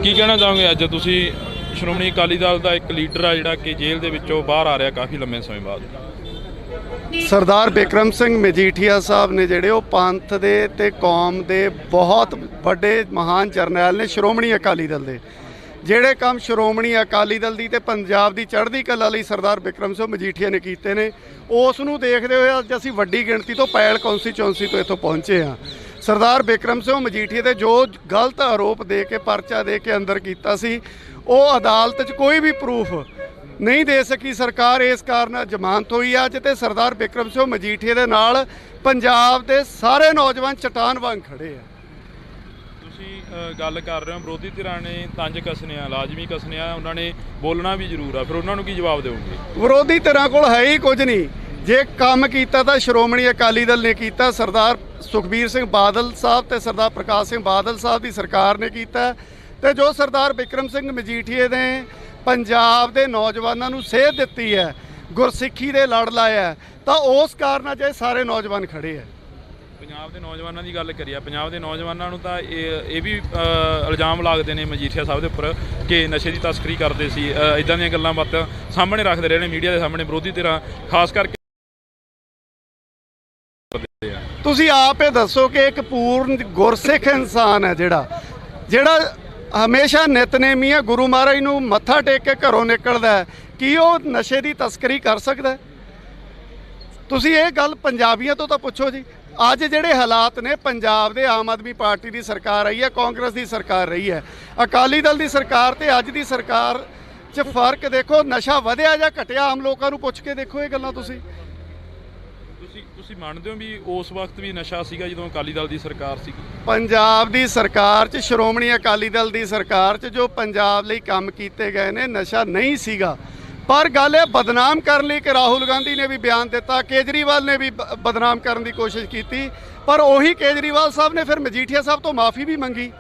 ਕੀ ਕਹਿਣਾ ਚਾਹੋਗੇ? ਅੱਜ ਤੁਸੀਂ ਸ਼੍ਰੋਮਣੀ ਅਕਾਲੀ ਦਲ ਦਾ ਇੱਕ ਲੀਡਰ ਆ ਜਿਹੜਾ ਕਿ ਜੇਲ੍ਹ ਦੇ ਵਿੱਚੋਂ ਬਾਹਰ ਆ ਰਿਹਾ ਕਾਫੀ ਲੰਮੇ ਸਮੇਂ ਬਾਅਦ। ਸਰਦਾਰ ਬਿਕਰਮ ਸਿੰਘ ਮਜੀਠੀਆ ਸਾਹਿਬ ਨੇ ਜਿਹੜੇ ਉਹ ਪੰਥ ਦੇ ਤੇ ਕੌਮ ਦੇ ਬਹੁਤ ਵੱਡੇ ਮਹਾਨ ਜਰਨੈਲ ਨੇ ਸ਼੍ਰੋਮਣੀ ਅਕਾਲੀ ਦਲ ਦੇ। ਜਿਹੜੇ ਕੰਮ ਸ਼੍ਰੋਮਣੀ ਅਕਾਲੀ ਦਲ ਦੀ ਤੇ ਪੰਜਾਬ ਦੀ ਚੜ੍ਹਦੀ ਕਲਾ ਲਈ ਸਰਦਾਰ ਬਿਕਰਮ ਸਿੰਘ ਮਜੀਠੀਆ ਨੇ ਕੀਤੇ ਨੇ, ਉਸ ਨੂੰ ਦੇਖਦੇ ਹੋਏ ਅੱਜ ਅਸੀਂ ਵੱਡੀ ਗਿਣਤੀ ਤੋਂ ਪੈਲ ਕੌਂਸਟੀਚੁਐਂਸੀ ਤੋਂ ਇੱਥੋਂ ਪਹੁੰਚੇ ਹਾਂ। ਸਰਦਾਰ ਬਿਕਰਮ ਸਿੰਘ ਮਜੀਠੀਆ ਦੇ ਜੋ ਗਲਤ ਆਰੋਪ ਦੇ ਕੇ ਪਰਚਾ ਦੇ ਕੇ ਅੰਦਰ ਕੀਤਾ ਸੀ, ਉਹ ਅਦਾਲਤ 'ਚ ਕੋਈ ਵੀ ਪ੍ਰੂਫ ਨਹੀਂ ਦੇ ਸਕੀ ਸਰਕਾਰ, ਇਸ ਕਾਰਨ ਜ਼ਮਾਨਤ ਹੋਈ ਅੱਜ। ਤੇ ਸਰਦਾਰ ਬਿਕਰਮ ਸਿੰਘ ਮਜੀਠੀਆ ਦੇ ਨਾਲ ਪੰਜਾਬ ਦੇ ਸਾਰੇ ਨੌਜਵਾਨ ਚਟਾਨ ਵਾਂਗ ਖੜੇ ਆ। ਤੁਸੀਂ ਗੱਲ ਕਰ ਰਹੇ ਹੋ ਵਿਰੋਧੀ ਧਿਰਾਂ ਨੇ ਤੰਜ ਕੱਸਣੇ ਆ, ਲਾਜ਼ਮੀ ਕੱਸਣੇ ਆ, ਉਹਨਾਂ ਨੇ ਬੋਲਣਾ ਵੀ ਜ਼ਰੂਰ ਆ, ਫਿਰ ਉਹਨਾਂ ਨੂੰ ਕੀ ਜਵਾਬ ਦਿਓਗੇ? ਵਿਰੋਧੀ ਧਿਰਾਂ ਕੋਲ ਹੈ ਹੀ ਕੁਝ ਨਹੀਂ। ਜੇ ਕੰਮ ਕੀਤਾ ਤਾਂ ਸ਼੍ਰੋਮਣੀ ਅਕਾਲੀ ਦਲ ਨੇ ਕੀਤਾ, ਸਰਦਾਰ ਸੁਖਬੀਰ ਸਿੰਘ ਬਾਦਲ ਸਾਹਿਬ ਤੇ ਸਰਦਾਰ ਪ੍ਰਕਾਸ਼ ਸਿੰਘ ਬਾਦਲ ਸਾਹਿਬ ਦੀ ਸਰਕਾਰ ਨੇ ਕੀਤਾ। ਤੇ ਜੋ ਸਰਦਾਰ ਬਿਕਰਮ ਸਿੰਘ ਮਜੀਠੀਏ ਨੇ ਪੰਜਾਬ ਦੇ ਨੌਜਵਾਨਾਂ ਨੂੰ ਸੇਧ ਦਿੱਤੀ ਹੈ, ਗੁਰਸਿੱਖੀ ਦੇ ਲੜ ਲਾਇਆ, ਤਾਂ ਉਸ ਕਾਰਨ ਅਜੇ ਸਾਰੇ ਨੌਜਵਾਨ ਖੜੇ ਆ। ਪੰਜਾਬ ਦੇ ਨੌਜਵਾਨਾਂ ਦੀ ਗੱਲ ਕਰੀਏ, ਪੰਜਾਬ ਦੇ ਨੌਜਵਾਨਾਂ ਨੂੰ ਤਾਂ ਇਹ ਵੀ ਇਲਜ਼ਾਮ ਲੱਗਦੇ ਨੇ ਮਜੀਠੀਆ ਸਾਹਿਬ ਦੇ ਉੱਪਰ ਕਿ ਨਸ਼ੇ ਦੀ ਤਸਕਰੀ ਕਰਦੇ ਸੀ। ਇਦਾਂ ਦੀਆਂ ਗੱਲਾਂ ਬਾਤਾਂ ਸਾਹਮਣੇ ਰੱਖਦੇ ਰਹੇ ਨੇ ਮੀਡੀਆ ਦੇ ਸਾਹਮਣੇ ਵਿਰੋਧੀ ਧਿਰਾਂ, ਖਾਸ ਕਰਕੇ। ਤੁਸੀਂ ਆਪ ਇਹ ਦੱਸੋ ਕਿ ਇੱਕ ਪੂਰਨ ਗੁਰਸਿੱਖ ਇਨਸਾਨ ਹੈ ਜਿਹੜਾ ਹਮੇਸ਼ਾ ਨਿਤਨੇਮੀ ਗੁਰੂ ਮਹਾਰਾਜ ਨੂੰ ਮੱਥਾ ਟੇਕ ਕੇ ਘਰੋਂ ਨਿਕਲਦਾ, ਕੀ ਉਹ ਨਸ਼ੇ ਦੀ ਤਸਕਰੀ ਕਰ ਸਕਦਾ? ਤੁਸੀਂ ਇਹ ਗੱਲ ਪੰਜਾਬੀਆਂ ਤੋਂ ਤਾਂ ਪੁੱਛੋ ਜੀ। ਅੱਜ ਜਿਹੜੇ ਹਾਲਾਤ ਨੇ, ਪੰਜਾਬ ਦੇ ਆਮ ਆਦਮੀ ਪਾਰਟੀ ਦੀ ਸਰਕਾਰ ਆਈ ਹੈ, ਕਾਂਗਰਸ ਦੀ ਸਰਕਾਰ ਰਹੀ ਹੈ, ਅਕਾਲੀ ਦਲ ਦੀ ਸਰਕਾਰ ਤੇ ਅੱਜ ਦੀ ਸਰਕਾਰ 'ਚ ਫਰਕ ਦੇਖੋ। ਨਸ਼ਾ ਵਧਿਆ ਜਾਂ ਘਟਿਆ? ਆਮ ਲੋਕਾਂ ਨੂੰ ਪੁੱਛ ਕੇ ਦੇਖੋ ਇਹ ਗੱਲਾਂ। ਤੁਸੀਂ ਮੰਨਦੇ ਹੋ ਵੀ ਉਸ ਵਕਤ ਵੀ ਨਸ਼ਾ ਸੀਗਾ ਜਦੋਂ ਅਕਾਲੀ ਦਲ ਦੀ ਸਰਕਾਰ ਸੀ? ਪੰਜਾਬ ਦੀ ਸਰਕਾਰ 'ਚ, ਸ਼੍ਰੋਮਣੀ ਅਕਾਲੀ ਦਲ ਦੀ ਸਰਕਾਰ 'ਚ ਜੋ ਪੰਜਾਬ ਲਈ ਕੰਮ ਕੀਤੇ ਗਏ ਨੇ, ਨਸ਼ਾ ਨਹੀਂ ਸੀਗਾ। ਪਰ ਗੱਲ ਇਹ ਬਦਨਾਮ ਕਰਨ ਲਈ ਕਿ ਰਾਹੁਲ ਗਾਂਧੀ ਨੇ ਵੀ ਬਿਆਨ ਦਿੱਤਾ, ਕੇਜਰੀਵਾਲ ਨੇ ਵੀ ਬਦਨਾਮ ਕਰਨ ਦੀ ਕੋਸ਼ਿਸ਼ ਕੀਤੀ, ਪਰ ਉਹੀ ਕੇਜਰੀਵਾਲ ਸਾਹਿਬ ਨੇ ਫਿਰ ਮਜੀਠੀਆ ਸਾਹਿਬ ਤੋਂ ਮਾਫੀ ਵੀ ਮੰਗੀ।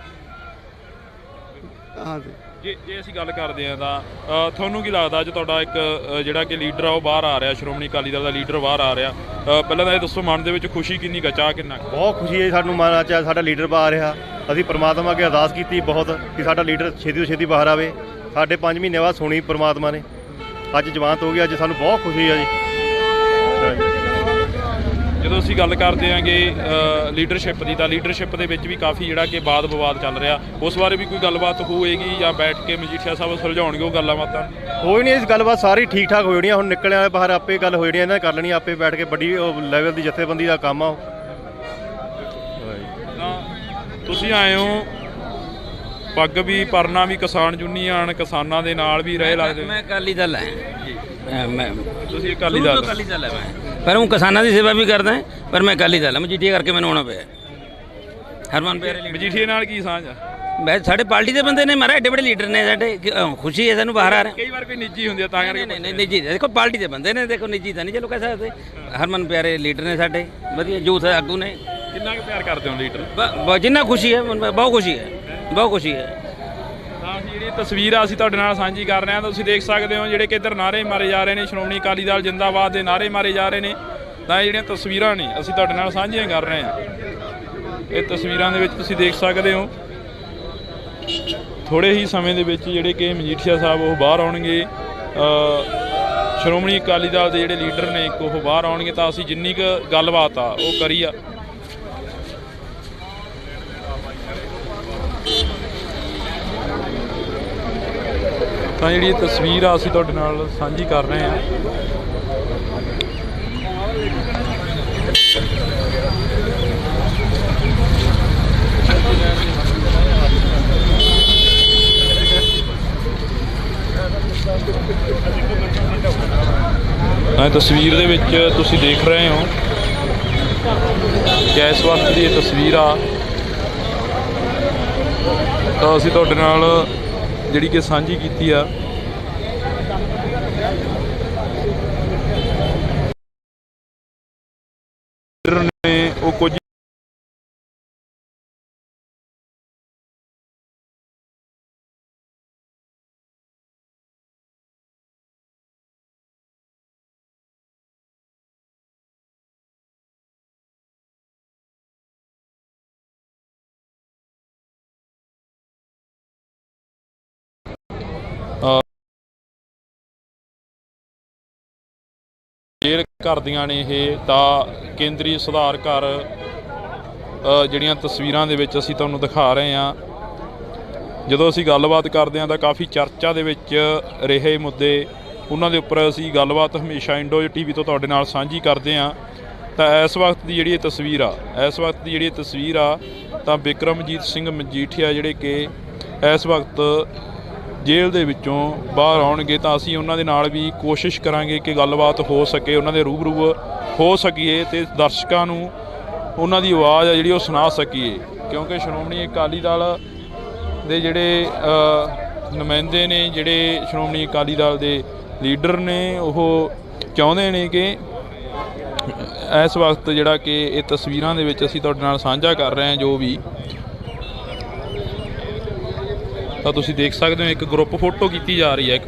ਹਾਂਜੀ, ਜੇ ਅਸੀਂ ਗੱਲ ਕਰਦੇ ਹਾਂ ਤਾਂ ਤੁਹਾਨੂੰ ਕੀ ਲੱਗਦਾ ਅੱਜ ਤੁਹਾਡਾ ਇੱਕ ਜਿਹੜਾ ਕਿ ਲੀਡਰ ਆ ਉਹ ਬਾਹਰ ਆ ਰਿਹਾ, ਸ਼੍ਰੋਮਣੀ ਅਕਾਲੀ ਦਲ ਦਾ ਲੀਡਰ ਬਾਹਰ ਆ ਰਿਹਾ, ਪਹਿਲਾਂ ਤਾਂ ਇਹ ਦੱਸੋ ਮਨ ਦੇ ਵਿੱਚ ਖੁਸ਼ੀ ਕਿੰਨੀ ਕੁ, ਚਾਅ ਕਿੰਨਾ ਕੁ? ਬਹੁਤ ਖੁਸ਼ੀ ਹੈ ਸਾਨੂੰ ਮਨ ਚ ਸਾਡਾ ਲੀਡਰ ਬਾਹਰ ਆ ਰਿਹਾ। ਅਸੀਂ ਪ੍ਰਮਾਤਮਾ ਅੱਗੇ ਅਰਦਾਸ ਕੀਤੀ ਬਹੁਤ ਕਿ ਸਾਡਾ ਲੀਡਰ ਛੇਤੀ ਤੋਂ ਛੇਤੀ ਬਾਹਰ ਆਵੇ। ਸਾਡੇ 5 ਮਹੀਨੇ ਬਾਅਦ ਸੁਣੀ ਪ੍ਰਮਾਤਮਾ ਨੇ, ਅੱਜ ਜਵਾਨਤ ਹੋ ਗਈ। ਅੱਜ ਸਾਨੂੰ ਬਹੁਤ ਖੁਸ਼ੀ ਹੈ ਜੀ। ਜਦੋਂ ਅਸੀਂ ਗੱਲ ਕਰਦੇ ਹਾਂਗੇ ਲੀਡਰਸ਼ਿਪ ਦੀ, ਤਾਂ ਲੀਡਰਸ਼ਿਪ ਦੇ ਵਿੱਚ ਵੀ ਕਾਫੀ ਜਿਹੜਾ ਕਿ ਵਾਦ ਵਿਵਾਦ ਚੱਲ ਰਿਹਾ, ਉਸ ਬਾਰੇ ਵੀ ਕੋਈ ਗੱਲਬਾਤ ਹੋਏਗੀ ਜਾਂ ਬੈਠ ਕੇ ਮਜੀਠੀਆ ਸਾਹਿਬ ਸੁਲਝਾਉਣਗੇ ਉਹ ਗੱਲਾਂ ਬਾਤਾਂ? ਕੋਈ ਨਹੀਂ, ਇਸ ਗੱਲਬਾਤ ਸਾਰੀ ਠੀਕ ਠਾਕ ਹੋ ਜਾਣੀਆਂ। ਹੁਣ ਨਿਕਲਿਆ ਵਾਲੇ ਬਾਹਰ ਆਪੇ ਗੱਲ ਹੋ ਜਾਣੀ, ਇਹਨਾਂ ਨੇ ਕਰ ਲੈਣੀ ਆਪੇ ਬੈਠ ਕੇ। ਵੱਡੀ ਲੈਵਲ ਦੀ ਜਥੇਬੰਦੀ ਦਾ ਕੰਮ ਆ ਉਹ। ਤਾਂ ਤੁਸੀਂ ਆਏ ਹੋ, ਪੱਗ ਵੀ ਪਰਨਾ ਵੀ ਕਿਸਾਨ ਯੂਨੀਅਨ ਕਿਸਾਨਾਂ ਦੇ ਨਾਲ ਵੀ ਰਹੇ ਲੱਗਦੇ? ਮੈਂ ਅਕਾਲੀ ਦਲ ਹੈ, ਤੁਸੀਂ ਅਕਾਲੀ ਦਲ? ਅਕਾਲੀ ਦਲ ਹੈ ਮੈਂ, ਪਰ ਉਹ ਕਿਸਾਨਾਂ ਦੀ ਸੇਵਾ ਵੀ ਕਰਦਾ, ਪਰ ਮੈਂ ਅਕਾਲੀ ਦਲ ਹਾਂ। ਮਜੀਠੀਆ ਕਰਕੇ ਮੈਨੂੰ ਆਉਣਾ ਪਿਆ। ਹਰਮਨ ਪਿਆਰੇ ਮਜੀਠੀਆ ਨਾਲ ਕੀ ਸਾਂਝ ਆ? ਮੈਂ ਸਾਡੇ ਪਾਰਟੀ ਦੇ ਬੰਦੇ ਨੇ ਮਾਰਾ, ਐਡੇ ਬੜੇ ਲੀਡਰ ਨੇ ਸਾਡੇ, ਖੁਸ਼ੀ ਹੈ ਸਾਨੂੰ ਬਾਹਰ ਆ ਰਹੇ। ਕਈ ਵਾਰ ਕੋਈ ਨਿੱਜੀ ਹੁੰਦੀ ਆ ਤਾਂ ਕਰਕੇ? ਨਹੀਂ ਨਿੱਜੀ, ਦੇਖੋ ਪਾਰਟੀ ਦੇ ਬੰਦੇ ਨੇ, ਦੇਖੋ ਨਿੱਜੀ ਤਾਂ ਨਹੀਂ ਚਲੋ ਕਹਿ ਸਕਦੇ। ਹਰਮਨ ਪਿਆਰੇ ਲੀਡਰ ਨੇ ਸਾਡੇ, ਵਧੀਆ ਯੂਥ ਆਗੂ ਨੇ। ਕਿੰਨਾ ਕੁ ਪਿਆਰ ਕਰਦੇ ਹੋ ਲੀਡਰ? ਜਿੰਨਾ ਖੁਸ਼ੀ ਹੈ, ਬਹੁਤ ਖੁਸ਼ੀ ਹੈ, ਬਹੁਤ ਖੁਸ਼ੀ ਹੈ। ਤਾਂ ਜਿਹੜੀ ਤਸਵੀਰ ਆ ਅਸੀਂ ਤੁਹਾਡੇ ਨਾਲ ਸਾਂਝੀ ਕਰ ਰਹੇ ਹਾਂ। ਤੁਸੀਂ ਦੇਖ ਸਕਦੇ ਹੋ ਜਿਹੜੇ ਕਿ ਇੱਧਰ ਨਾਅਰੇ ਮਾਰੇ ਜਾ ਰਹੇ ਨੇ, ਸ਼੍ਰੋਮਣੀ ਅਕਾਲੀ ਦਲ ਜਿੰਦਾਬਾਦ ਦੇ ਨਾਅਰੇ ਮਾਰੇ ਜਾ ਰਹੇ ਨੇ। ਤਾਂ ਇਹ ਜਿਹੜੀਆਂ ਤਸਵੀਰਾਂ ਨੇ ਅਸੀਂ ਤੁਹਾਡੇ ਨਾਲ ਸਾਂਝੀਆਂ ਕਰ ਰਹੇ ਹਾਂ। ਇਹ ਤਸਵੀਰਾਂ ਦੇ ਵਿੱਚ ਤੁਸੀਂ ਦੇਖ ਸਕਦੇ ਹੋ ਥੋੜ੍ਹੇ ਹੀ ਸਮੇਂ ਦੇ ਵਿੱਚ ਜਿਹੜੇ ਕਿ ਮਜੀਠੀਆ ਸਾਹਿਬ ਉਹ ਬਾਹਰ ਆਉਣਗੇ, ਸ਼੍ਰੋਮਣੀ ਅਕਾਲੀ ਦਲ ਦੇ ਜਿਹੜੇ ਲੀਡਰ ਨੇ ਇੱਕ ਉਹ ਬਾਹਰ ਆਉਣਗੇ। ਤਾਂ ਅਸੀਂ ਜਿੰਨੀ ਕੁ ਗੱਲਬਾਤ ਆ ਉਹ ਕਰੀ ਆ। ਤਾਂ ਜਿਹੜੀ ਇਹ ਤਸਵੀਰ ਆ ਅਸੀਂ ਤੁਹਾਡੇ ਨਾਲ ਸਾਂਝੀ ਕਰ ਰਹੇ ਹਾਂ। ਤਾਂ ਤਸਵੀਰ ਦੇ ਵਿੱਚ ਤੁਸੀਂ ਦੇਖ ਰਹੇ ਹੋ ਕਿ ਇਸ ਵਕਤ ਦੀ ਇਹ ਤਸਵੀਰ ਆ, ਤਾਂ ਅਸੀਂ ਤੁਹਾਡੇ ਨਾਲ ਜਿਹੜੀ ਕਿ ਸਾਂਝੀ ਕੀਤੀ ਆ। ਨੇ ਉਹ ਕੁਝ ਜੇਲ੍ਹ ਕਰਦੀਆਂ ਨੇ ਇਹ। ਤਾਂ ਕੇਂਦਰੀ ਸੁਧਾਰ ਘਰ ਜਿਹੜੀਆਂ ਤਸਵੀਰਾਂ ਦੇ ਵਿੱਚ ਅਸੀਂ ਤੁਹਾਨੂੰ ਦਿਖਾ ਰਹੇ ਹਾਂ, ਜਦੋਂ ਅਸੀਂ ਗੱਲਬਾਤ ਕਰਦੇ ਹਾਂ ਤਾਂ ਕਾਫੀ ਚਰਚਾ ਦੇ ਵਿੱਚ ਰਹੇ ਮੁੱਦੇ, ਉਹਨਾਂ ਦੇ ਉੱਪਰ ਅਸੀਂ ਗੱਲਬਾਤ ਹਮੇਸ਼ਾ ਇੰਡੋ TV ਤੋਂ ਤੁਹਾਡੇ ਨਾਲ ਸਾਂਝੀ ਕਰਦੇ ਹਾਂ। ਤਾਂ ਇਸ ਵਕਤ ਦੀ ਜਿਹੜੀ ਇਹ ਤਸਵੀਰ ਆ, ਤਾਂ ਬਿਕਰਮਜੀਤ ਸਿੰਘ ਮਜੀਠੀਆ ਜਿਹੜੇ ਕਿ ਇਸ ਵਕਤ ਜੇਲ੍ਹ ਦੇ ਵਿੱਚੋਂ ਬਾਹਰ ਆਉਣਗੇ। ਤਾਂ ਅਸੀਂ ਉਹਨਾਂ ਦੇ ਨਾਲ ਵੀ ਕੋਸ਼ਿਸ਼ ਕਰਾਂਗੇ ਕਿ ਗੱਲਬਾਤ ਹੋ ਸਕੇ, ਉਹਨਾਂ ਦੇ ਰੂਬਰੂ ਹੋ ਸਕੀਏ ਅਤੇ ਦਰਸ਼ਕਾਂ ਨੂੰ ਉਹਨਾਂ ਦੀ ਆਵਾਜ਼ ਆ ਜਿਹੜੀ ਉਹ ਸੁਣਾ ਸਕੀਏ। ਕਿਉਂਕਿ ਸ਼੍ਰੋਮਣੀ ਅਕਾਲੀ ਦਲ ਦੇ ਜਿਹੜੇ ਨੁਮਾਇੰਦੇ ਨੇ, ਜਿਹੜੇ ਸ਼੍ਰੋਮਣੀ ਅਕਾਲੀ ਦਲ ਦੇ ਲੀਡਰ ਨੇ, ਉਹ ਚਾਹੁੰਦੇ ਨੇ ਕਿ ਇਸ ਵਕਤ ਜਿਹੜਾ ਕਿ ਇਹ ਤਸਵੀਰਾਂ ਦੇ ਵਿੱਚ ਅਸੀਂ ਤੁਹਾਡੇ ਨਾਲ ਸਾਂਝਾ ਕਰ ਰਹੇ ਹਾਂ ਜੋ ਵੀ, ਤਾਂ ਤੁਸੀਂ ਦੇਖ ਸਕਦੇ ਹੋ ਇੱਕ ਗਰੁੱਪ ਫੋਟੋ ਕੀਤੀ ਜਾ ਰਹੀ ਹੈ, ਇਹ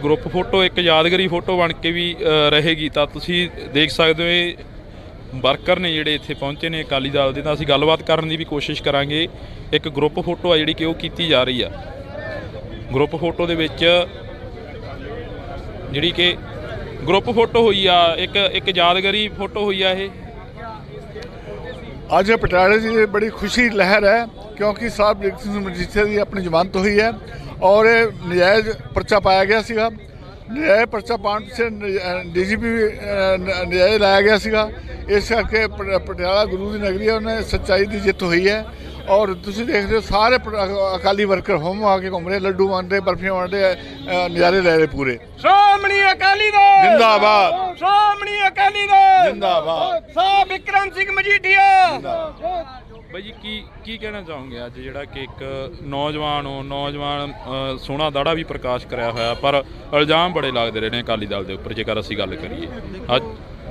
ਗਰੁੱਪ ਫੋਟੋ ਇੱਕ ਯਾਦਗਾਰੀ ਫੋਟੋ ਬਣ ਕੇ ਵੀ ਰਹੇਗੀ। ਤਾਂ ਤੁਸੀਂ ਦੇਖ ਸਕਦੇ ਹੋ ਇਹ ਵਰਕਰ ਨੇ ਜਿਹੜੇ ਇੱਥੇ ਪਹੁੰਚੇ ਨੇ ਅਕਾਲੀ ਦਲ ਦੇ। ਤਾਂ ਅਸੀਂ ਗੱਲਬਾਤ ਕਰਨ ਦੀ ਵੀ ਕੋਸ਼ਿਸ਼ ਕਰਾਂਗੇ। ਇੱਕ ਗਰੁੱਪ ਫੋਟੋ ਆ ਜਿਹੜੀ ਕਿ ਉਹ ਕੀਤੀ ਜਾ ਰਹੀ ਆ। ਗਰੁੱਪ ਫੋਟੋ ਦੇ ਵਿੱਚ ਜਿਹੜੀ ਕਿ ਗਰੁੱਪ ਫੋਟੋ ਹੋਈ ਆ, ਇੱਕ ਯਾਦਗਾਰੀ ਫੋਟੋ ਹੋਈ ਆ। ਇਹ ਅੱਜ ਪਟਿਆਲੇ 'ਚ ਬੜੀ ਖੁਸ਼ੀ ਲਹਿਰ ਹੈ ਕਿਉਂਕਿ ਸਾਹਿਬ ਜਗਤ ਸਿੰਘ ਮਜੀਠੀਆ ਦੀ ਆਪਣੀ ਜ਼ਮਾਨਤ ਹੋਈ ਹੈ ਔਰ ਇਹ ਨਜਾਇਜ਼ ਪਰਚਾ ਪਾਇਆ ਗਿਆ ਸੀਗਾ। ਨਜਾਇਜ਼ ਪਰਚਾ ਪਾਉਣ ਪਿੱਛੇ DGP ਨਜਾਇਜ਼ ਲਾਇਆ ਗਿਆ ਸੀਗਾ। ਇਸ ਕਰਕੇ ਪਟਿਆਲਾ ਗੁਰੂ ਦੀ ਨਗਰੀ ਹੈ, ਉਹਨੇ ਸੱਚਾਈ ਦੀ ਜਿੱਤ ਹੋਈ ਹੈ। ਔਰ ਤੁਸੀਂ ਦੇਖ ਰਹੇ ਹੋ ਸਾਰੇ ਅਕਾਲੀ ਵਰਕਰ ਹੋਮ ਆ ਕੇ ਘੁੰਮ ਰਹੇ, ਲੱਡੂ ਵੰਡ ਰਹੇ, ਬਰਫੀਆਂ ਵੰਡ ਰਹੇ, ਨਜ਼ਾਰੇ ਲੈ ਰਹੇ ਪੂਰੇ। ਸ਼੍ਰੋਮਣੀ ਅਕਾਲੀ ਦਲ ਜਿੰਦਾਬਾਦ, ਸ਼੍ਰੋਮਣੀ ਅਕਾਲੀ ਦਲ ਜਿੰਦਾਬਾਦ, ਸਾਹਿਬ ਬਿਕਰਮ ਸਿੰਘ ਮਜੀਠੀਆ। ਬਾਈ ਜੀ ਕੀ ਕਹਿਣਾ ਚਾਹੋਗੇ ਅੱਜ ਜਿਹੜਾ ਕਿ ਇੱਕ ਨੌਜਵਾਨ ਸੋਹਣਾ ਦਾੜਾ ਵੀ ਪ੍ਰਕਾਸ਼ ਕਰਿਆ ਹੋਇਆ, ਪਰ ਇਲਜ਼ਾਮ ਬੜੇ ਲੱਗਦੇ ਰਹੇ ਨੇ ਅਕਾਲੀ ਦਲ ਦੇ ਉੱਪਰ ਜੇਕਰ ਅਸੀਂ ਗੱਲ ਕਰੀਏ? ਅੱਜ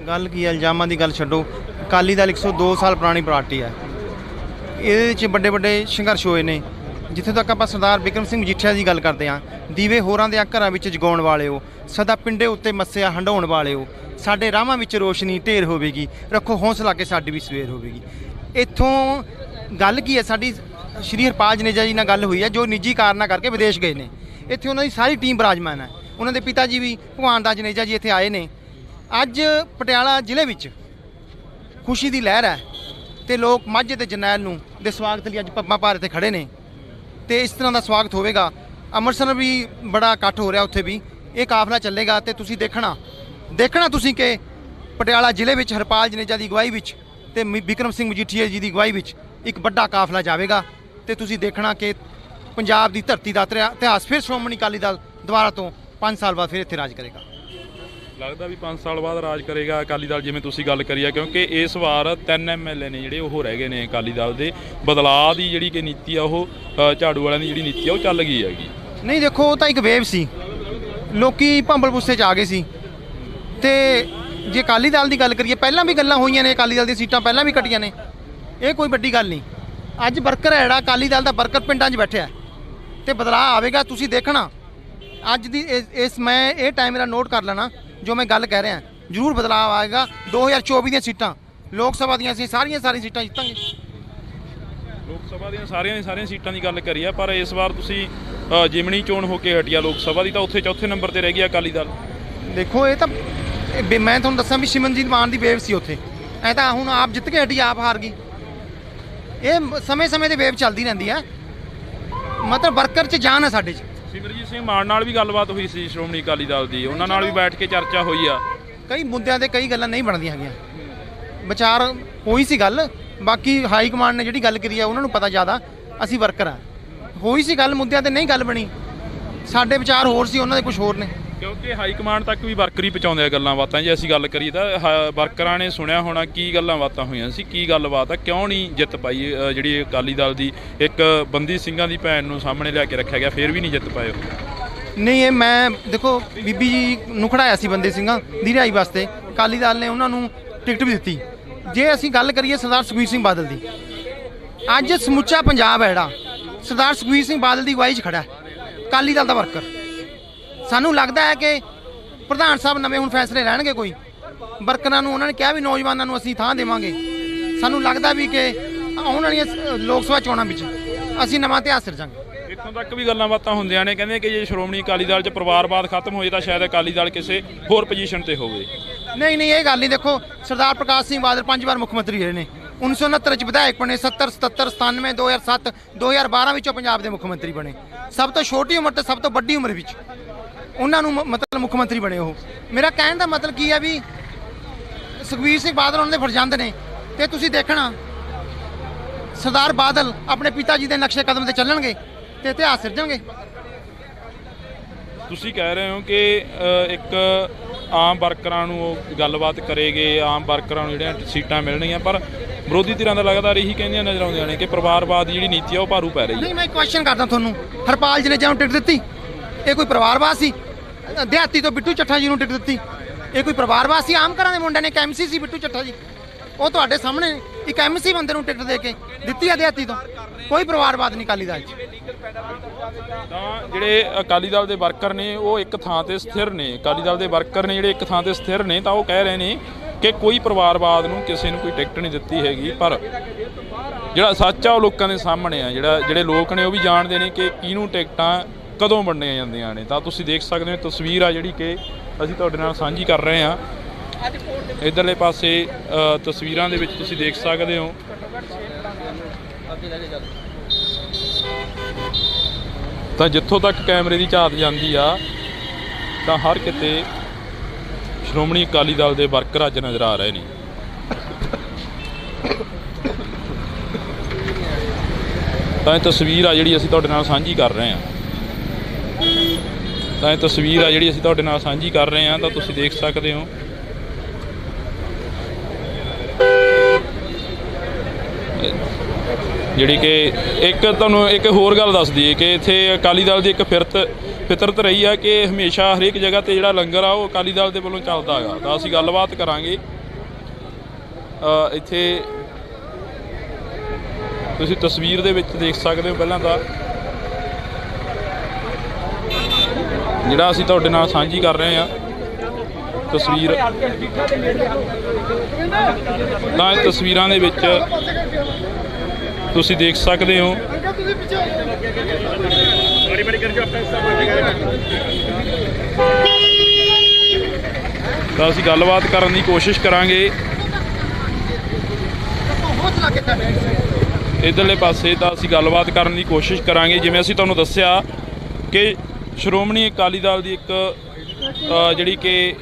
ਗੱਲ ਕੀ ਹੈ, ਇਲਜ਼ਾਮਾਂ ਦੀ ਗੱਲ ਛੱਡੋ। ਅਕਾਲੀ ਦਲ 102 ਸਾਲ ਪੁਰਾਣੀ ਪਾਰਟੀ ਹੈ। ਇਹਦੇ ਵਿੱਚ ਵੱਡੇ ਸੰਘਰਸ਼ ਹੋਏ ਨੇ, ਜਿੱਥੇ ਤੱਕ ਆਪਾਂ ਸਰਦਾਰ ਬਿਕਰਮ ਸਿੰਘ ਮਜੀਠੀਆ ਦੀ ਗੱਲ ਕਰਦੇ ਹਾਂ, ਦੀਵੇ ਹੋਰਾਂ ਦੇ ਘਰਾਂ ਵਿੱਚ ਜਗਾਉਣ ਵਾਲਿਓ, ਸਦਾ ਪਿੰਡੇ ਉੱਤੇ ਮੱਸਿਆ ਹੰਡਾਉਣ ਵਾਲਿਓ, ਸਾਡੇ ਰਾਹਾਂ ਵਿੱਚ ਰੋਸ਼ਨੀ ਢੇਰ ਹੋਵੇਗੀ, ਰੱਖੋ ਹੌਸਲਾ ਕੇ ਸਾਡੀ ਵੀ ਸਵੇਰ ਹੋਵੇਗੀ। ਇੱਥੋਂ ਗੱਲ ਕੀ ਹੈ, ਸਾਡੀ ਸ਼੍ਰੀ ਹਰਪਾਲ ਜਨੇਜਾ ਜੀ ਨਾਲ ਗੱਲ ਹੋਈ ਹੈ, ਜੋ ਨਿੱਜੀ ਕਾਰਨਾਂ ਕਰਕੇ ਵਿਦੇਸ਼ ਗਏ ਨੇ। ਇੱਥੇ ਉਹਨਾਂ ਦੀ ਸਾਰੀ ਟੀਮ ਬਿਰਾਜਮਾਨ ਹੈ, ਉਹਨਾਂ ਦੇ ਪਿਤਾ ਜੀ ਵੀ ਭਗਵਾਨ ਦਾਸ ਜਨੇਜਾ ਜੀ ਇੱਥੇ ਆਏ ਨੇ। ਅੱਜ ਪਟਿਆਲਾ ਜ਼ਿਲ੍ਹੇ ਵਿੱਚ ਖੁਸ਼ੀ ਦੀ ਲਹਿਰ ਹੈ ਤੇ ਲੋਕ ਮਾਝੇ ਤੇ ਜਰਨੈਲ ਨੂੰ ਦੇ ਸਵਾਗਤ ਲਈ ਅੱਜ ਪੱਬਾਂ ਭਾਰ ਤੇ ਖੜੇ ਨੇ ਤੇ ਇਸ ਤਰ੍ਹਾਂ ਦਾ ਸਵਾਗਤ ਹੋਵੇਗਾ। ਅੰਮ੍ਰਿਤਸਰ ਵੀ ਬੜਾ ਇਕੱਠ ਹੋ ਰਿਹਾ, ਉੱਥੇ ਵੀ ਇਹ ਕਾਫਲਾ ਚੱਲੇਗਾ ਤੇ ਤੁਸੀਂ ਦੇਖਣਾ ਤੁਸੀਂ ਕਿ ਪਟਿਆਲਾ ਜ਼ਿਲ੍ਹੇ ਵਿੱਚ ਹਰਪਾਲ ਜਨੇਜਾ ਦੀ ਅਗਵਾਈ ਵਿੱਚ ਤੇ ਬਿਕਰਮ ਸਿੰਘ ਮਜੀਠੀਆ ਜੀ ਦੀ ਅਗਵਾਈ ਵਿੱਚ ਇੱਕ ਵੱਡਾ ਕਾਫਲਾ ਜਾਵੇਗਾ ਤੇ ਤੁਸੀਂ ਦੇਖਣਾ ਕਿ ਪੰਜਾਬ ਦੀ ਧਰਤੀ ਦਾ ਇਤਿਹਾਸ ਫਿਰ ਸ਼੍ਰੋਮਣੀ ਅਕਾਲੀ ਦਲ ਦੁਬਾਰਾ ਤੋਂ 5 ਸਾਲ ਬਾਅਦ ਫਿਰ ਇੱਥੇ ਰਾਜ ਕਰੇਗਾ। ਲੱਗਦਾ ਵੀ 5 ਸਾਲ ਬਾਅਦ ਰਾਜ ਕਰੇਗਾ ਅਕਾਲੀ ਦਲ, ਜਿਵੇਂ ਤੁਸੀਂ ਗੱਲ ਕਰੀ ਆ, ਕਿਉਂਕਿ ਇਸ ਵਾਰ 3 ਐਮਐਲਏ ਨੇ ਜਿਹੜੇ ਉਹ ਰਹਿ ਗਏ ਨੇ ਅਕਾਲੀ ਦਲ ਦੇ। ਬਦਲਾਅ ਦੀ ਜਿਹੜੀ ਕਿ ਨੀਤੀ ਆ ਉਹ ਝਾੜੂ ਵਾਲਿਆਂ ਦੀ ਜਿਹੜੀ ਨੀਤੀ ਆ ਉਹ ਚੱਲ ਗਈ ਹੈਗੀ। ਨਹੀਂ ਦੇਖੋ, ਉਹ ਤਾਂ ਇੱਕ ਵੇਵ ਸੀ, ਲੋਕੀ ਭੰਬਲ ਪੁੱਸੇ 'ਚ ਆ ਗਏ ਸੀ। ਤੇ ਜੇ ਅਕਾਲੀ ਦਲ ਦੀ ਗੱਲ ਕਰੀਏ, ਪਹਿਲਾਂ ਵੀ ਗੱਲਾਂ ਹੋਈਆਂ ਨੇ, ਅਕਾਲੀ ਦਲ ਦੀਆਂ ਸੀਟਾਂ ਪਹਿਲਾਂ ਵੀ ਕੱਟੀਆਂ ਨੇ, ਇਹ ਕੋਈ ਵੱਡੀ ਗੱਲ ਨਹੀਂ। ਅੱਜ ਵਰਕਰ ਹੈ ਜਿਹੜਾ ਅਕਾਲੀ ਦਲ ਦਾ ਵਰਕਰ ਪਿੰਡਾਂ 'ਚ ਬੈਠਿਆ ਤੇ ਬਦਲਾਅ ਆਵੇਗਾ, ਤੁਸੀਂ ਦੇਖਣਾ। ਅੱਜ ਦੀ ਮੈਂ ਇਹ ਟਾਈਮ ਮੇਰਾ ਨੋਟ ਕਰ ਲੈਣਾ, ਜੋ ਮੈਂ ਗੱਲ ਕਹਿ ਰਿਹਾ, ਜ਼ਰੂਰ ਬਦਲਾਅ ਆਏਗਾ। 2024 ਦੀਆਂ ਸੀਟਾਂ ਲੋਕ ਸਭਾ ਦੀਆਂ ਅਸੀਂ ਸਾਰੀਆਂ ਸੀਟਾਂ ਜਿੱਤਾਂਗੇ। ਲੋਕ ਸਭਾ ਦੀਆਂ ਸਾਰੀਆਂ ਸੀਟਾਂ ਦੀ ਗੱਲ ਕਰੀ ਆ, ਪਰ ਇਸ ਵਾਰ ਤੁਸੀਂ ਜਿਮਣੀ ਚੋਣ ਹੋ ਕੇ ਹਟਿਆ ਲੋਕ ਸਭਾ ਦੀ, ਤਾਂ ਉੱਥੇ ਚੌਥੇ ਨੰਬਰ ਤੇ ਰਹਿ ਗਿਆ ਅਕਾਲੀ ਦਲ। ਦੇਖੋ, ਇਹ ਤਾਂ ਮੈਂ ਤੁਹਾਨੂੰ ਦੱਸਾਂ ਵੀ ਸਿਮਰਨਜੀਤ ਮਾਨ ਦੀ ਵੇਵ ਸੀ ਉੱਥੇ, ਐ ਤਾਂ ਹੁਣ ਆਪ ਜਿੱਤ ਕੇ ਹਟੀ, ਆਪ ਹਾਰ ਗਈ। ਇਹ ਸਮੇਂ ਦੇ ਵੇਵ ਚੱਲਦੀ ਰਹਿੰਦੀ ਹੈ, ਮਤਲਬ ਵਰਕਰ 'ਚ ਜਾਨ ਹੈ ਸਾਡੇ 'ਚ। ਸਿਮਰਜੀਤ ਸਿੰਘ ਮਾਨ ਨਾਲ ਵੀ ਗੱਲਬਾਤ ਹੋਈ ਸੀ ਸ਼੍ਰੋਮਣੀ ਅਕਾਲੀ ਦਲ ਦੀ, ਉਹਨਾਂ ਨਾਲ ਵੀ ਬੈਠ ਕੇ ਚਰਚਾ ਹੋਈ ਆ। ਕਈ ਮੁੱਦਿਆਂ ਤੇ ਕਈ ਗੱਲਾਂ ਨਹੀਂ ਬਣਦੀਆਂ ਹੈਗੀਆਂ, ਵਿਚਾਰ ਹੋਈ ਸੀ ਗੱਲ, ਬਾਕੀ ਹਾਈ ਕਮਾਂਡ ਨੇ ਜਿਹੜੀ ਗੱਲ ਕਰੀ ਆ ਉਹਨਾਂ ਨੂੰ ਪਤਾ ਜ਼ਿਆਦਾ, ਅਸੀਂ ਵਰਕਰ ਆ। ਹੋਈ ਸੀ ਗੱਲ, ਮੁੱਦਿਆਂ ਤੇ ਨਹੀਂ ਗੱਲ ਬਣੀ, ਸਾਡੇ ਵਿਚਾਰ ਹੋਰ ਸੀ, ਉਹਨਾਂ ਦੇ ਕੁਝ ਹੋਰ ਨੇ। ਕਿਉਂਕਿ ਹਾਈ ਕਮਾਂਡ ਤੱਕ ਵੀ ਵਰਕਰ ਹੀ ਪਹੁੰਚਾਉਂਦੇ ਆ ਗੱਲਾਂ ਬਾਤਾਂ। ਜੇ ਅਸੀਂ ਗੱਲ ਕਰੀਏ ਤਾਂ ਵਰਕਰਾਂ ਨੇ ਸੁਣਿਆ ਹੋਣਾ ਕੀ ਗੱਲਾਂ ਬਾਤਾਂ ਹੋਈਆਂ ਸੀ, ਕੀ ਗੱਲਬਾਤ ਆ, ਕਿਉਂ ਨਹੀਂ ਜਿੱਤ ਪਾਈ ਜਿਹੜੀ ਅਕਾਲੀ ਦਲ ਦੀ ਇੱਕ ਬੰਦੀ ਸਿੰਘਾਂ ਦੀ ਭੈਣ ਨੂੰ ਸਾਹਮਣੇ ਲਿਆ ਕੇ ਰੱਖਿਆ ਗਿਆ, ਫਿਰ ਵੀ ਨਹੀਂ ਜਿੱਤ ਪਾਏ ਉਹ। ਨਹੀਂ, ਇਹ ਮੈਂ ਦੇਖੋ ਬੀਬੀ ਜੀ ਨੂੰ ਖੜਾਇਆ ਸੀ ਬੰਦੇ ਸਿੰਘਾਂ ਦੀ ਰਿਹਾਈ ਵਾਸਤੇ, ਅਕਾਲੀ ਦਲ ਨੇ ਉਹਨਾਂ ਨੂੰ ਟਿਕਟ ਵੀ ਦਿੱਤੀ। ਜੇ ਅਸੀਂ ਗੱਲ ਕਰੀਏ ਸਰਦਾਰ ਸੁਖਬੀਰ ਸਿੰਘ ਬਾਦਲ ਦੀ, ਅੱਜ ਸਮੁੱਚਾ ਪੰਜਾਬ ਹੈ ਜਿਹੜਾ ਸਰਦਾਰ ਸੁਖਬੀਰ ਸਿੰਘ ਬਾਦਲ ਦੀ ਅਗਵਾਈ 'ਚ ਖੜਾ ਹੈ, ਅਕਾਲੀ ਦਲ ਦਾ ਵਰਕਰ। ਸਾਨੂੰ ਲੱਗਦਾ ਹੈ ਕਿ ਪ੍ਰਧਾਨ ਸਾਹਿਬ ਨਵੇਂ ਹੁਣ ਫੈਸਲੇ ਲੈਣਗੇ ਕੋਈ ਵਰਕਰਾਂ ਨੂੰ, ਉਹਨਾਂ ਨੇ ਕਿਹਾ ਵੀ ਨੌਜਵਾਨਾਂ ਨੂੰ ਅਸੀਂ ਥਾਂ ਦੇਵਾਂਗੇ। ਸਾਨੂੰ ਲੱਗਦਾ ਵੀ ਕਿ ਆਉਣ ਵਾਲੀਆਂ ਲੋਕ ਸਭਾ ਚੋਣਾਂ ਵਿੱਚ ਅਸੀਂ ਨਵਾਂ ਇਤਿਹਾਸ ਸਿਰਜਾਂਗੇ। ਇੱਥੋਂ ਤੱਕ ਵੀ ਗੱਲਾਂ ਬਾਤਾਂ ਹੁੰਦੀਆਂ ਨੇ, ਕਹਿੰਦੇ ਕਿ ਜੇ ਸ਼੍ਰੋਮਣੀ ਅਕਾਲੀ ਦਲ 'ਚ ਪਰਿਵਾਰਵਾਦ ਖਤਮ ਹੋ ਜਾਏ ਤਾਂ ਸ਼ਾਇਦ ਅਕਾਲੀ ਦਲ ਕਿਸੇ ਹੋਰ ਪੋਜੀਸ਼ਨ ਤੇ ਹੋਵੇ। ਨਹੀਂ, ਇਹ ਗੱਲ ਨਹੀਂ। ਦੇਖੋ, ਸਰਦਾਰ ਪ੍ਰਕਾਸ਼ ਸਿੰਘ ਬਾਦਲ 5 ਵਾਰ ਮੁੱਖ ਮੰਤਰੀ ਰਹੇ ਨੇ, 1969 'ਚ ਵਿਧਾਇਕ ਬਣੇ, 70, 77, 97, 2007, 2012 ਵਿੱਚੋਂ ਪੰਜਾਬ ਦੇ ਮੁੱਖ ਮੰਤਰੀ ਬਣੇ। ਸਭ ਤੋਂ ਛੋਟੀ ਉਮਰ ਤੇ ਸਭ ਤੋਂ ਵੱਡੀ ਉਮਰ ਵਿੱਚ ਉਹਨਾਂ ਨੂੰ ਮਤਲਬ ਮੁੱਖ ਮੰਤਰੀ ਬਣੇ ਉਹ। ਮੇਰਾ ਕਹਿਣ ਦਾ ਮਤਲਬ ਕੀ ਹੈ ਵੀ ਸੁਖਬੀਰ ਸਿੰਘ ਬਾਦਲ ਉਹਨਾਂ ਦੇ ਫਰਜ਼ੰਦ ਨੇ, ਤੇ ਤੁਸੀਂ ਦੇਖਣਾ ਸਰਦਾਰ ਬਾਦਲ ਆਪਣੇ ਪਿਤਾ ਜੀ ਦੇ ਨਕਸ਼ੇ ਕਦਮ ਤੇ ਚੱਲਣਗੇ ਤੇ ਇਤਿਹਾਸ ਸਿਰਜਣਗੇ। ਤੁਸੀਂ ਕਹਿ ਰਹੇ ਹੋ ਕਿ ਇੱਕ ਆਮ ਵਰਕਰਾਂ ਨੂੰ ਉਹ ਗੱਲਬਾਤ ਕਰੇਗੇ, ਆਮ ਵਰਕਰਾਂ ਨੂੰ ਜਿਹੜੀਆਂ ਸੀਟਾਂ ਮਿਲਣਗੀਆਂ, ਪਰ ਵਿਰੋਧੀ ਧਿਰਾਂ ਦਾ ਲਗਾਤਾਰ ਇਹੀ ਕਹਿੰਦੀਆਂ ਨਜ਼ਰ ਆਉਂਦੀਆਂ ਨੇ ਕਿ ਪਰਿਵਾਰਵਾਦ ਦੀ ਜਿਹੜੀ ਨੀਤੀ ਆ ਉਹ ਭਾਰੂ ਪੈ ਰਹੀ ਹੈ। ਨਹੀਂ, ਮੈਂ ਕੁਐਸਚਨ ਕਰਦਾ ਤੁਹਾਨੂੰ, ਹਰਪਾਲ ਜਨੇਜਾ ਨੂੰ ਟਿਕਟ ਦਿੱਤੀ, ਇਹ ਕੋਈ ਪਰਿਵਾਰਵਾਦ ਸੀ? ਦਿਹਾਤੀ ਤੋਂ ਬਿੱਟੂ ਚੱਠਾ ਜੀ ਨੂੰ ਟਿਕਟ ਦਿੱਤੀ, ਇਹ ਕੋਈ ਪਰਿਵਾਰਵਾਦ ਸੀ? ਆਮ ਘਰਾਂ ਦੇ ਮੁੰਡੇ ਨੇ, ਇੱਕ ਐਮਸੀ ਸੀ ਬਿੱਟੂ ਚੱਠਾ ਜੀ, ਉਹ ਤੁਹਾਡੇ ਸਾਹਮਣੇ ਇੱਕ ਐਮਸੀ ਬੰਦੇ ਨੂੰ ਟਿਕਟ ਦੇ ਕੇ ਦਿੱਤੀ ਆ ਦਿਹਾਤੀ ਤੋਂ। ਕੋਈ ਪਰਿਵਾਰਵਾਦ ਨਹੀਂ ਅਕਾਲੀ ਦਲ 'ਚ। ਤਾਂ ਜਿਹੜੇ ਅਕਾਲੀ ਦਲ ਦੇ ਵਰਕਰ ਨੇ ਉਹ ਇੱਕ ਥਾਂ ਤੇ ਸਥਿਰ ਨੇ, ਅਕਾਲੀ ਦਲ ਦੇ ਵਰਕਰ ਨੇ ਜਿਹੜੇ ਇੱਕ ਥਾਂ ਤੇ ਸਥਿਰ ਨੇ, ਤਾਂ ਉਹ ਕਹਿ ਰਹੇ ਨੇ ਕਿ ਕੋਈ ਪਰਿਵਾਰਵਾਦ ਨੂੰ ਕਿਸੇ ਨੂੰ ਕੋਈ ਟਿਕਟ ਨਹੀਂ ਦਿੱਤੀ ਹੈਗੀ। ਪਰ ਜਿਹੜਾ ਸੱਚ ਆ ਉਹ ਲੋਕਾਂ ਦੇ ਸਾਹਮਣੇ ਆ, ਜਿਹੜੇ ਲੋਕ ਨੇ ਉਹ ਵੀ ਜਾਣਦੇ ਨੇ ਕਿ ਕਿਹਨੂੰ ਟਿਕਟਾਂ ਕਦੋਂ ਵੰਡੀਆਂ ਜਾਂਦੀਆਂ ਨੇ। ਤਾਂ ਤੁਸੀਂ ਦੇਖ ਸਕਦੇ ਹੋ ਤਸਵੀਰ ਆ ਜਿਹੜੀ ਕਿ ਅਸੀਂ ਤੁਹਾਡੇ ਨਾਲ ਸਾਂਝੀ ਕਰ ਰਹੇ ਹਾਂ। ਇੱਧਰਲੇ ਪਾਸੇ ਤਸਵੀਰਾਂ ਦੇ ਵਿੱਚ ਤੁਸੀਂ ਦੇਖ ਸਕਦੇ ਹੋ ਤਾਂ ਜਿੱਥੋਂ ਤੱਕ ਕੈਮਰੇ ਦੀ ਝਾਤ ਜਾਂਦੀ ਆ ਤਾਂ ਹਰ ਕਿਤੇ ਸ਼੍ਰੋਮਣੀ ਅਕਾਲੀ ਦਲ ਦੇ ਵਰਕਰ ਅੱਜ ਨਜ਼ਰ ਆ ਰਹੇ ਨੇ। ਤਾਂ ਇਹ ਤਸਵੀਰ ਆ ਜਿਹੜੀ ਅਸੀਂ ਤੁਹਾਡੇ ਨਾਲ ਸਾਂਝੀ ਕਰ ਰਹੇ ਹਾਂ ਤਾਂ ਤੁਸੀਂ ਦੇਖ ਸਕਦੇ ਹੋ ਜਿਹੜੀ ਕਿ ਇੱਕ ਤੁਹਾਨੂੰ ਇੱਕ ਹੋਰ ਗੱਲ ਦੱਸ ਦਈਏ ਕਿ ਇੱਥੇ ਅਕਾਲੀ ਦਲ ਦੀ ਇੱਕ ਫਿਤਰਤ ਰਹੀ ਆ ਕਿ ਹਮੇਸ਼ਾ ਹਰੇਕ ਜਗ੍ਹਾ ਤੇ ਜਿਹੜਾ ਲੰਗਰ ਆ ਉਹ ਅਕਾਲੀ ਦਲ ਦੇ ਵੱਲੋਂ ਚੱਲਦਾ ਹੈਗਾ। ਤਾਂ ਅਸੀਂ ਗੱਲਬਾਤ ਕਰਾਂਗੇ। ਇੱਥੇ ਤੁਸੀਂ ਤਸਵੀਰ ਦੇ ਵਿੱਚ ਦੇਖ ਸਕਦੇ ਹੋ ਪਹਿਲਾਂ ਤਾਂ ਜਿਹੜਾ ਅਸੀਂ ਤੁਹਾਡੇ ਨਾਲ ਸਾਂਝੀ ਕਰ ਰਹੇ ਹਾਂ ਤਸਵੀਰ। ਤਾਂ ਇਹ ਤਸਵੀਰਾਂ ਦੇ ਵਿੱਚ ਤੁਸੀਂ ਦੇਖ ਸਕਦੇ ਹੋ ਤਾਂ ਅਸੀਂ ਗੱਲਬਾਤ ਕਰਨ ਦੀ ਕੋਸ਼ਿਸ਼ ਕਰਾਂਗੇ ਇਧਰਲੇ ਪਾਸੇ। ਤਾਂ ਅਸੀਂ ਗੱਲਬਾਤ ਕਰਨ ਦੀ ਕੋਸ਼ਿਸ਼ ਕਰਾਂਗੇ। ਜਿਵੇਂ ਅਸੀਂ ਤੁਹਾਨੂੰ ਦੱਸਿਆ ਕਿ ਸ਼੍ਰੋਮਣੀ ਅਕਾਲੀ ਦਲ ਦੀ ਇੱਕ ਜਿਹੜੀ ਕਿ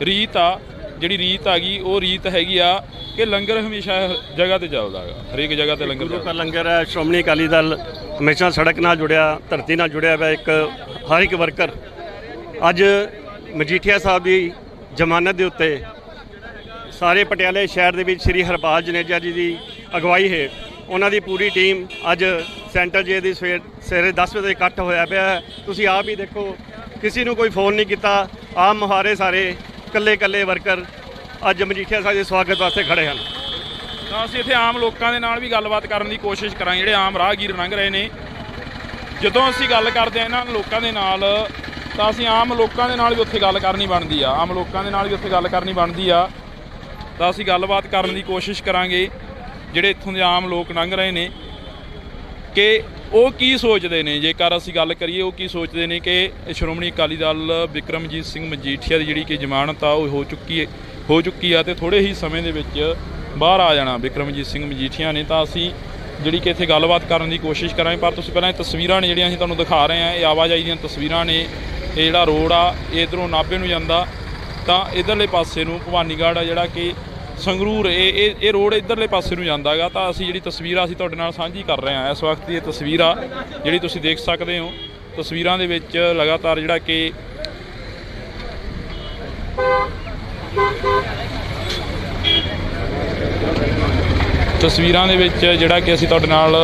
ਰੀਤ ਆ, ਜਿਹੜੀ ਰੀਤ ਆ ਗਈ, ਉਹ ਰੀਤ ਹੈਗੀ ਆ ਕਿ ਲੰਗਰ ਹਮੇਸ਼ਾ ਜਗ੍ਹਾ ਤੇ ਚੱਲਦਾ ਹੈਗਾ, ਹਰੇਕ ਜਗ੍ਹਾ ਤੇ ਲੰਗਰ। ਗੁਰੂ ਘਰ ਲੰਗਰ ਹੈ। ਸ਼੍ਰੋਮਣੀ ਅਕਾਲੀ ਦਲ ਹਮੇਸ਼ਾ ਸੜਕ ਨਾਲ ਜੁੜਿਆ, ਧਰਤੀ ਨਾਲ ਜੁੜਿਆ ਹੋਇਆ ਇੱਕ ਹਰ ਇੱਕ ਵਰਕਰ ਅੱਜ ਮਜੀਠੀਆ ਸਾਹਿਬ ਦੀ ਜ਼ਮਾਨਤ ਦੇ ਉੱਤੇ ਸਾਰੇ ਪਟਿਆਲੇ ਸ਼ਹਿਰ ਦੇ ਵਿੱਚ ਸ੍ਰੀ ਹਰਪਾਲ ਜਨੇਜਾ ਜੀ ਦੀ ਅਗਵਾਈ ਹੇਠ ਉਹਨਾਂ ਦੀ ਪੂਰੀ ਟੀਮ ਅੱਜ ਸੈਂਟਰ ਜੇ ਦੀ ਸਵੇਰੇ 10 ਵਜੇ ਇਕੱਠ ਹੋਇਆ ਪਿਆ। ਤੁਸੀਂ ਆਪ ਹੀ ਦੇਖੋ, ਕਿਸੇ ਨੂੰ ਕੋਈ ਫੋਨ ਨਹੀਂ ਕੀਤਾ, ਆਮ ਮੁਹਾਰੇ ਸਾਰੇ ਇਕੱਲੇ ਵਰਕਰ ਅੱਜ ਮਜੀਠੀਆ ਸਾਹਿਬ ਦੇ ਸਵਾਗਤ ਵਾਸਤੇ ਖੜੇ ਹਨ। ਤਾਂ ਅਸੀਂ ਇੱਥੇ ਆਮ ਲੋਕਾਂ ਦੇ ਨਾਲ ਵੀ ਗੱਲਬਾਤ ਕਰਨ ਦੀ ਕੋਸ਼ਿਸ਼ ਕਰਾਂਗੇ, ਜਿਹੜੇ ਆਮ ਰਾਹਗੀਰ ਲੰਘ ਰਹੇ ਨੇ। ਜਦੋਂ ਅਸੀਂ ਗੱਲ ਕਰਦੇ ਹਾਂ ਇਹਨਾਂ ਲੋਕਾਂ ਦੇ ਨਾਲ, ਤਾਂ ਅਸੀਂ ਆਮ ਲੋਕਾਂ ਦੇ ਨਾਲ ਵੀ ਉੱਥੇ ਗੱਲ ਕਰਨੀ ਬਣਦੀ ਆ, ਆਮ ਲੋਕਾਂ ਦੇ ਨਾਲ ਵੀ ਉੱਥੇ ਗੱਲ ਕਰਨੀ ਬਣਦੀ ਆ। ਤਾਂ ਅਸੀਂ ਗੱਲਬਾਤ ਕਰਨ ਦੀ ਕੋਸ਼ਿਸ਼ ਕਰਾਂਗੇ ਜਿਹੜੇ ਇੱਥੋਂ ਦੇ ਆਮ ਲੋਕ ਲੰਘ ਰਹੇ ਨੇ ਕਿ ਉਹ ਕੀ ਸੋਚਦੇ ਨੇ। ਜੇਕਰ ਅਸੀਂ ਗੱਲ ਕਰੀਏ ਉਹ ਕੀ ਸੋਚਦੇ ਨੇ ਕਿ ਸ਼੍ਰੋਮਣੀ ਅਕਾਲੀ ਦਲ ਬਿਕਰਮਜੀਤ ਸਿੰਘ ਮਜੀਠੀਆ ਦੀ ਜਿਹੜੀ ਕਿ ਜ਼ਮਾਨਤ ਆ ਉਹ ਹੋ ਚੁੱਕੀ ਆ ਅਤੇ ਥੋੜ੍ਹੇ ਹੀ ਸਮੇਂ ਦੇ ਵਿੱਚ ਬਾਹਰ ਆ ਜਾਣਾ ਬਿਕਰਮਜੀਤ ਸਿੰਘ ਮਜੀਠੀਆ ਨੇ। ਤਾਂ ਅਸੀਂ ਜਿਹੜੀ ਕਿ ਇੱਥੇ ਗੱਲਬਾਤ ਕਰਨ ਦੀ ਕੋਸ਼ਿਸ਼ ਕਰਾਂਗੇ। ਪਰ ਤੁਸੀਂ ਪਹਿਲਾਂ ਇਹ ਤਸਵੀਰਾਂ ਨੇ ਜਿਹੜੀਆਂ ਅਸੀਂ ਤੁਹਾਨੂੰ ਦਿਖਾ ਰਹੇ ਹਾਂ, ਇਹ ਆਵਾਜਾਈ ਦੀਆਂ ਤਸਵੀਰਾਂ ਨੇ। ਇਹ ਜਿਹੜਾ ਰੋਡ ਆ ਇਹ ਇੱਧਰੋਂ ਨਾਭੇ ਨੂੰ ਜਾਂਦਾ, ਤਾਂ ਇੱਧਰਲੇ ਪਾਸੇ ਨੂੰ ਭਵਾਨੀਗੜ੍ਹ ਆ ਜਿਹੜਾ ਕਿ ਸੰਗਰੂਰ, ਇਹ ਰੋਡ ਇੱਧਰਲੇ ਪਾਸੇ ਨੂੰ ਜਾਂਦਾ ਗਾ। ਤਾਂ ਅਸੀਂ ਜਿਹੜੀ ਤਸਵੀਰ ਆ ਅਸੀਂ ਤੁਹਾਡੇ ਨਾਲ ਸਾਂਝੀ ਕਰ ਰਹੇ ਹਾਂ। ਇਸ ਵਕਤ ਦੀ ਇਹ ਤਸਵੀਰ ਆ ਜਿਹੜੀ ਤੁਸੀਂ ਦੇਖ ਸਕਦੇ ਹੋ। ਤਸਵੀਰਾਂ ਦੇ ਵਿੱਚ ਲਗਾਤਾਰ ਜਿਹੜਾ ਕਿ ਅਸੀਂ ਤੁਹਾਡੇ ਨਾਲ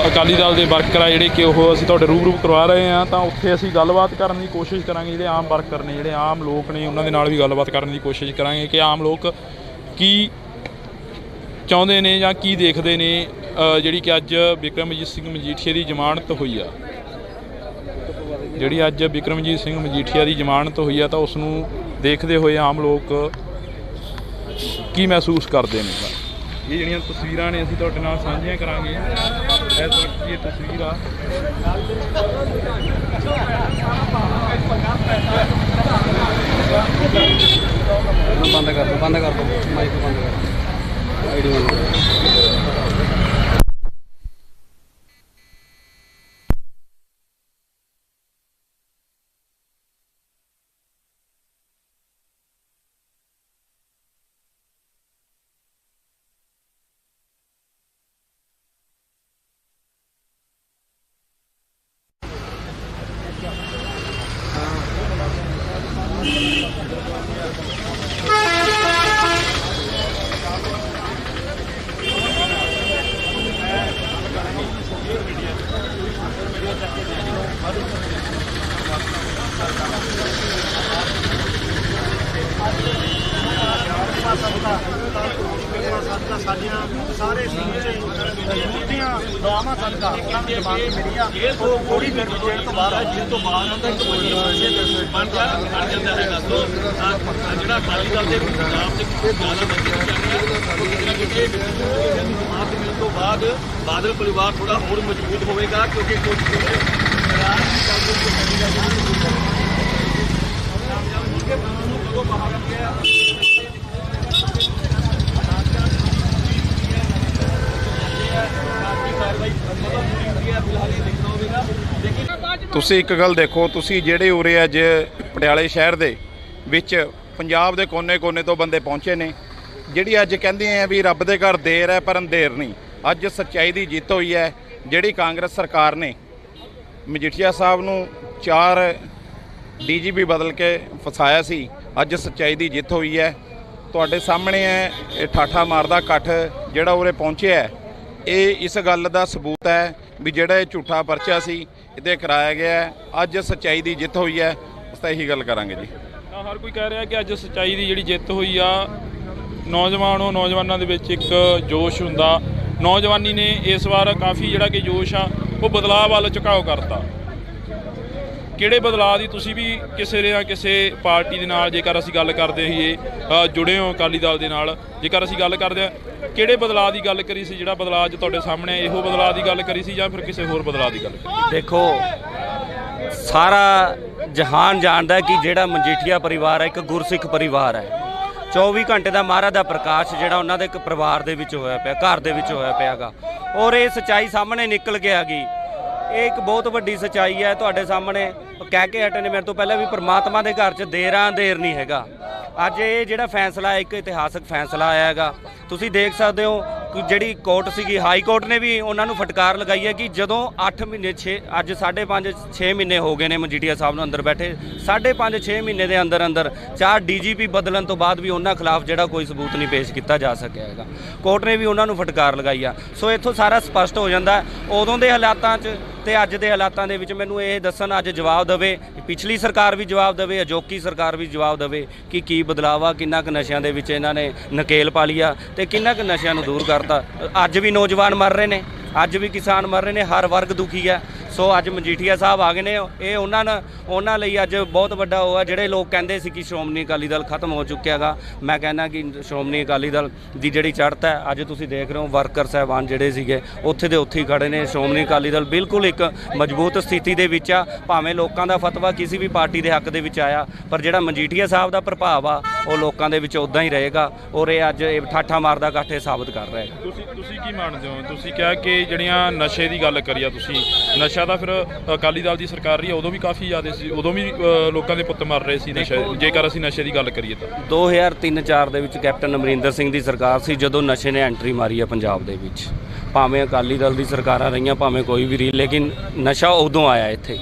ਅਕਾਲੀ ਦਲ ਦੇ ਵਰਕਰ ਆ ਜਿਹੜੇ ਕਿ ਉਹ ਅਸੀਂ ਤੁਹਾਡੇ ਰੂਬਰੂ ਕਰਵਾ ਰਹੇ ਹਾਂ। ਤਾਂ ਉੱਥੇ ਅਸੀਂ ਗੱਲਬਾਤ ਕਰਨ ਦੀ ਕੋਸ਼ਿਸ਼ ਕਰਾਂਗੇ, ਜਿਹੜੇ ਆਮ ਵਰਕਰ ਨੇ, ਜਿਹੜੇ ਆਮ ਲੋਕ ਨੇ, ਉਹਨਾਂ ਦੇ ਨਾਲ ਵੀ ਗੱਲਬਾਤ ਕਰਨ ਦੀ ਕੋਸ਼ਿਸ਼ ਕਰਾਂਗੇ ਕਿ ਆਮ ਲੋਕ ਕੀ ਚਾਹੁੰਦੇ ਨੇ ਜਾਂ ਕੀ ਦੇਖਦੇ ਨੇ। ਜਿਹੜੀ ਕਿ ਅੱਜ ਬਿਕਰਮਜੀਤ ਸਿੰਘ ਮਜੀਠੀਆ ਦੀ ਜ਼ਮਾਨਤ ਹੋਈ ਆ, ਜਿਹੜੀ ਅੱਜ ਬਿਕਰਮਜੀਤ ਸਿੰਘ ਮਜੀਠੀਆ ਦੀ ਜ਼ਮਾਨਤ ਹੋਈ ਆ, ਤਾਂ ਉਸ ਨੂੰ ਦੇਖਦੇ ਹੋਏ ਆਮ ਲੋਕ ਕੀ ਮਹਿਸੂਸ ਕਰਦੇ ਨੇ। ਇਹ ਜਿਹੜੀਆਂ ਤਸਵੀਰਾਂ ਨੇ ਅਸੀਂ ਤੁਹਾਡੇ ਨਾਲ ਸਾਂਝੀਆਂ ਕਰਾਂਗੇ। ਇਸ ਵਕਤ ਇਹ ਤਸਵੀਰ ਆ ਬੰਦ ਕਰ ਦਿਓ ਮਾਈਕ ਬੰਦ ਕਰ ਦਿਓ, ਆਈਡੀ ਬੰਦ ਕਰ ਦਿਓ। ਸਾਡੀਆਂ ਸਾਰੇ ਸਮੁੱਚੀਆਂ ਦੁਆਵਾਂ ਸਦਕਾ ਉਹਨਾਂ ਦੀ ਜ਼ਮਾਨਤ ਮਿਲੀ ਆ। ਉਹ ਥੋੜੀ ਦੇਰ ਵਿੱਚ ਜੇਲ੍ਹ ਤੋਂ ਬਾਹਰ ਆ, ਜੇਲ੍ਹ ਤੋਂ ਬਾਹਰ ਆਉਂਦਾ ਇੱਕ ਬਣ ਜਾਂਦਾ ਹੈਗਾ। ਸੋ ਜਿਹੜਾ ਅਕਾਲੀ ਦਲ ਦੇ ਪੰਜਾਬ ਦੇ ਜ਼ਮਾਨਤ ਮਿਲਣ ਤੋਂ ਬਾਅਦ ਬਾਦਲ ਪਰਿਵਾਰ ਥੋੜਾ ਹੋਰ ਮਜ਼ਬੂਤ ਹੋਵੇਗਾ, ਕਿਉਂਕਿ ਕੁਝ ਤੁਸੀਂ ਇੱਕ ਗੱਲ ਦੇਖੋ, ਤੁਸੀਂ ਜਿਹੜੇ ਉਰੇ ਅੱਜ ਪਟਿਆਲੇ ਸ਼ਹਿਰ ਦੇ ਵਿੱਚ ਪੰਜਾਬ ਦੇ ਕੋਨੇ-ਕੋਨੇ ਤੋਂ ਬੰਦੇ ਪਹੁੰਚੇ ਨੇ, ਜਿਹੜੀ ਅੱਜ ਕਹਿੰਦੇ ਆ ਵੀ ਰੱਬ ਦੇ ਘਰ ਦੇਰ ਹੈ ਪਰ ਅੰਧੇਰ ਨਹੀਂ। ਅੱਜ ਸੱਚਾਈ ਦੀ ਜਿੱਤ ਹੋਈ ਹੈ। ਜਿਹੜੀ ਕਾਂਗਰਸ ਸਰਕਾਰ ਨੇ ਮਜੀਠੀਆ ਸਾਹਿਬ ਨੂੰ 4 DGP ਬਦਲ ਕੇ ਫਸਾਇਆ ਸੀ, ਅੱਜ ਸੱਚਾਈ ਦੀ ਜਿੱਤ ਹੋਈ ਹੈ। ਤੁਹਾਡੇ ਸਾਹਮਣੇ ਹੈ ਇਹ ਠਾਠਾ ਮਾਰਦਾ ਇਕੱਠ ਜਿਹੜਾ ਉਰੇ ਪਹੁੰਚਿਆ ਹੈ, ਇਹ ਇਸ ਗੱਲ ਦਾ ਸਬੂਤ ਹੈ ਵੀ ਜਿਹੜਾ ਇਹ ਝੂਠਾ ਪਰਚਾ ਸੀ ਇਹਦੇ ਕਰਾਇਆ ਗਿਆ। ਅੱਜ ਸੱਚਾਈ ਦੀ ਜਿੱਤ ਹੋਈ ਹੈ, ਉਸ ਤਾਂ ਇਹੀ ਗੱਲ ਕਰਾਂਗੇ ਜੀ। ਤਾਂ ਹਰ ਕੋਈ ਕਹਿ ਰਿਹਾ ਕਿ ਅੱਜ ਸੱਚਾਈ ਦੀ ਜਿਹੜੀ ਜਿੱਤ ਹੋਈ ਆ, ਨੌਜਵਾਨਾਂ ਦੇ ਵਿੱਚ ਇੱਕ ਜੋਸ਼ ਹੁੰਦਾ। ਨੌਜਵਾਨੀ ਨੇ ਇਸ ਵਾਰ ਕਾਫੀ ਜਿਹੜਾ ਕਿ ਜੋਸ਼ ਆ ਉਹ ਬਦਲਾਅ ਵੱਲ ਝੁਕਾਓ ਕਰਤਾ। ਕਿਹੜੇ ਬਦਲਾਅ ਦੀ ਤੁਸੀਂ ਵੀ ਕਿਸੇ ਜਾਂ ਕਿਸੇ ਪਾਰਟੀ ਦੇ ਨਾਲ ਜੇਕਰ ਅਸੀਂ ਗੱਲ ਕਰਦੇ ਹੋਈਏ ਜੁੜੇ ਹੋ ਅਕਾਲੀ ਦਲ ਦੇ ਨਾਲ, ਜੇਕਰ ਅਸੀਂ ਗੱਲ ਕਰਦੇ ਹਾਂ ਕਿਹੜੇ ਬਦਲਾਅ ਦੀ ਗੱਲ ਕਰੀ ਸੀ? ਜਿਹੜਾ ਬਦਲਾਅ ਅੱਜ ਤੁਹਾਡੇ ਸਾਹਮਣੇ ਇਹੋ ਬਦਲਾਅ ਦੀ ਗੱਲ ਕਰੀ ਸੀ ਜਾਂ ਫਿਰ ਕਿਸੇ ਹੋਰ ਬਦਲਾਅ ਦੀ ਗੱਲ ਕਰੀ? ਦੇਖੋ, ਸਾਰਾ ਜਹਾਨ ਜਾਣਦਾ ਕਿ ਜਿਹੜਾ ਮਜੀਠੀਆ ਪਰਿਵਾਰ ਹੈ ਇੱਕ ਗੁਰਸਿੱਖ ਪਰਿਵਾਰ ਹੈ। 24 ਘੰਟੇ ਦਾ ਮਹਾਰਾਜ ਦਾ ਪ੍ਰਕਾਸ਼ ਜਿਹੜਾ ਉਹਨਾਂ ਦੇ ਇੱਕ ਪਰਿਵਾਰ ਦੇ ਵਿੱਚ ਹੋਇਆ ਪਿਆ, ਘਰ ਦੇ ਵਿੱਚ ਹੋਇਆ ਪਿਆਗਾ, ਔਰ ਇਹ ਸੱਚਾਈ ਸਾਹਮਣੇ ਨਿਕਲ ਕੇ ਆ ਗਈ। ਇਹ ਇੱਕ ਬਹੁਤ ਵੱਡੀ ਸੱਚਾਈ ਹੈ। ਤੁਹਾਡੇ ਸਾਹਮਣੇ ਕਹਿ ਕੇ ਹਟੇ ਨੇ ਮੇਰੇ ਤੋਂ ਪਹਿਲਾਂ ਵੀ, ਪਰਮਾਤਮਾ ਦੇ ਘਰ 'ਚ ਦੇਰ ਨਹੀਂ ਹੈਗਾ। ਅੱਜ ਇਹ ਜਿਹੜਾ ਫੈਸਲਾ ਹੈ ਇੱਕ ਇਤਿਹਾਸਕ ਫੈਸਲਾ ਆਇਆ ਹੈਗਾ। ਤੁਸੀਂ ਦੇਖ ਸਕਦੇ ਹੋ ਕਿ ਜਿਹੜੀ ਕੋਰਟ ਸੀਗੀ, ਹਾਈ ਕੋਰਟ ਨੇ ਵੀ ਉਹਨਾਂ ਨੂੰ ਫਟਕਾਰ ਲਗਾਈ ਹੈ ਕਿ ਜਦੋਂ 8 ਮਹੀਨੇ 6 ਅੱਜ 5.5 6 ਮਹੀਨੇ ਹੋ ਗਏ ਨੇ ਮਜੀਠੀਆ ਸਾਹਿਬ ਨੂੰ ਅੰਦਰ ਬੈਠੇ, 5.5 6 ਮਹੀਨੇ ਦੇ ਅੰਦਰ 4 DGP ਬਦਲਣ ਤੋਂ ਬਾਅਦ ਵੀ ਉਹਨਾਂ ਖਿਲਾਫ ਜਿਹੜਾ ਕੋਈ ਸਬੂਤ ਨਹੀਂ ਪੇਸ਼ ਕੀਤਾ ਜਾ ਸਕਿਆ ਹੈਗਾ। ਕੋਰਟ ਨੇ ਵੀ ਉਹਨਾਂ ਨੂੰ ਫਟਕਾਰ ਲਗਾਈ ਆ। ਸੋ ਇੱਥੋਂ ਸਾਰਾ ਸਪਸ਼ਟ ਹੋ ਜਾਂਦਾ ਉਦੋਂ ਦੇ ਹਾਲਾਤਾਂ 'ਚ ਤੇ ਅੱਜ ਦੇ ਹਾਲਾਤਾਂ ਦੇ ਵਿੱਚ। ਮੈਨੂੰ ਇਹ ਦੱਸਣ ਅੱਜ ਜਵਾਬ ਦੇਵੇ, ਪਿਛਲੀ ਸਰਕਾਰ ਵੀ ਜਵਾਬ ਦੇਵੇ, ਅਜੋਕੀ ਸਰਕਾਰ ਵੀ ਜਵਾਬ ਦੇਵੇ ਕਿ ਕੀ ਬਦਲਾਵਾ, ਕਿੰਨਾ ਕੁ ਨਸ਼ਿਆਂ ਦੇ ਵਿੱਚ ਇਹਨਾਂ ਨੇ ਨਕੇਲ ਪਾ ਲਿਆ ਤੇ ਕਿੰਨਾ ਕੁ ਨਸ਼ਿਆਂ ਨੂੰ ਦੂਰ ਕਰਤਾ। ਅੱਜ ਵੀ ਨੌਜਵਾਨ ਮਰ ਰਹੇ ਨੇ, ਅੱਜ ਵੀ ਕਿਸਾਨ ਮਰ ਰਹੇ ਨੇ, ਹਰ ਵਰਗ ਦੁਖੀ ਹੈ। ਸੋ ਅੱਜ ਮਜੀਠੀਆ ਸਾਹਿਬ ਆ ਗਏ ਨੇ, ਇਹ ਉਹਨਾਂ ਲਈ ਅੱਜ ਬਹੁਤ ਵੱਡਾ ਉਹ ਹੈ। ਜਿਹੜੇ ਲੋਕ ਕਹਿੰਦੇ ਸੀ ਕਿ ਸ਼੍ਰੋਮਣੀ ਅਕਾਲੀ ਦਲ ਖਤਮ ਹੋ ਚੁੱਕਿਆ ਗਾ, ਮੈਂ ਕਹਿੰਦਾ ਕਿ ਸ਼੍ਰੋਮਣੀ ਅਕਾਲੀ ਦਲ ਦੀ ਜਿਹੜੀ ਚੜ੍ਹਤ ਹੈ, ਅੱਜ ਤੁਸੀਂ ਦੇਖ ਰਹੇ ਹੋ ਵਰਕਰ ਸਾਹਿਬਾਨ ਜਿਹੜੇ ਸੀਗੇ ਉੱਥੇ ਦੇ ਉੱਥੇ ਹੀ ਖੜੇ ਨੇ। ਸ਼੍ਰੋਮਣੀ ਅਕਾਲੀ ਦਲ ਬਿਲਕੁਲ ਇੱਕ ਮਜ਼ਬੂਤ ਸਥਿਤੀ ਦੇ ਵਿੱਚ ਆ। ਭਾਵੇਂ ਲੋਕਾਂ ਦਾ ਫਤਵਾ ਕਿਸੇ ਵੀ ਪਾਰਟੀ ਦੇ ਹੱਕ ਦੇ ਵਿੱਚ ਆਇਆ, ਪਰ ਜਿਹੜਾ ਮਜੀਠੀਆ ਸਾਹਿਬ ਦਾ ਪ੍ਰਭਾਵ ਆ ਉਹ ਲੋਕਾਂ ਦੇ ਵਿੱਚ ਉੱਦਾਂ ਹੀ ਰਹੇਗਾ। ਔਰ ਇਹ ਅੱਜ ਇਹ ਠਾਠਾ ਮਾਰਦਾ ਇਕੱਠੇ ਸਾਬਤ ਕਰ ਰਿਹਾ ਹੈ। ਤੁਸੀਂ ਕੀ ਮੰਨਦੇ ਹੋ? ਤੁਸੀਂ ਕਿਹਾ ਕਿ ਜਿਹੜੀਆਂ ਨਸ਼ੇ ਦੀ ਗੱਲ ਕਰੀ ਆ, ਤੁਸੀਂ ਨਸ਼ਾ ਤਾਂ ਫਿਰ ਅਕਾਲੀ ਦਲ ਦੀ ਸਰਕਾਰ ਰਹੀ ਹੈ, ਉਦੋਂ ਵੀ ਕਾਫੀ ਜ਼ਿਆਦਾ ਸੀ, ਉਦੋਂ ਵੀ ਲੋਕਾਂ ਦੇ ਪੁੱਤ ਮਰ ਰਹੇ ਸੀ ਨਸ਼ੇ। ਜੇਕਰ ਅਸੀਂ ਨਸ਼ੇ ਦੀ ਗੱਲ ਕਰੀਏ ਤਾਂ 2003-04 ਦੇ ਵਿੱਚ ਕੈਪਟਨ ਅਮਰਿੰਦਰ ਸਿੰਘ ਦੀ ਸਰਕਾਰ ਸੀ ਜਦੋਂ ਨਸ਼ੇ ਨੇ ਐਂਟਰੀ ਮਾਰੀ ਹੈ ਪੰਜਾਬ ਦੇ ਵਿੱਚ। ਭਾਵੇਂ ਅਕਾਲੀ ਦਲ ਦੀ ਸਰਕਾਰਾਂ ਰਹੀਆਂ, ਭਾਵੇਂ ਕੋਈ ਵੀ ਰਹੀ, ਲੇਕਿਨ ਨਸ਼ਾ ਉਦੋਂ ਆਇਆ ਇੱਥੇ।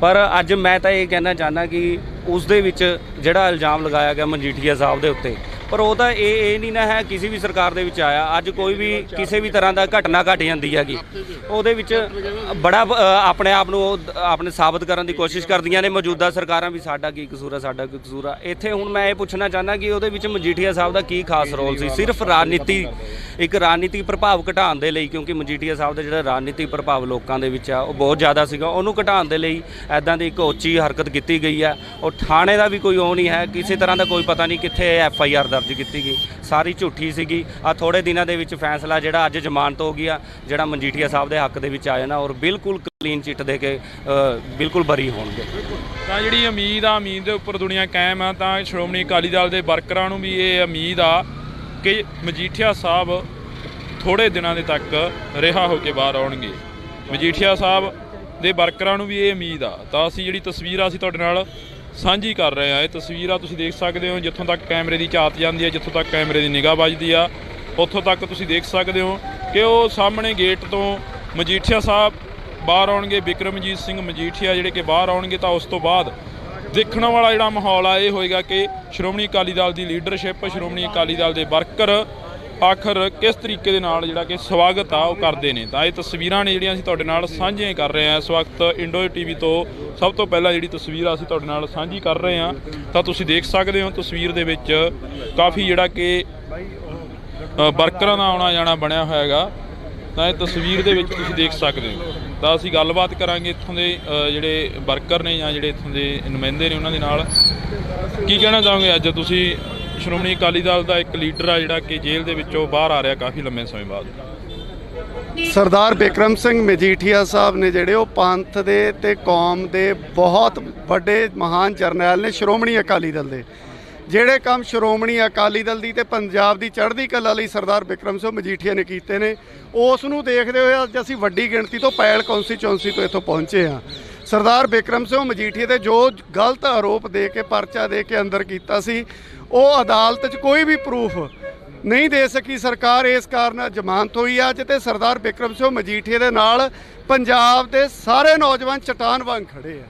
ਪਰ ਅੱਜ ਮੈਂ ਤਾਂ ਇਹ ਕਹਿਣਾ ਚਾਹੁੰਦਾ ਕਿ ਉਸ ਦੇ ਵਿੱਚ ਜਿਹੜਾ ਇਲਜ਼ਾਮ ਲਗਾਇਆ ਗਿਆ ਮਜੀਠੀਆ ਸਾਹਿਬ ਦੇ ਉੱਤੇ, ਪਰ ਉਹ ਤਾਂ ਇਹ ਨਹੀਂ ਨਾ ਹੈ ਕਿਸੇ ਵੀ ਸਰਕਾਰ ਦੇ ਵਿੱਚ ਆਇਆ। ਅੱਜ ਕੋਈ ਵੀ ਕਿਸੇ ਵੀ ਤਰ੍ਹਾਂ ਦਾ ਘਟਨਾ ਘਟ ਜਾਂਦੀ ਹੈਗੀ, ਉਹਦੇ ਵਿੱਚ ਬੜਾ ਆਪਣੇ ਆਪ ਨੂੰ ਆਪਣੇ ਸਾਬਤ ਕਰਨ ਦੀ ਕੋਸ਼ਿਸ਼ ਕਰਦੀਆਂ ਨੇ ਮੌਜੂਦਾ ਸਰਕਾਰਾਂ ਵੀ, ਸਾਡਾ ਕੀ ਕਸੂਰ ਆ, ਸਾਡਾ ਕੀ ਕਸੂਰ ਆ। ਇੱਥੇ ਹੁਣ ਮੈਂ ਇਹ ਪੁੱਛਣਾ ਚਾਹੁੰਦਾ ਕਿ ਉਹਦੇ ਵਿੱਚ ਮਜੀਠੀਆ ਸਾਹਿਬ ਦਾ ਕੀ ਖਾਸ ਰੋਲ ਸੀ? ਸਿਰਫ ਰਾਜਨੀਤਿਕ ਪ੍ਰਭਾਵ ਘਟਾਉਣ ਦੇ ਲਈ, ਕਿਉਂਕਿ ਮਜੀਠੀਆ ਸਾਹਿਬ ਦਾ ਜਿਹੜਾ ਰਾਜਨੀਤਿਕ ਪ੍ਰਭਾਵ ਲੋਕਾਂ ਦੇ ਵਿੱਚ ਆ ਉਹ ਬਹੁਤ ਜ਼ਿਆਦਾ ਸੀਗਾ, ਉਹਨੂੰ ਘਟਾਉਣ ਦੇ ਲਈ ਐਦਾਂ ਦੀ ਇੱਕ ਉੱਚੀ ਹਰਕਤ ਕੀਤੀ ਗਈ ਆ। ਉਹ ਥਾਣੇ ਦਾ ਵੀ ਕੋਈ ਉਹ ਨਹੀਂ ਹੈ, ਕਿਸੇ ਤਰ੍ਹਾਂ ਦਾ ਕੋਈ ਪਤਾ ਨਹੀਂ ਕਿੱਥੇ FIR ਦਰਜ ਕੀਤੀ ਗਈ, ਸਾਰੀ ਝੂਠੀ ਸੀਗੀ। ਆ ਥੋੜੇ ਦਿਨਾਂ ਦੇ ਵਿੱਚ ਫੈਸਲਾ ਜਿਹੜਾ ਅੱਜ ਜ਼ਮਾਨਤ ਹੋ ਗਿਆ, ਜਿਹੜਾ ਮਜੀਠੀਆ ਸਾਹਿਬ ਦੇ ਹੱਕ ਦੇ ਵਿੱਚ ਆਇਆ ਨਾ, ਔਰ ਬਿਲਕੁਲ ਕਲੀਨ ਚਿੱਟ ਦੇ ਕੇ ਬਿਲਕੁਲ ਬਰੀ ਹੋਣਗੇ। ਤਾਂ ਜਿਹੜੀ ਉਮੀਦ ਦੇ ਉੱਪਰ ਦੁਨੀਆ ਕਾਇਮ ਆ, ਤਾਂ ਸ਼੍ਰੋਮਣੀ ਅਕਾਲੀ ਦਲ ਦੇ ਵਰਕਰਾਂ ਨੂੰ ਵੀ ਇਹ ਉਮੀਦ ਆ ਕਿ ਮਜੀਠੀਆ ਸਾਹਿਬ ਥੋੜੇ ਦਿਨਾਂ ਦੇ ਤੱਕ ਰਿਹਾ ਹੋ ਕੇ ਬਾਹਰ ਆਉਣਗੇ। ਮਜੀਠੀਆ ਸਾਹਿਬ ਦੇ ਵਰਕਰਾਂ ਨੂੰ ਵੀ ਇਹ ਉਮੀਦ ਆ। ਤਾਂ ਅਸੀਂ ਜਿਹੜੀ ਤਸਵੀਰ ਆ ਅਸੀਂ ਤੁਹਾਡੇ ਨਾਲ ਸਾਂਝੀ ਕਰ ਰਹੇ ਹਾਂ। ਇਹ ਤਸਵੀਰਾਂ ਤੁਸੀਂ ਦੇਖ ਸਕਦੇ ਹੋ, ਜਿੱਥੋਂ ਤੱਕ ਕੈਮਰੇ ਦੀ ਝਾਤ ਜਾਂਦੀ ਹੈ, ਜਿੱਥੋਂ ਤੱਕ ਕੈਮਰੇ ਦੀ ਨਿਗਾਹ ਵੱਜਦੀ ਆ, ਉੱਥੋਂ ਤੱਕ ਤੁਸੀਂ ਦੇਖ ਸਕਦੇ ਹੋ ਕਿ ਉਹ ਸਾਹਮਣੇ ਗੇਟ ਤੋਂ ਮਜੀਠੀਆ ਸਾਹਿਬ ਬਾਹਰ ਆਉਣਗੇ। ਬਿਕਰਮਜੀਤ ਸਿੰਘ ਮਜੀਠੀਆ ਜਿਹੜੇ ਕਿ ਬਾਹਰ ਆਉਣਗੇ, ਤਾਂ ਉਸ ਤੋਂ ਬਾਅਦ ਦੇਖਣ ਵਾਲਾ ਜਿਹੜਾ ਮਾਹੌਲ ਆ ਇਹ ਹੋਏਗਾ ਕਿ ਸ਼੍ਰੋਮਣੀ ਅਕਾਲੀ ਦਲ ਦੀ ਲੀਡਰਸ਼ਿਪ, ਸ਼੍ਰੋਮਣੀ ਅਕਾਲੀ ਦਲ ਦੇ ਵਰਕਰ ਆਖਰ ਕਿਸ ਤਰੀਕੇ ਦੇ ਨਾਲ ਜਿਹੜਾ ਕਿ ਸਵਾਗਤ ਆ ਉਹ ਕਰਦੇ ਨੇ। ਤਾਂ ਇਹ ਤਸਵੀਰਾਂ ਨੇ ਜਿਹੜੀਆਂ ਅਸੀਂ ਤੁਹਾਡੇ ਨਾਲ ਸਾਂਝੀਆਂ ਕਰ ਰਹੇ ਹਾਂ ਇਸ ਵਕਤ ਇੰਡੋ TV ਤੋਂ। ਸਭ ਤੋਂ ਪਹਿਲਾਂ ਜਿਹੜੀ ਤਸਵੀਰ ਅਸੀਂ ਤੁਹਾਡੇ ਨਾਲ ਸਾਂਝੀ ਕਰ ਰਹੇ ਹਾਂ, ਤਾਂ ਤੁਸੀਂ ਦੇਖ ਸਕਦੇ ਹੋ ਤਸਵੀਰ ਦੇ ਵਿੱਚ ਕਾਫੀ ਜਿਹੜਾ ਕਿ ਵਰਕਰਾਂ ਦਾ ਆਉਣਾ ਜਾਣਾ ਬਣਿਆ ਹੋਇਆ ਹੈਗਾ। ਤਾਂ ਇਹ ਤਸਵੀਰ ਦੇ ਵਿੱਚ ਤੁਸੀਂ ਦੇਖ ਸਕਦੇ ਹੋ। ਤਾਂ ਅਸੀਂ ਗੱਲਬਾਤ ਕਰਾਂਗੇ ਇੱਥੋਂ ਦੇ ਜਿਹੜੇ ਵਰਕਰ ਨੇ ਜਾਂ ਜਿਹੜੇ ਇੱਥੋਂ ਦੇ ਨੁਮਾਇੰਦੇ ਨੇ ਉਹਨਾਂ ਦੇ ਨਾਲ। ਕੀ ਕਹਿਣਾ ਚਾਹੋਗੇ? ਅੱਜ ਤੁਸੀਂ ਸ਼੍ਰੋਮਣੀ ਅਕਾਲੀ ਦਲ ਦਾ ਇੱਕ ਲੀਡਰ ਆ ਜਿਹੜਾ ਕਿ ਜੇਲ੍ਹ ਦੇ ਵਿੱਚੋਂ ਬਾਹਰ ਆ ਰਿਹਾ ਕਾਫੀ ਲੰਮੇ ਸਮੇਂ ਬਾਅਦ। ਸਰਦਾਰ ਬਿਕਰਮ ਸਿੰਘ ਮਜੀਠੀਆ ਸਾਹਿਬ ਨੇ ਜਿਹੜੇ ਉਹ ਪੰਥ ਦੇ ਤੇ ਕੌਮ ਦੇ ਬਹੁਤ ਵੱਡੇ ਮਹਾਨ ਜਰਨੈਲ ਨੇ ਸ਼੍ਰੋਮਣੀ ਅਕਾਲੀ ਦਲ ਦੇ। ਜਿਹੜੇ ਕੰਮ ਸ਼੍ਰੋਮਣੀ ਅਕਾਲੀ ਦਲ ਦੀ ਤੇ ਪੰਜਾਬ ਦੀ ਚੜ੍ਹਦੀ ਕਲਾ ਲਈ ਸਰਦਾਰ ਬਿਕਰਮ ਸਿੰਘ ਮਜੀਠੀਆ ਨੇ ਕੀਤੇ ਨੇ, ਉਸ ਨੂੰ ਦੇਖਦੇ ਹੋਏ ਅੱਜ ਅਸੀਂ ਵੱਡੀ ਗਿਣਤੀ ਤੋਂ ਪੈਲ ਕੌਂਸਟੀਚੁਐਂਸੀ ਤੋਂ ਇੱਥੋਂ ਪਹੁੰਚੇ ਹਾਂ। ਸਰਦਾਰ ਬਿਕਰਮ ਸਿੰਘ ਮਜੀਠੀਆ ਦੇ ਜੋ ਗਲਤ ਆਰੋਪ ਦੇ ਕੇ ਪਰਚਾ ਦੇ ਕੇ ਅੰਦਰ ਕੀਤਾ ਸੀ, ਉਹ ਅਦਾਲਤ 'ਚ ਕੋਈ ਵੀ ਪ੍ਰੂਫ ਨਹੀਂ ਦੇ ਸਕੀ ਸਰਕਾਰ, ਇਸ ਕਾਰਨ ਜ਼ਮਾਨਤ ਹੋਈ ਅੱਜ। ਤੇ ਸਰਦਾਰ ਬਿਕਰਮ ਸਿੰਘ ਮਜੀਠੀਆ ਦੇ ਨਾਲ ਪੰਜਾਬ ਦੇ ਸਾਰੇ ਨੌਜਵਾਨ ਚਟਾਨ ਵਾਂਗ ਖੜੇ ਆ।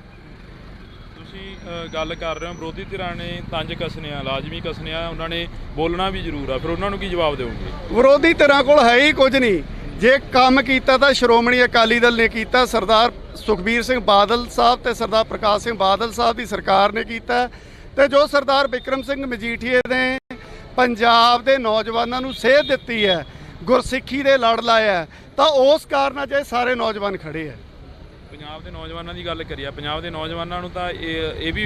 ਤੁਸੀਂ ਗੱਲ ਕਰ ਰਹੇ ਹੋ ਵਿਰੋਧੀ ਧਿਰਾਂ ਨੇ ਤੰਜ ਕੱਸਣੇ ਆ, ਲਾਜ਼ਮੀ ਕੱਸਣੇ ਆ, ਉਹਨਾਂ ਨੇ ਬੋਲਣਾ ਵੀ ਜ਼ਰੂਰ ਆ, ਫਿਰ ਉਹਨਾਂ ਨੂੰ ਕੀ ਜਵਾਬ ਦਿਓਗੇ? ਵਿਰੋਧੀ ਧਿਰਾਂ ਕੋਲ ਹੈ ਹੀ ਕੁਝ ਨਹੀਂ। ਜੇ ਕੰਮ ਕੀਤਾ ਤਾਂ ਸ਼੍ਰੋਮਣੀ ਅਕਾਲੀ ਦਲ ਨੇ ਕੀਤਾ, ਸਰਦਾਰ ਸੁਖਬੀਰ ਸਿੰਘ ਬਾਦਲ ਸਾਹਿਬ ਤੇ ਸਰਦਾਰ ਪ੍ਰਕਾਸ਼ ਸਿੰਘ ਬਾਦਲ ਸਾਹਿਬ ਦੀ ਸਰਕਾਰ ਨੇ ਕੀਤਾ। ਤੇ ਜੋ ਸਰਦਾਰ ਬਿਕਰਮ ਸਿੰਘ ਮਜੀਠੀਆ ਨੇ ਪੰਜਾਬ ਦੇ ਨੌਜਵਾਨਾਂ ਨੂੰ ਸੇਧ ਦਿੱਤੀ ਹੈ, ਗੁਰਸਿੱਖੀ ਦੇ ਲੜ ਲਾਇਆ, ਤਾਂ ਉਸ ਕਾਰਨ ਅਜੇ ਸਾਰੇ ਨੌਜਵਾਨ ਖੜੇ ਆ। ਪੰਜਾਬ ਦੇ ਨੌਜਵਾਨਾਂ ਦੀ ਗੱਲ ਕਰੀਏ, ਪੰਜਾਬ ਦੇ ਨੌਜਵਾਨਾਂ ਨੂੰ ਤਾਂ ਇਹ ਵੀ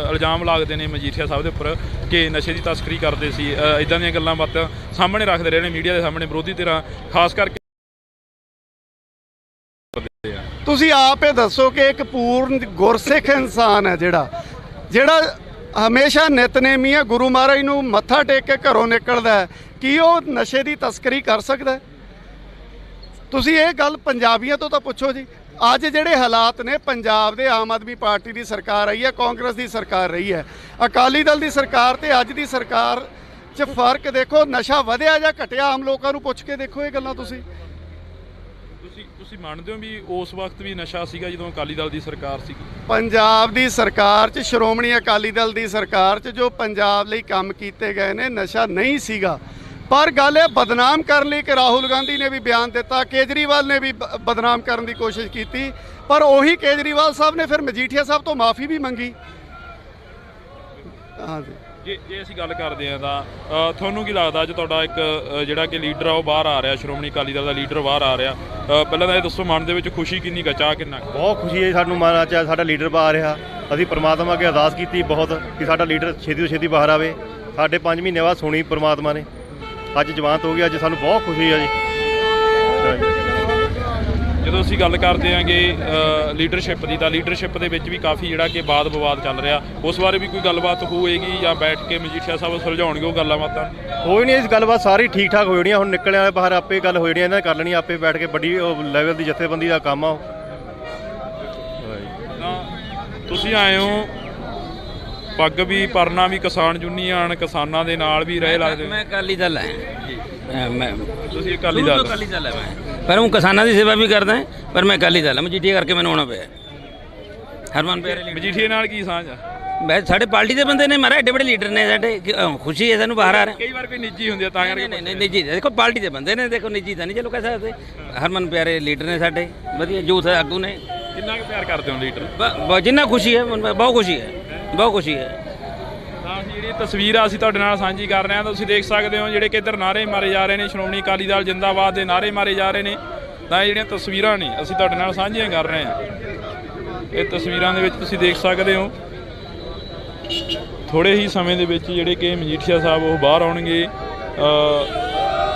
ਇਲਜ਼ਾਮ ਲੱਗਦੇ ਨੇ ਮਜੀਠੀਆ ਸਾਹਿਬ ਦੇ ਉੱਪਰ ਕਿ ਨਸ਼ੇ ਦੀ ਤਸਕਰੀ ਕਰਦੇ ਸੀ। ਇਦਾਂ ਦੀਆਂ ਗੱਲਾਂ ਬਾਤਾਂ ਸਾਹਮਣੇ ਰੱਖਦੇ ਰਹੇ ਨੇ ਮੀਡੀਆ ਦੇ ਸਾਹਮਣੇ ਵਿਰੋਧੀ ਧਿਰਾਂ, ਖਾਸ ਕਰਕੇ। ਤੁਸੀਂ ਆਪ ਇਹ ਦੱਸੋ ਕਿ ਇੱਕ ਪੂਰਨ ਗੁਰਸਿੱਖ ਇਨਸਾਨ ਹੈ ਜਿਹੜਾ ਹਮੇਸ਼ਾ ਨਿਤਨੇਮੀਆਂ ਗੁਰੂ ਮਹਾਰਾਜ ਨੂੰ ਮੱਥਾ ਟੇਕ ਕੇ ਘਰੋਂ ਨਿਕਲਦਾ ਹੈ, ਕੀ ਉਹ ਨਸ਼ੇ ਦੀ ਤਸਕਰੀ ਕਰ ਸਕਦਾ ਹੈ? ਤੁਸੀਂ ਇਹ ਗੱਲ ਪੰਜਾਬੀਆਂ ਤੋਂ ਤਾਂ ਪੁੱਛੋ ਜੀ। ਅੱਜ ਜਿਹੜੇ ਹਾਲਾਤ ਨੇ, ਪੰਜਾਬ ਦੇ ਆਮ ਆਦਮੀ ਪਾਰਟੀ ਦੀ ਸਰਕਾਰ ਆਈ ਹੈ, ਕਾਂਗਰਸ ਦੀ ਸਰਕਾਰ ਰਹੀ ਹੈ, ਅਕਾਲੀ ਦਲ ਦੀ ਸਰਕਾਰ ਤੇ ਅੱਜ ਦੀ ਸਰਕਾਰ 'ਚ ਫਰਕ ਦੇਖੋ। ਨਸ਼ਾ ਵਧਿਆ ਜਾਂ ਘਟਿਆ? ਆਮ ਲੋਕਾਂ ਨੂੰ ਪੁੱਛ ਕੇ ਦੇਖੋ ਇਹ ਗੱਲਾਂ। ਤੁਸੀਂ ਮੰਨਦੇ ਹੋ ਵੀ ਉਸ ਵਕਤ ਵੀ ਨਸ਼ਾ ਸੀਗਾ ਜਦੋਂ ਅਕਾਲੀ ਦਲ ਦੀ ਸਰਕਾਰ ਸੀ? ਪੰਜਾਬ ਦੀ ਸਰਕਾਰ 'ਚ, ਸ਼੍ਰੋਮਣੀ ਅਕਾਲੀ ਦਲ ਦੀ ਸਰਕਾਰ 'ਚ ਜੋ ਪੰਜਾਬ ਲਈ ਕੰਮ ਕੀਤੇ ਗਏ ਨੇ, ਨਸ਼ਾ ਨਹੀਂ ਸੀਗਾ। ਪਰ ਗੱਲ ਇਹ ਬਦਨਾਮ ਕਰਨ ਲਈ ਕਿ ਰਾਹੁਲ ਗਾਂਧੀ ਨੇ ਵੀ ਬਿਆਨ ਦਿੱਤਾ, ਕੇਜਰੀਵਾਲ ਨੇ ਵੀ ਬਦਨਾਮ ਕਰਨ ਦੀ ਕੋਸ਼ਿਸ਼ ਕੀਤੀ, ਪਰ ਉਹੀ ਕੇਜਰੀਵਾਲ ਸਾਹਿਬ ਨੇ ਫਿਰ ਮਜੀਠੀਆ ਸਾਹਿਬ ਤੋਂ ਮਾਫੀ ਵੀ ਮੰਗੀ। ਹਾਂਜੀ, ਜੇ ਅਸੀਂ ਗੱਲ ਕਰਦੇ ਹਾਂ ਤਾਂ ਤੁਹਾਨੂੰ ਕੀ ਲੱਗਦਾ ਅੱਜ ਤੁਹਾਡਾ ਇੱਕ ਜਿਹੜਾ ਕਿ ਲੀਡਰ ਆ ਉਹ ਬਾਹਰ ਆ ਰਿਹਾ, ਸ਼੍ਰੋਮਣੀ ਅਕਾਲੀ ਦਲ ਦਾ ਲੀਡਰ ਬਾਹਰ ਆ ਰਿਹਾ, ਪਹਿਲਾਂ ਤਾਂ ਇਹ ਦੱਸੋ ਮਨ ਦੇ ਵਿੱਚ ਖੁਸ਼ੀ ਕਿੰਨੀ ਕੁ, ਚਾਹ ਕਿੰਨਾ? ਬਹੁਤ ਖੁਸ਼ੀ ਹੈ ਸਾਨੂੰ, ਮਨ 'ਚ ਸਾਡਾ ਲੀਡਰ ਬਾਹਰ ਆ ਰਿਹਾ। ਅਸੀਂ ਪ੍ਰਮਾਤਮਾ ਅੱਗੇ ਅਰਦਾਸ ਕੀਤੀ ਬਹੁਤ ਕਿ ਸਾਡਾ ਲੀਡਰ ਛੇਤੀ ਤੋਂ ਛੇਤੀ ਬਾਹਰ ਆਵੇ। ਸਾਡੇ 5 ਮਹੀਨੇ ਬਾਅਦ ਸੁਣੀ ਪ੍ਰਮਾਤਮਾ ਨੇ, ਅੱਜ ਜਵਾਨਤ ਹੋ ਗਈ। ਅੱਜ ਸਾਨੂੰ ਬਹੁਤ ਖੁਸ਼ੀ ਹੈ ਜੀ। ਜਦੋਂ ਅਸੀਂ ਗੱਲ ਕਰਦੇ ਹਾਂਗੇ ਲੀਡਰਸ਼ਿਪ ਦੀ, ਤਾਂ ਲੀਡਰਸ਼ਿਪ ਦੇ ਵਿੱਚ ਵੀ ਕਾਫੀ ਜਿਹੜਾ ਕਿ ਵਾਦ ਵਿਵਾਦ ਚੱਲ ਰਿਹਾ, ਉਸ ਬਾਰੇ ਵੀ ਕੋਈ ਗੱਲਬਾਤ ਹੋਏਗੀ ਜਾਂ ਬੈਠ ਕੇ ਮਜੀਠੀਆ ਸਾਹਿਬ ਸੁਲਝਾਉਣਗੇ ਉਹ ਗੱਲਾਂ ਬਾਤਾਂ? ਕੋਈ ਨਹੀਂ, ਇਸ ਗੱਲਬਾਤ ਸਾਰੀ ਠੀਕ ਠਾਕ ਹੋ ਜਾਣੀਆਂ। ਹੁਣ ਨਿਕਲਿਆ ਵਾਲੇ ਬਾਹਰ ਆਪੇ ਗੱਲ ਹੋ ਜਾਣੀ, ਇਹਨਾਂ ਨੇ ਕਰ ਲੈਣੀ ਆਪੇ ਬੈਠ ਕੇ। ਵੱਡੀ ਲੈਵਲ ਦੀ ਜਥੇਬੰਦੀ ਦਾ ਕੰਮ ਆ ਉਹ। ਤੁਸੀਂ ਆਏ ਹੋ, ਪੱਗ ਵੀ ਪਰਨਾ ਵੀ ਕਿਸਾਨ ਯੂਨੀਅਨ, ਕਿਸਾਨਾਂ ਦੇ ਨਾਲ ਵੀ ਰਹੇ ਲੱਗਦੇ? ਮੈਂ ਅਕਾਲੀ ਦਲ ਹੈ। ਤੁਸੀਂ ਅਕਾਲੀ ਦਲ? ਅਕਾਲੀ ਦਲ ਹੈ ਮੈਂ, ਪਰ ਉਹ ਕਿਸਾਨਾਂ ਦੀ ਸੇਵਾ ਵੀ ਕਰਦਾ, ਪਰ ਮੈਂ ਅਕਾਲੀ ਦਲ ਹਾਂ। ਮਜੀਠੀਆ ਕਰਕੇ ਮੈਨੂੰ ਆਉਣਾ ਪਿਆ। ਹਰਮਨ ਪਿਆਰੇ ਮਜੀਠੀਆ ਨਾਲ ਕੀ ਸਾਂਝ ਆ? ਮੈਂ ਸਾਡੇ ਪਾਰਟੀ ਦੇ ਬੰਦੇ ਨੇ ਮਾਰਾ, ਐਡੇ ਬੜੇ ਲੀਡਰ ਨੇ ਸਾਡੇ, ਖੁਸ਼ੀ ਹੈ ਸਾਨੂੰ ਬਾਹਰ ਆ ਰਹੇ। ਕਈ ਵਾਰ ਕੋਈ ਨਿੱਜੀ ਹੁੰਦੀ ਆ ਤਾਂ ਕਰਕੇ? ਨਹੀਂ ਨਿੱਜੀ, ਦੇਖੋ ਪਾਰਟੀ ਦੇ ਬੰਦੇ ਨੇ, ਦੇਖੋ ਨਿੱਜੀ ਤਾਂ ਨਹੀਂ ਚਲੋ ਕਹਿ ਸਕਦੇ। ਹਰਮਨ ਪਿਆਰੇ ਲੀਡਰ ਨੇ ਸਾਡੇ, ਵਧੀਆ ਯੂਥ ਆਗੂ ਨੇ। ਕਿੰਨਾ ਕੁ ਪਿਆਰ ਕਰਦੇ ਹੋ ਲੀਡਰ? ਜਿੰਨਾ ਖੁਸ਼ੀ ਹੈ, ਬਹੁਤ ਖੁਸ਼ੀ ਹੈ, ਬਹੁਤ ਖੁਸ਼ੀ ਹੈ। ਤਾਂ ਜਿਹੜੀ ਤਸਵੀਰ ਆ ਅਸੀਂ ਤੁਹਾਡੇ ਨਾਲ ਸਾਂਝੀ ਕਰ ਰਹੇ ਹਾਂ, ਤਾਂ ਤੁਸੀਂ ਦੇਖ ਸਕਦੇ ਹੋ ਜਿਹੜੇ ਕਿ ਇੱਧਰ ਨਾਅਰੇ ਮਾਰੇ ਜਾ ਰਹੇ ਨੇ, ਸ਼੍ਰੋਮਣੀ ਅਕਾਲੀ ਦਲ ਜਿੰਦਾਬਾਦ ਦੇ ਨਾਅਰੇ ਮਾਰੇ ਜਾ ਰਹੇ ਨੇ। ਤਾਂ ਇਹ ਜਿਹੜੀਆਂ ਤਸਵੀਰਾਂ ਨੇ ਅਸੀਂ ਤੁਹਾਡੇ ਨਾਲ ਸਾਂਝੀਆਂ ਕਰ ਰਹੇ ਹਾਂ। ਇਹ ਤਸਵੀਰਾਂ ਦੇ ਵਿੱਚ ਤੁਸੀਂ ਦੇਖ ਸਕਦੇ ਹੋ ਥੋੜ੍ਹੇ ਹੀ ਸਮੇਂ ਦੇ ਵਿੱਚ ਜਿਹੜੇ ਕਿ ਮਜੀਠੀਆ ਸਾਹਿਬ ਉਹ ਬਾਹਰ ਆਉਣਗੇ,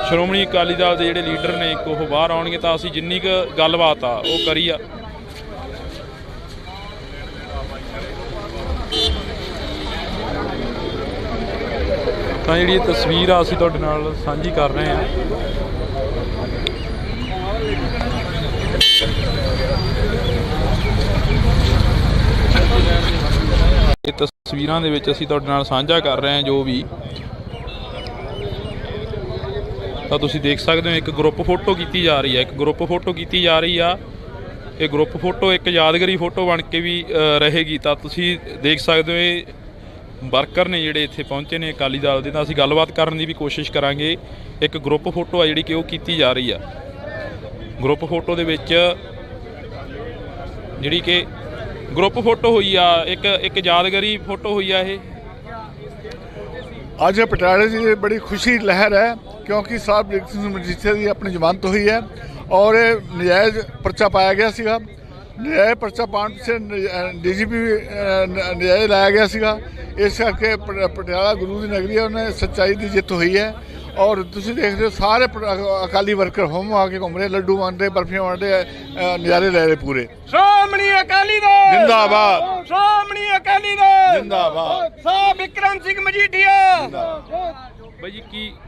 ਸ਼੍ਰੋਮਣੀ ਅਕਾਲੀ ਦਲ ਦੇ ਜਿਹੜੇ ਲੀਡਰ ਨੇ ਇੱਕ ਉਹ ਬਾਹਰ ਆਉਣਗੇ। ਤਾਂ ਅਸੀਂ ਜਿੰਨੀ ਕੁ ਗੱਲਬਾਤ ਆ ਉਹ ਕਰੀ ਆ। ਤਾਂ ਜਿਹੜੀ ਇਹ ਤਸਵੀਰ ਆ ਅਸੀਂ ਤੁਹਾਡੇ ਨਾਲ ਸਾਂਝੀ ਕਰ ਰਹੇ ਹਾਂ। ਇਹ ਤਸਵੀਰਾਂ ਦੇ ਵਿੱਚ ਅਸੀਂ ਤੁਹਾਡੇ ਨਾਲ ਸਾਂਝਾ ਕਰ ਰਹੇ ਹਾਂ ਜੋ ਵੀ। ਤਾਂ ਤੁਸੀਂ ਦੇਖ ਸਕਦੇ ਹੋ ਇੱਕ ਗਰੁੱਪ ਫੋਟੋ ਕੀਤੀ ਜਾ ਰਹੀ ਹੈ, ਇੱਕ ਗਰੁੱਪ ਫੋਟੋ ਕੀਤੀ ਜਾ ਰਹੀ ਆ। ਇਹ ਗਰੁੱਪ ਫੋਟੋ ਇੱਕ ਯਾਦਗਾਰੀ ਫੋਟੋ ਬਣ ਕੇ ਵੀ ਰਹੇਗੀ। ਤਾਂ ਤੁਸੀਂ ਦੇਖ ਸਕਦੇ ਹੋ ਇਹ ਵਰਕਰ ਨੇ ਜਿਹੜੇ ਇੱਥੇ ਪਹੁੰਚੇ ਨੇ ਅਕਾਲੀ ਦਲ ਦੇ। ਤਾਂ ਅਸੀਂ ਗੱਲਬਾਤ ਕਰਨ ਦੀ ਵੀ ਕੋਸ਼ਿਸ਼ ਕਰਾਂਗੇ। ਇੱਕ ਗਰੁੱਪ ਫੋਟੋ ਆ ਜਿਹੜੀ ਕਿ ਉਹ ਕੀਤੀ ਜਾ ਰਹੀ ਆ। ਗਰੁੱਪ ਫੋਟੋ ਦੇ ਵਿੱਚ ਜਿਹੜੀ ਕਿ ਗਰੁੱਪ ਫੋਟੋ ਹੋਈ ਆ, ਇੱਕ ਯਾਦਗਾਰੀ ਫੋਟੋ ਹੋਈ ਆ। ਇਹ ਅੱਜ ਪਟਿਆਲੇ 'ਚ ਬੜੀ ਖੁਸ਼ੀ ਲਹਿਰ ਹੈ ਕਿਉਂਕਿ ਸਾਹਿਬ ਜਗਤ ਸਿੰਘ ਮਜੀਠੀਆ ਦੀ ਆਪਣੀ ਜ਼ਮਾਨਤ ਹੋਈ ਹੈ ਔਰ ਇਹ ਨਜਾਇਜ਼ ਪਰਚਾ ਪਾਇਆ ਗਿਆ ਸੀਗਾ। ਨਜਾਇਜ਼ ਪਰਚਾ ਪਾਉਣ ਪਿੱਛੇ DGP ਨਜਾਇਜ਼ ਲਾਇਆ ਗਿਆ ਸੀਗਾ। ਇਸ ਕਰਕੇ ਪਟਿਆਲਾ ਗੁਰੂ ਦੀ ਨਗਰੀ ਹੈ, ਉਹਨੇ ਸੱਚਾਈ ਦੀ ਜਿੱਤ ਹੋਈ ਹੈ। ਔਰ ਤੁਸੀਂ ਦੇਖਦੇ ਹੋ ਸਾਰੇ ਅਕਾਲੀ ਵਰਕਰ ਹੋਮ ਆ ਕੇ ਘੁੰਮ ਰਹੇ, ਲੱਡੂ ਵੰਡ ਰਹੇ, ਬਰਫੀਆਂ ਵੰਡ ਰਹੇ, ਨਜ਼ਾਰੇ ਲੈ ਰਹੇ ਪੂਰੇ। ਸ਼੍ਰੋਮਣੀ ਅਕਾਲੀ ਦਲ ਜਿੰਦਾਬਾਦ, ਸ਼੍ਰੋਮਣੀ ਅਕਾਲੀ ਦਲ ਜਿੰਦਾਬਾਦ, ਸਾਹਿਬ ਬਿਕਰਮ ਸਿੰਘ ਮਜੀਠੀਆ। ਬਾਈ ਜੀ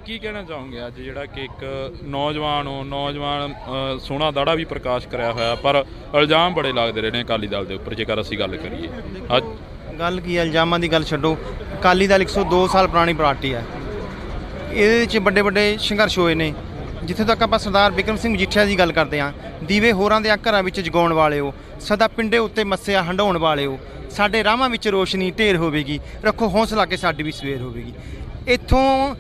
ਕੀ ਕਹਿਣਾ ਚਾਹੋਗੇ ਅੱਜ ਜਿਹੜਾ ਕਿ ਇੱਕ ਨੌਜਵਾਨ ਸੋਹਣਾ ਦਾੜਾ ਵੀ ਪ੍ਰਕਾਸ਼ ਕਰਿਆ ਹੋਇਆ, ਪਰ ਇਲਜ਼ਾਮ ਬੜੇ ਲੱਗਦੇ ਰਹੇ ਨੇ ਅਕਾਲੀ ਦਲ ਦੇ ਉੱਪਰ ਜੇਕਰ ਅਸੀਂ ਗੱਲ ਕਰੀਏ? ਅੱਜ ਗੱਲ ਕੀ ਹੈ, ਇਲਜ਼ਾਮਾਂ ਦੀ ਗੱਲ ਛੱਡੋ। ਅਕਾਲੀ ਦਲ 102 ਸਾਲ ਪੁਰਾਣੀ ਪਾਰਟੀ ਹੈ। ਇਹਦੇ ਵਿੱਚ ਵੱਡੇ ਵੱਡੇ ਸੰਘਰਸ਼ ਹੋਏ ਨੇ। ਜਿੱਥੇ ਤੱਕ ਆਪਾਂ ਸਰਦਾਰ ਬਿਕਰਮ ਸਿੰਘ ਮਜੀਠੀਆ ਦੀ ਗੱਲ ਕਰਦੇ ਹਾਂ, ਦੀਵੇ ਹੋਰਾਂ ਦੇ ਘਰਾਂ ਵਿੱਚ ਜਗਾਉਣ ਵਾਲਿਓ, ਸਦਾ ਪਿੰਡੇ ਉੱਤੇ ਮੱਸਿਆ ਹੰਡਾਉਣ ਵਾਲਿਓ, ਸਾਡੇ ਰਾਹਾਂ ਵਿੱਚ ਰੋਸ਼ਨੀ ਢੇਰ ਹੋਵੇਗੀ, ਰੱਖੋ ਹੌਸਲਾ ਕੇ ਸਾਡੀ ਵੀ ਸਵੇਰ ਹੋਵੇਗੀ। ਇੱਥੋਂ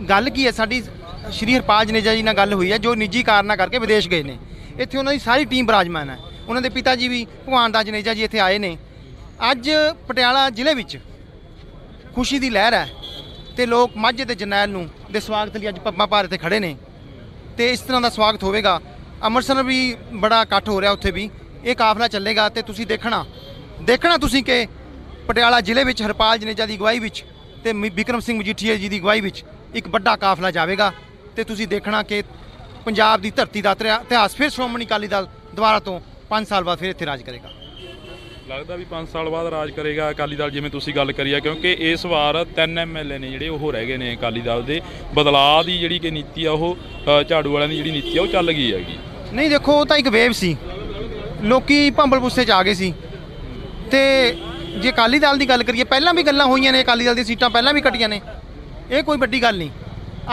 ਗੱਲ ਕੀ ਹੈ, ਸਾਡੀ ਸ਼੍ਰੀ ਹਰਪਾਲ ਜਨੇਜਾ ਜੀ ਨਾਲ ਗੱਲ ਹੋਈ ਹੈ ਜੋ ਨਿੱਜੀ ਕਾਰਨਾਂ ਕਰਕੇ ਵਿਦੇਸ਼ ਗਏ ਨੇ। ਇੱਥੇ ਉਹਨਾਂ ਦੀ ਸਾਰੀ ਟੀਮ ਬਿਰਾਜਮਾਨ ਹੈ। ਉਹਨਾਂ ਦੇ ਪਿਤਾ ਜੀ ਵੀ ਭਗਵਾਨ ਦਾਸ ਜਨੇਜਾ ਜੀ ਇੱਥੇ ਆਏ ਨੇ। ਅੱਜ ਪਟਿਆਲਾ ਜ਼ਿਲ੍ਹੇ ਵਿੱਚ ਖੁਸ਼ੀ ਦੀ ਲਹਿਰ ਹੈ ਤੇ ਲੋਕ ਮਾਝੇ ਤੇ ਜਰਨੈਲ ਨੂੰ ਦੇ ਸਵਾਗਤ ਲਈ ਅੱਜ ਪੱਬਾਂ ਭਾਰ ਤੇ ਖੜੇ ਨੇ ਤੇ ਇਸ ਤਰ੍ਹਾਂ ਦਾ ਸਵਾਗਤ ਹੋਵੇਗਾ। ਅੰਮ੍ਰਿਤਸਰ ਵੀ ਬੜਾ ਇਕੱਠ ਹੋ ਰਿਹਾ, ਉੱਥੇ ਵੀ ਇਹ ਕਾਫਲਾ ਚੱਲੇਗਾ ਤੇ ਤੁਸੀਂ ਦੇਖਣਾ ਤੁਸੀਂ ਕਿ ਪਟਿਆਲਾ ਜ਼ਿਲ੍ਹੇ ਵਿੱਚ ਹਰਪਾਲ ਜਨੇਜਾ ਦੀ ਅਗਵਾਈ ਵਿੱਚ ਤੇ ਬਿਕਰਮ ਸਿੰਘ ਮਜੀਠੀਆ ਜੀ ਦੀ ਅਗਵਾਈ ਵਿੱਚ ਇੱਕ ਵੱਡਾ ਕਾਫਲਾ ਜਾਵੇਗਾ ਤੇ ਤੁਸੀਂ ਦੇਖਣਾ ਕਿ ਪੰਜਾਬ ਦੀ ਧਰਤੀ ਦਾ ਇਤਿਹਾਸ ਫਿਰ ਸ਼੍ਰੋਮਣੀ ਅਕਾਲੀ ਦਲ ਦੁਬਾਰਾ ਤੋਂ 5 ਸਾਲ ਬਾਅਦ ਫਿਰ ਇੱਥੇ ਰਾਜ ਕਰੇਗਾ। ਲੱਗਦਾ ਵੀ 5 ਸਾਲ ਬਾਅਦ ਰਾਜ ਕਰੇਗਾ ਅਕਾਲੀ ਦਲ, ਜਿਵੇਂ ਤੁਸੀਂ ਗੱਲ ਕਰੀ ਆ, ਕਿਉਂਕਿ ਇਸ ਵਾਰ 3 MLA ਨੇ ਜਿਹੜੇ ਉਹ ਰਹਿ ਗਏ ਨੇ ਅਕਾਲੀ ਦਲ ਦੇ। ਬਦਲਾਅ ਦੀ ਜਿਹੜੀ ਕਿ ਨੀਤੀ ਆ ਉਹ ਝਾੜੂ ਵਾਲਿਆਂ ਦੀ ਜਿਹੜੀ ਨੀਤੀ ਆ ਉਹ ਚੱਲ ਗਈ ਹੈਗੀ। ਨਹੀਂ ਦੇਖੋ, ਉਹ ਤਾਂ ਇੱਕ ਵੇਵ ਸੀ, ਲੋਕੀ ਭੰਬਲ ਪੁੱਸੇ 'ਚ ਆ ਗਏ ਸੀ। ਤੇ ਜੇ ਅਕਾਲੀ ਦਲ ਦੀ ਗੱਲ ਕਰੀਏ, ਪਹਿਲਾਂ ਵੀ ਗੱਲਾਂ ਹੋਈਆਂ ਨੇ, ਅਕਾਲੀ ਦਲ ਦੀਆਂ ਸੀਟਾਂ ਪਹਿਲਾਂ ਵੀ ਕੱਟੀਆਂ ਨੇ, ਇਹ ਕੋਈ ਵੱਡੀ ਗੱਲ ਨਹੀਂ।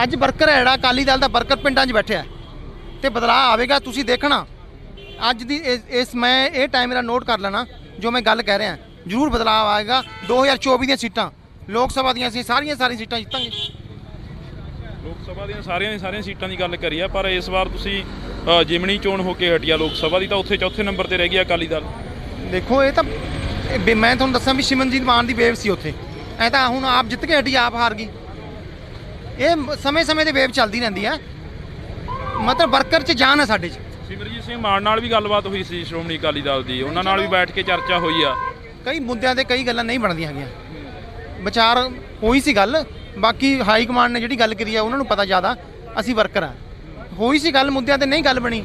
ਅੱਜ ਵਰਕਰ ਹੈ ਜਿਹੜਾ ਅਕਾਲੀ ਦਲ ਦਾ ਵਰਕਰ ਪਿੰਡਾਂ 'ਚ ਬੈਠਿਆ ਤੇ ਬਦਲਾਅ ਆਵੇਗਾ। ਤੁਸੀਂ ਦੇਖਣਾ ਅੱਜ ਦੀ ਮੈਂ ਇਹ ਟਾਈਮ ਮੇਰਾ ਨੋਟ ਕਰ ਲੈਣਾ, ਜੋ ਮੈਂ ਗੱਲ ਕਹਿ ਰਿਹਾ ਜ਼ਰੂਰ ਬਦਲਾਅ ਆਏਗਾ। 2024 ਦੀਆਂ ਸੀਟਾਂ ਲੋਕ ਸਭਾ ਦੀਆਂ ਅਸੀਂ ਸਾਰੀਆਂ ਸੀਟਾਂ ਜਿੱਤਾਂਗੇ। ਲੋਕ ਸਭਾ ਦੀਆਂ ਸਾਰੀਆਂ ਸੀਟਾਂ ਦੀ ਗੱਲ ਕਰੀ ਆ, ਪਰ ਇਸ ਵਾਰ ਤੁਸੀਂ ਜਿਮਣੀ ਚੋਣ ਹੋ ਕੇ ਹਟਿਆ ਲੋਕ ਸਭਾ ਦੀ, ਤਾਂ ਉੱਥੇ ਚੌਥੇ ਨੰਬਰ ਤੇ ਰਹਿ ਗਿਆ ਅਕਾਲੀ ਦਲ। ਦੇਖੋ ਇਹ ਤਾਂ ਮੈਂ ਤੁਹਾਨੂੰ ਦੱਸਾਂ ਵੀ ਸਿਮਰਨਜੀਤ ਮਾਨ ਦੀ ਵੇਵ ਸੀ ਉੱਥੇ, ਐ ਤਾਂ ਹੁਣ ਆਪ ਜਿੱਤ ਕੇ ਹਟੀ ਆਪ ਹਾਰ ਗਈ। ਇਹ ਸਮੇਂ ਦੇ ਵੇਵ ਚੱਲਦੀ ਰਹਿੰਦੀ ਹੈ, ਮਤਲਬ ਵਰਕਰ 'ਚ ਜਾਨ ਹੈ ਸਾਡੇ 'ਚ। ਸਿਮਰਜੀਤ ਸਿੰਘ ਮਾਨ ਨਾਲ ਵੀ ਗੱਲਬਾਤ ਹੋਈ ਸੀ ਸ਼੍ਰੋਮਣੀ ਅਕਾਲੀ ਦਲ ਦੀ, ਉਹਨਾਂ ਨਾਲ ਵੀ ਬੈਠ ਕੇ ਚਰਚਾ ਹੋਈ ਆ। ਕਈ ਮੁੱਦਿਆਂ ਤੇ ਕਈ ਗੱਲਾਂ ਨਹੀਂ ਬਣਦੀਆਂ ਹੈਗੀਆਂ, ਵਿਚਾਰ ਹੋਈ ਸੀ ਗੱਲ। ਬਾਕੀ ਹਾਈ ਕਮਾਂਡ ਨੇ ਜਿਹੜੀ ਗੱਲ ਕਰੀ ਆ ਉਹਨਾਂ ਨੂੰ ਪਤਾ ਜ਼ਿਆਦਾ, ਅਸੀਂ ਵਰਕਰ ਆ। ਹੋਈ ਸੀ ਗੱਲ, ਮੁੱਦਿਆਂ ਤੇ ਨਹੀਂ ਗੱਲ ਬਣੀ,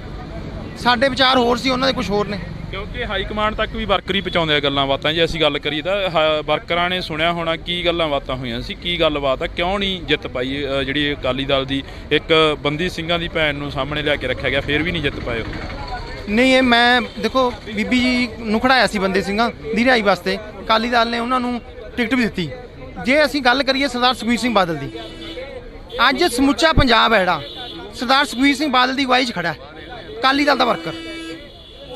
ਸਾਡੇ ਵਿਚਾਰ ਹੋਰ ਸੀ, ਉਹਨਾਂ ਦੇ ਕੁਝ ਹੋਰ ਨੇ। ਕਿਉਂਕਿ ਹਾਈ ਕਮਾਂਡ ਤੱਕ ਵੀ ਵਰਕਰ ਹੀ ਪਹੁੰਚਾਉਂਦੇ ਆ ਗੱਲਾਂ ਬਾਤਾਂ। ਜੇ ਅਸੀਂ ਗੱਲ ਕਰੀਏ ਤਾਂ ਵਰਕਰਾਂ ਨੇ ਸੁਣਿਆ ਹੋਣਾ ਕੀ ਗੱਲਾਂ ਬਾਤਾਂ ਹੋਈਆਂ ਸੀ, ਕੀ ਗੱਲਬਾਤ ਆ, ਕਿਉਂ ਨਹੀਂ ਜਿੱਤ ਪਾਈ ਜਿਹੜੀ ਅਕਾਲੀ ਦਲ ਦੀ ਇੱਕ ਬੰਦੀ ਸਿੰਘਾਂ ਦੀ ਭੈਣ ਨੂੰ ਸਾਹਮਣੇ ਲਿਆ ਕੇ ਰੱਖਿਆ ਗਿਆ, ਫਿਰ ਵੀ ਨਹੀਂ ਜਿੱਤ ਪਾਏ ਉਹ। ਨਹੀਂ, ਇਹ ਮੈਂ ਦੇਖੋ ਬੀਬੀ ਜੀ ਨੂੰ ਖੜਾਇਆ ਸੀ ਬੰਦੇ ਸਿੰਘਾਂ ਦੀ ਰਿਹਾਈ ਵਾਸਤੇ, ਅਕਾਲੀ ਦਲ ਨੇ ਉਹਨਾਂ ਨੂੰ ਟਿਕਟ ਵੀ ਦਿੱਤੀ। ਜੇ ਅਸੀਂ ਗੱਲ ਕਰੀਏ ਸਰਦਾਰ ਸੁਖਬੀਰ ਸਿੰਘ ਬਾਦਲ ਦੀ, ਅੱਜ ਸਮੁੱਚਾ ਪੰਜਾਬ ਹੈ ਜਿਹੜਾ ਸਰਦਾਰ ਸੁਖਬੀਰ ਸਿੰਘ ਬਾਦਲ ਦੀ ਅਗਵਾਈ 'ਚ ਖੜਾ ਹੈ, ਅਕਾਲੀ ਦਲ ਦਾ ਵਰਕਰ।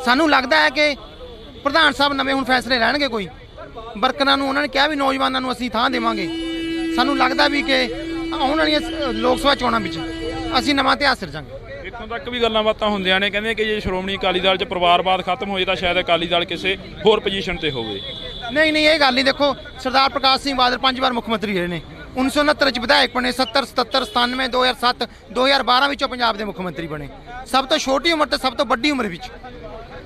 ਸਾਨੂੰ ਲੱਗਦਾ ਹੈ ਕਿ ਪ੍ਰਧਾਨ ਸਾਹਿਬ ਨਵੇਂ ਹੁਣ ਫੈਸਲੇ ਲੈਣਗੇ ਕੋਈ ਵਰਕਰਾਂ ਨੂੰ, ਉਹਨਾਂ ਨੇ ਕਿਹਾ ਵੀ ਨੌਜਵਾਨਾਂ ਨੂੰ ਅਸੀਂ ਥਾਂ ਦੇਵਾਂਗੇ। ਸਾਨੂੰ ਲੱਗਦਾ ਵੀ ਕਿ ਆਉਣ ਵਾਲੀਆਂ ਲੋਕ ਸਭਾ ਚੋਣਾਂ ਵਿੱਚ ਅਸੀਂ ਨਵਾਂ ਇਤਿਹਾਸ ਸਿਰਜਾਂਗੇ। ਇੱਥੋਂ ਤੱਕ ਵੀ ਗੱਲਾਂ ਬਾਤਾਂ ਹੁੰਦੀਆਂ ਨੇ, ਕਹਿੰਦੇ ਕਿ ਜੇ ਸ਼੍ਰੋਮਣੀ ਅਕਾਲੀ ਦਲ 'ਚ ਪਰਿਵਾਰਵਾਦ ਖਤਮ ਹੋ ਜਾਏ ਤਾਂ ਸ਼ਾਇਦ ਅਕਾਲੀ ਦਲ ਕਿਸੇ ਹੋਰ ਪੋਜੀਸ਼ਨ ਤੇ ਹੋਵੇ। ਨਹੀਂ, ਇਹ ਗੱਲ ਨਹੀਂ। ਦੇਖੋ ਸਰਦਾਰ ਪ੍ਰਕਾਸ਼ ਸਿੰਘ ਬਾਦਲ 5 ਵਾਰ ਮੁੱਖ ਮੰਤਰੀ ਰਹੇ ਨੇ, 1969 'ਚ ਵਿਧਾਇਕ ਬਣੇ, 70, 77, 97, 2007, 2012 ਵਿੱਚੋਂ ਪੰਜਾਬ ਦੇ ਮੁੱਖ ਮੰਤਰੀ ਬਣੇ। ਸਭ ਤੋਂ ਛੋਟੀ ਉਮਰ ਤੇ ਸਭ ਤੋਂ ਵੱਡੀ ਉਮਰ ਵਿੱਚ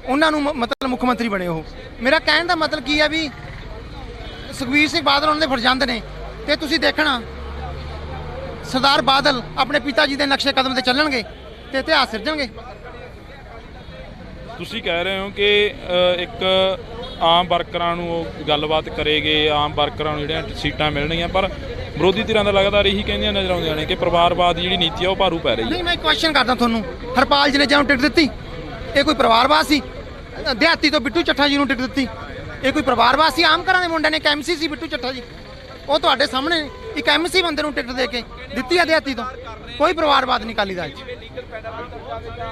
ਉਹਨਾਂ ਨੂੰ ਮਤਲਬ ਮੁੱਖ ਮੰਤਰੀ ਬਣੇ ਉਹ। ਮੇਰਾ ਕਹਿਣ ਦਾ ਮਤਲਬ ਕੀ ਹੈ ਵੀ ਸੁਖਬੀਰ ਸਿੰਘ ਬਾਦਲ ਉਹਨਾਂ ਦੇ ਫਰਜ਼ੰਦ ਨੇ, ਤੇ ਤੁਸੀਂ ਦੇਖਣਾ ਸਰਦਾਰ ਬਾਦਲ ਆਪਣੇ ਪਿਤਾ ਜੀ ਦੇ ਨਕਸ਼ੇ ਕਦਮ ਤੇ ਚੱਲਣਗੇ ਤੇ ਇਤਿਹਾਸ ਸਿਰਜਣਗੇ। ਤੁਸੀਂ ਕਹਿ ਰਹੇ ਹੋ ਕਿ ਇੱਕ ਆਮ ਵਰਕਰਾਂ ਨੂੰ ਉਹ ਗੱਲਬਾਤ ਕਰੇਗੇ, ਆਮ ਵਰਕਰਾਂ ਨੂੰ ਜਿਹੜੀਆਂ ਸੀਟਾਂ ਮਿਲਣਗੀਆਂ, ਪਰ ਵਿਰੋਧੀ ਧਿਰਾਂ ਦਾ ਲਗਾਤਾਰ ਇਹੀ ਕਹਿੰਦੀਆਂ ਨਜ਼ਰ ਆਉਂਦੀਆਂ ਨੇ ਕਿ ਪਰਿਵਾਰਵਾਦ ਦੀ ਜਿਹੜੀ ਨੀਤੀ ਆ ਉਹ ਭਾਰੂ ਪੈ ਰਹੀ ਹੈ। ਨਹੀਂ, ਮੈਂ ਕੁਐਸਚਨ ਕਰਦਾ ਤੁਹਾਨੂੰ, ਹਰਪਾਲ ਜਨੇਜਾ ਨੂੰ ਟਿਕਟ ਦਿੱਤੀ, ਇਹ ਕੋਈ ਪਰਿਵਾਰਵਾਦ ਸੀ? ਦਿਹਾਤੀ ਤੋਂ ਬਿੱਟੂ ਚੱਠਾ ਜੀ ਨੂੰ ਟਿਕਟ ਦਿੱਤੀ, ਇਹ ਕੋਈ ਪਰਿਵਾਰਵਾਦ ਸੀ? ਆਮ ਘਰਾਂ ਦੇ ਮੁੰਡਿਆਂ ਨੇ ਇੱਕ MC ਸੀ ਬਿੱਟੂ ਚੱਠਾ ਜੀ, ਉਹ ਤੁਹਾਡੇ ਸਾਹਮਣੇ ਇੱਕ MC ਬੰਦੇ ਨੂੰ ਟਿਕਟ ਦੇ ਕੇ ਦਿੱਤੀ ਆ ਦਿਹਾਤੀ ਤੋਂ। ਕੋਈ ਪਰਿਵਾਰਵਾਦ ਨਹੀਂ ਅਕਾਲੀ ਦਲ 'ਚ।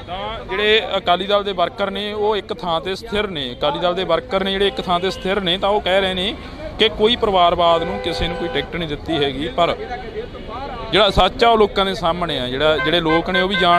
ਤਾਂ ਜਿਹੜੇ ਅਕਾਲੀ ਦਲ ਦੇ ਵਰਕਰ ਨੇ ਉਹ ਇੱਕ ਥਾਂ ਤੇ ਸਥਿਰ ਨੇ, ਅਕਾਲੀ ਦਲ ਦੇ ਵਰਕਰ ਨੇ ਜਿਹੜੇ ਇੱਕ ਥਾਂ ਤੇ ਸਥਿਰ ਨੇ, ਤਾਂ ਉਹ ਕਹਿ ਰਹੇ ਨੇ ਕਿ ਕੋਈ ਪਰਿਵਾਰਵਾਦ ਨੂੰ ਕਿਸੇ ਨੂੰ ਕੋਈ ਟਿਕਟ ਨਹੀਂ ਦਿੱਤੀ ਹੈਗੀ। ਪਰ ਜਿਹੜਾ ਸੱਚ ਆ ਉਹ ਲੋਕਾਂ ਦੇ ਸਾਹਮਣੇ ਆ, ਜਿਹੜੇ ਲੋਕ ਨੇ ਉਹ ਵੀ ਜਾਣ